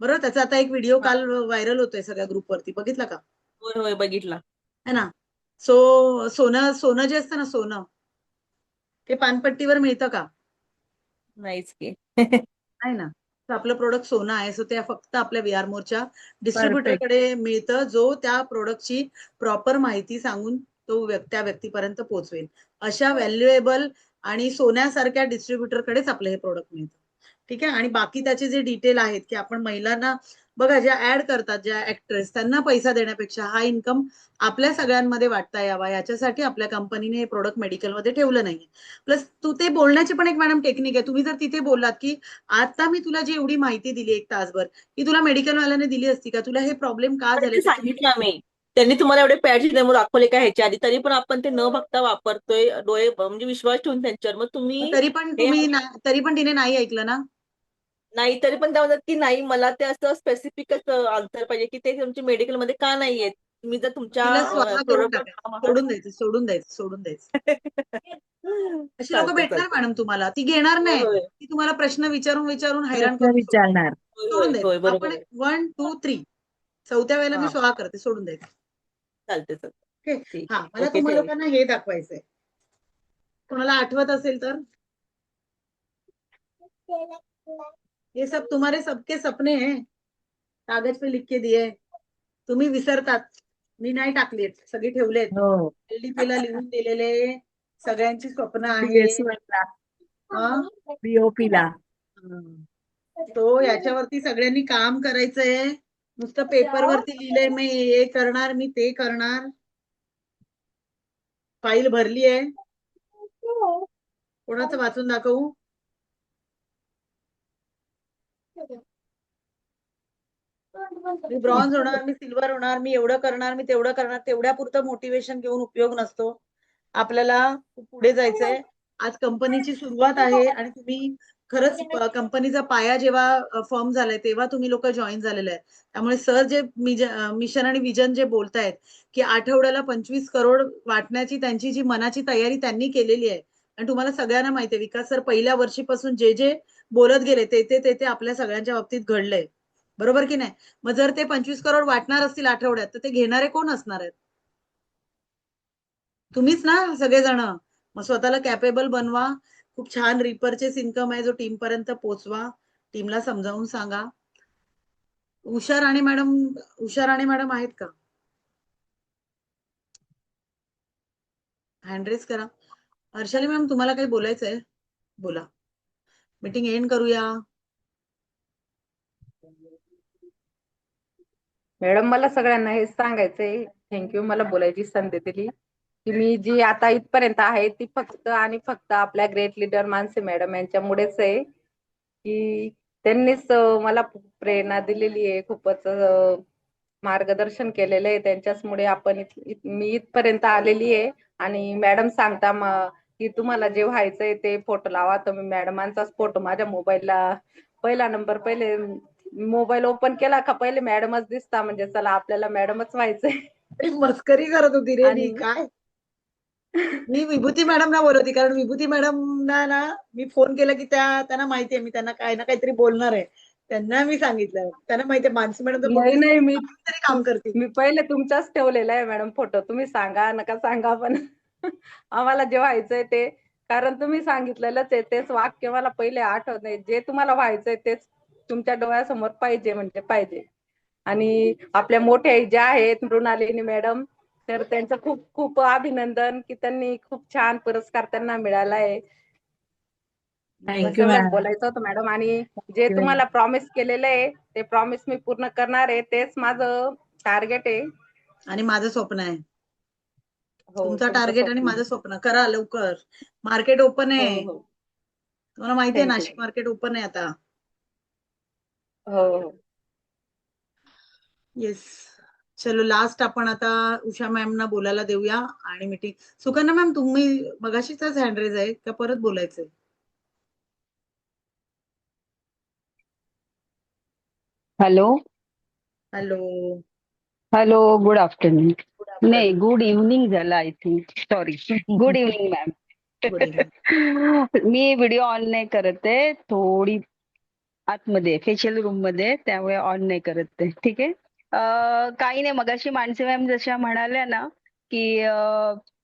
बरोबर, त्याचा आता एक व्हिडिओ काल व्हायरल होतोय सगळ्या ग्रुपवरती, बघितला का? होय होय, बघितला. है ना. सोनं जे असतं ना, सोनं ते पानपट्टीवर मिळतं का? नाहीच की. नाही ना. तर आपलं प्रोडक्ट सोनं आहे, सो ते फक्त आपल्या व्ही आर मोरच्या डिस्ट्रीब्युटरकडे मिळतं, जो त्या प्रोडक्टची प्रॉपर माहिती सांगून तो त्या व्यक्तीपर्यंत पोहोचवेल. अशा व्हॅल्युएबल आणि सोन्यासारख्या डिस्ट्रीब्युटरकडेच आपलं हे प्रोडक्ट मिळतं. ठीक आहे. आणि बाकी त्याचे जे डिटेल आहेत की आपण महिलांना बघा, ज्या ऍड करतात, ज्या ऍक्ट्रेस, त्यांना पैसा देण्यापेक्षा हा इन्कम आपल्या सगळ्यांमध्ये वाटता यावा, याच्यासाठी आपल्या कंपनीने हे प्रोडक्ट मेडिकलमध्ये ठेवलं नाहीये. प्लस ते बोलण्याची पण एक मॅडम टेक्निक आहे. तुम्ही जर तिथे बोललात की आता मी तुला जी एवढी माहिती दिली 1 तासभर, की तुला मेडिकलवाल्याने दिली असती का? तुला हे प्रॉब्लेम का पण झाले? ते सांगितलं आम्ही, त्यांनी तुम्हाला एवढे पॅडचे डेमो दाखवले का ह्याच्या आधी, तरी पण आपण ते न बघता वापरतोय, डोळे म्हणजे विश्वास ठेवून त्यांच्यावर. मग तुम्ही हे तरी पण तिने नाही ऐकलं ना. नाही, तरी पण त्या म्हणतात की नाही, मला ते असं स्पेसिफिकच आन्सर पाहिजे की ते तुमच्या मेडिकलमध्ये का नाही आहेत. तुम्ही जर तिला तुमच्या स्वाहा करून टाकायचं, सोडून द्यायचं. अशी लोक चालतंय भेटणार चालतंय. मॅडम तुम्हाला, ती घेणार होय नाही. होय ती तुम्हाला प्रश्न विचारून हैराण प्रश्न करून विचारणार. होय सोडून होय द्यायचं. होय, बरोबर आपण आहे. 1 2 3 4थ्या वेळेला मी हा, स्वाहा करते, सोडून द्यायचं. चालतंय चालतंय. ओके. ठीक हा, आहे. मला ओके, तुम्हा थँक्यू. लोकांना हे दाखवायचंय, कोणाला आठवत असेल तर. ये सब तुम्हारे सबके सपने हैं, कागज पे लिख के दिए. तुम्ही विसरतात, मी नाही टाकलेत, सगळी ठेवलेत. हो. एलडीपीला लिहून दिलेले सगळ्यांची स्वप्न BS आहेत. ला, हा. BOP ला. तो याच्यावरती सगळ्यांनी काम करायचंय. नुसतं पेपरवरती लिहिलंय मी हे करणार, मी ते करणार. फाईल भरली आहे. कोणाचं वाचून दाखवू? मी ब्रॉन्झ होणार, मी सिल्वर होणार, मी एवढं करणार, मी तेवढं करणार. तेवढ्या पुरतं मोटिवेशन घेऊन उपयोग नसतो. आपल्याला पुढे जायचंय. आज कंपनीची सुरुवात आहे आणि तुम्ही खरंच कंपनीचा पाया जेव्हा फॉर्म झालाय तेव्हा तुम्ही लोक जॉईन झालेले आहेत. त्यामुळे सर जे मिशन आणि विजन जे बोलतायत की आठवड्याला 25 करोड वाटण्याची त्यांची जी मनाची तयारी त्यांनी केलेली आहे. आणि तुम्हाला सगळ्यांना माहिती आहे, विकास सर पहिल्या वर्षीपासून जे जे बोलत गेले ते आपल्या सगळ्यांच्या बाबतीत घडलंय. बरोबर की नाही? मग जर ते 25 करोड वाटणार असतील आठवड्यात, तर ते घेणारे कोण असणार आहेत? तुम्हीच ना सगळेजण. मग स्वतःला कॅपेबल बनवा. खूप छान रिपर्चेस इन्कम आहे जो टीम पर्यंत पोहोचवा. टीमला समजावून सांगा. उषा राणे मॅडम आहेत का? हँड रेस करा. हर्षाली मॅम, तुम्हाला काही बोलायचंय? बोला. मीटिंग एंड करूया. मॅडम, मला सगळ्यांना हेच सांगायचंय, थँक्यू मला बोलायची संधी दिली, की मी जी आता इथपर्यंत आहे ती फक्त आणि फक्त आपल्या ग्रेट लीडर मानसी मॅडम यांच्यामुळेच आहे, की त्यांनीच मला प्रेरणा दिलेली आहे, खूपच मार्गदर्शन केलेलं आहे. त्यांच्याचमुळे मी इथपर्यंत आलेली आहे. आणि मॅडम सांगता की तुम्हाला जे व्हायचंय ते फोटो लावा, तर मी मॅडमांचाच फोटो माझ्या मोबाईलला पहिला नंबर, पहिले मोबाईल ओपन केला का पहिले मॅडमच दिसता, म्हणजे चला आपल्याला मॅडमच व्हायचंय. मस्करी करत होती रे मी. आणि काय मी विभूती मॅडमना बोलवती, कारण विभूती मॅडम मॅडमना ना मी फोन केला की त्यांना माहितीये मी त्यांना काही ना काहीतरी बोलणार आहे. त्यांना मी सांगितलं, त्यांना माहितीये मानसी मॅडम तर नाही कुठे नाही तरी काम करतील. मी पहिले तुमचाच ठेवलेला आहे मॅडम फोटो. तुम्ही सांगा नका सांगा पण आम्हाला जे व्हायचंय ते, कारण तुम्ही सांगितलेलंच आहे तेच वाक्य मला पहिले आठवत नाही. जे तुम्हाला व्हायचंय तेच तुमच्या डोळ्यासमोर पाहिजे म्हणजे पाहिजे. आणि आपल्या मोठ्या आई ज्या आहेत मृणालिनी मॅडम, तर त्यांचं खूप खूप अभिनंदन की त्यांनी खूप छान पुरस्कार त्यांना मिळाला आहे. बस थँक्यू एवढंच मॅम. बोलायचं होतं मॅडम. आणि जे तुम्हाला प्रॉमिस केलेलं आहे ते प्रॉमिस मी पूर्ण करणार आहे. तेच माझं टार्गेट आहे. आणि माझं स्वप्न आहे. हो तुमचं तुमचं टार्गेट आणि स्वप्न. माझं स्वप्न करा लवकर. मार्केट ओपन हो आहे. हो तुम्हाला माहितीये थँक्यू. नाशिक मार्केट ओपन आहे आता. हो हो येस. चलो लास्ट आपण आता उषा मॅमना बोलायला देऊया आणि मीटिंग. सुकन्या मॅम तुम्ही मगाशीच हँड रेज आहे का परत बोलायचंय? Hello hello. Hello good afternoon. Good नाही गुड इव्हनिंग झालं I think. Sorry good evening ma'am. Me video on नाही करत आहे, थोडी आतमध्ये फेशियल रूम मध्ये, त्यामुळे ऑन नाही करत आहे. ठीक आहे. काही नाही, मगाशी मानसी मॅम जशा म्हणाल्या ना की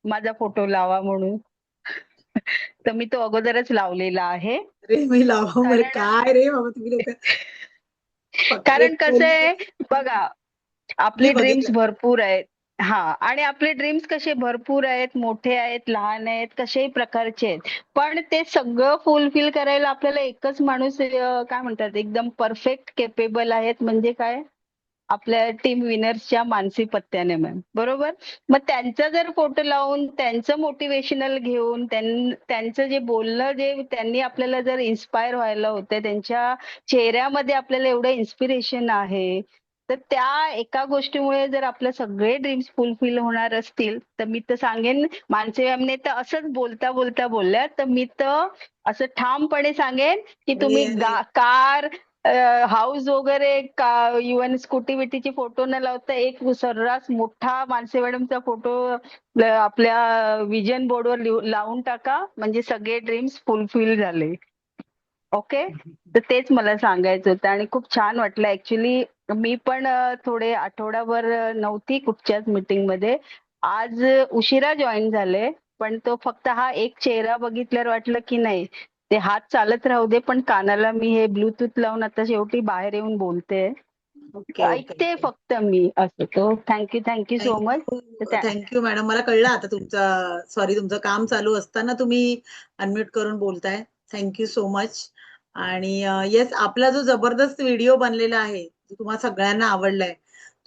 माझा फोटो लावा म्हणून, तर मी तो अगोदरच लावलेला आहे. रे मी लावा म्हणे काय रे बाबा तुम्ही लोक. कारण कसं आहे बघा, मी आपले ड्रीम्स बघितलं. भरपूर आहेत. हा, आणि आपले ड्रीम्स कसे भरपूर आहेत, मोठे आहेत, लहान आहेत, कशाही प्रकारचे आहेत. पण ते सगळं फुलफिल करायला आपल्याला एकच माणूस काय म्हणतात एकदम परफेक्ट केपेबल आहेत, म्हणजे काय, आपल्या टीम विनर्सच्या मानसी पत्त्याने मॅम. बरोबर. मग त्यांचा जर फोटो लावून त्यांचं मोटिवेशनल घेऊन त्यांचं जे बोलणं, जे त्यांनी आपल्याला जर इन्स्पायर व्हायला होतं, त्यांच्या चेहऱ्यामध्ये आपल्याला एवढं इन्स्पिरेशन आहे, तर त्या एका गोष्टीमुळे जर आपले सगळे ड्रीम्स फुलफिल होणार असतील, तर मी तर सांगेन, मानसी मॅमने तर असंच बोलता बोलता बोलल्या, तर मी तर असं ठामपणे सांगेन की तुम्ही कार, हाऊस वगैरे, इव्हन स्कूटी विटीची फोटो न लावता एक सर्रास मोठा मानसी मॅडमचा फोटो आपल्या विजन बोर्डवर लावून टाका, म्हणजे सगळे ड्रीम्स फुलफिल झाले. ओके. तर तेच मला सांगायचं होतं आणि खूप छान वाटलं ऍक्च्युली. मी पण थोडे आठवडाभर नव्हती कुठच्याच मीटिंग मध्ये, आज उशिरा जॉईन झाले. पण तो फक्त हा एक चेहरा बघितल्यावर वाटलं की नाही, ते हात चालत राहू दे, पण कानाला मी हे ब्लूटूथ लावून आता शेवटी बाहेर येऊन बोलते, ऐकते फक्त मी असं. तो thank you so much. Thank you madam. मला कळलं आता तुमचं काम चालू असताना तुम्ही अनम्यूट करून बोलताय. Thank you so much. आणि येस, आपला जो जबरदस्त व्हिडिओ बनलेला आहे, जो तुम्हाला सगळ्यांना आवडलाय,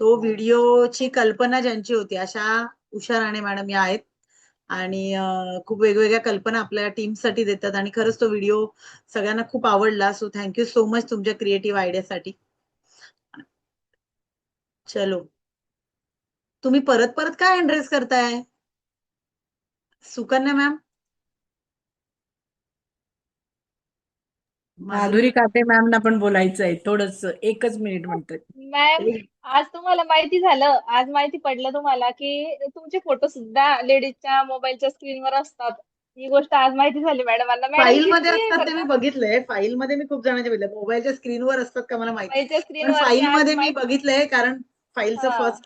तो व्हिडिओची कल्पना ज्यांची होती अशा उषा राणे मॅडम या आहेत. आणि खूप वेगवेगळ्या कल्पना आपल्या टीमसाठी देतात आणि खरंच तो व्हिडिओ सगळ्यांना खूप आवडला. सो थँक्यू सो मच तुमच्या क्रिएटिव्ह आयडियासाठी. चलो, तुम्ही परत परत काय हँड करताय सुकन्या मॅम? माधुरी काटे मॅम ना पण बोलायचं आहे थोडस, 1च मिनिट म्हणतोय. मॅम, आज तुम्हाला माहिती झालं, आज माहिती पडलं तुम्हाला की तुमचे फोटो सुद्धा लेडीजच्या मोबाईलच्या स्क्रीनवर असतात. ही गोष्ट आज माहिती झाली मॅडमांना. मॅडम फाईल मध्ये किती असतात बरं ते मी का, बघितलंय. फाईल मध्ये मी खूप जणांचे बघितलं. मोबाईलच्या स्क्रीनवर असतात का मला माहिती, मोबाईलच्या पण स्क्रीनवर मी फाईल आज मध्ये मी माहिती. बघितलंय, कारण फाईलचं हा. फर्स्ट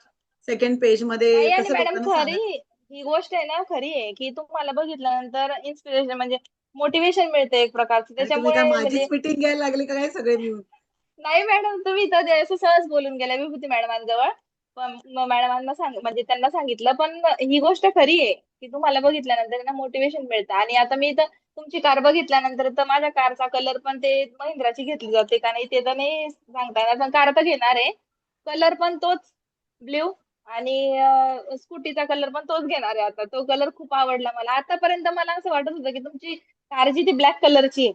सेकंड पेज मध्ये नाही, आणि कसं मॅडम लोकांना खरी सांगायचं. ही गोष्ट आहे ना, खरी आहे की तुम्हाला बघितल्यानंतर इन्स्पिरेशन म्हणजे मोटिवेशन मिळते एक प्रकारचं. आणि तुम्ही काय त्याच्यामुळे म्हणजे माझीच मिटिंग घ्यायला लागली का काय सगळे मिळून? नाही मॅडम, तुम्ही तर ते असं सहज बोलून गेल्या विभूती मॅडमांजवळ. पण मग मॅडमांना म्हणजे त्यांना सांगितलं. पण ही गोष्ट खरी आहे की तुम्हाला बघितल्यानंतर ना मोटिवेशन मिळतं. आणि आता मी तर तुमची कार बघितल्यानंतर तर माझ्या कारचा कलर पण ते महिंद्राची घेतली जाते का नाही ते तर नाही सांगता येणार, पण कार तर घेणार आहे. कलर पण तोच ब्ल्यू, आणि स्कूटीचा कलर पण तोच घेणार आहे. आता तो कलर खूप आवडला मला. आतापर्यंत मला असं वाटत होतं की तुमची कार जी ती ब्लॅक कलरची आहे,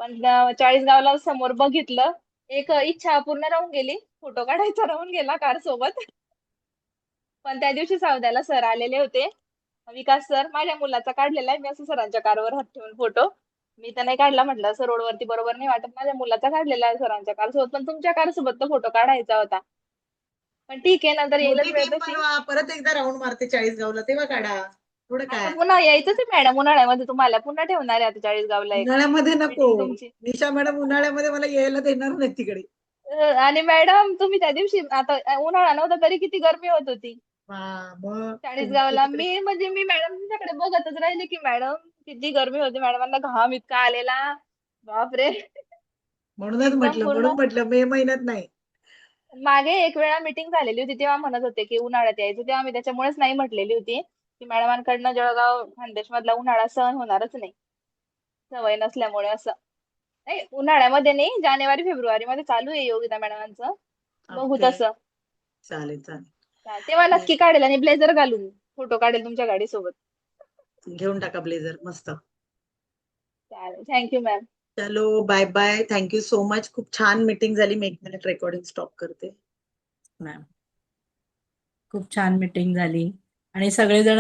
पण चाळीसगावला समोर बघितलं, एक इच्छा अपूर्ण राहून गेली, फोटो काढायचा राहून गेला कार सोबत. पण त्या दिवशी सावद्याला सर आलेले होते, विकास सर. माझ्या मुलाचा काढलेला आहे मी असं सरांच्या कारवर हात ठेवून फोटो. मी तर नाही काढला, म्हटलं असं रोडवरती बरोबर नाही वाटत. माझ्या मुलाचा काढलेला आहे सरांच्या कार सोबत, पण तुमच्या कार सोबत तो फोटो काढायचा होता. पण ठीक आहे, नंतर येईलच मोठी वेळ टीम तशी. बनवा, परत एकदा राऊंड मारते 40 गावला, तेव्हा काढा. थोडं आता काय पुन्हा यायचंच आहे मॅडम उन्हाळ्यामध्ये तुम्हाला पुन्हा ठेवणार आहे आता चाळीसगावला एक उन्हाळ्यामध्ये नको मीटिंग तुमची. निशा मॅडम उन्हाळ्यामध्ये मला यायला देणार नाही तिकडे. आणि मॅडम तुम्ही त्या दिवशी आता उन्हाळा नव्हता तरी किती गरमी होत होती मग चाळीसगावला. मी मॅडम तुमच्याकडे बघतच राहिले की मॅडम किती गरमी होती, मॅडमांना घाम इतका आलेला बापरे. म्हणूनच एकदम म्हटलं पूर्ण मे महिन्यात नाही. मागे एक वेळा मीटिंग झालेली होती तेव्हा म्हणत होते की उन्हाळ्यात यायचं, तेव्हा मी त्याच्यामुळेच नाही म्हटलेली होती की मॅडमांकडनं जळगाव खानदेश मधला उन्हाळा सहन होणारच नाही सवय नसल्यामुळे. असं नाही उन्हाळ्यामध्ये नाही, जानेवारी फेब्रुवारी मध्ये चालू आहे योगिता मॅडमांचं, बघू ओके तसं. चालेल चालेल तेव्हा नक्की काढेल आणि ब्लेझर घालून फोटो काढेल तुमच्या गाडीसोबत. घेऊन टाका ब्लेझर मस्त. चालेल, थँक्यू मॅम. चलो bye bye, thank you so much. खूप छान मीटिंग झाली. मी 1 मिनिट रेकॉर्डिंग स्टॉप करते. मॅम खूप छान मीटिंग झाली आणि सगळेजण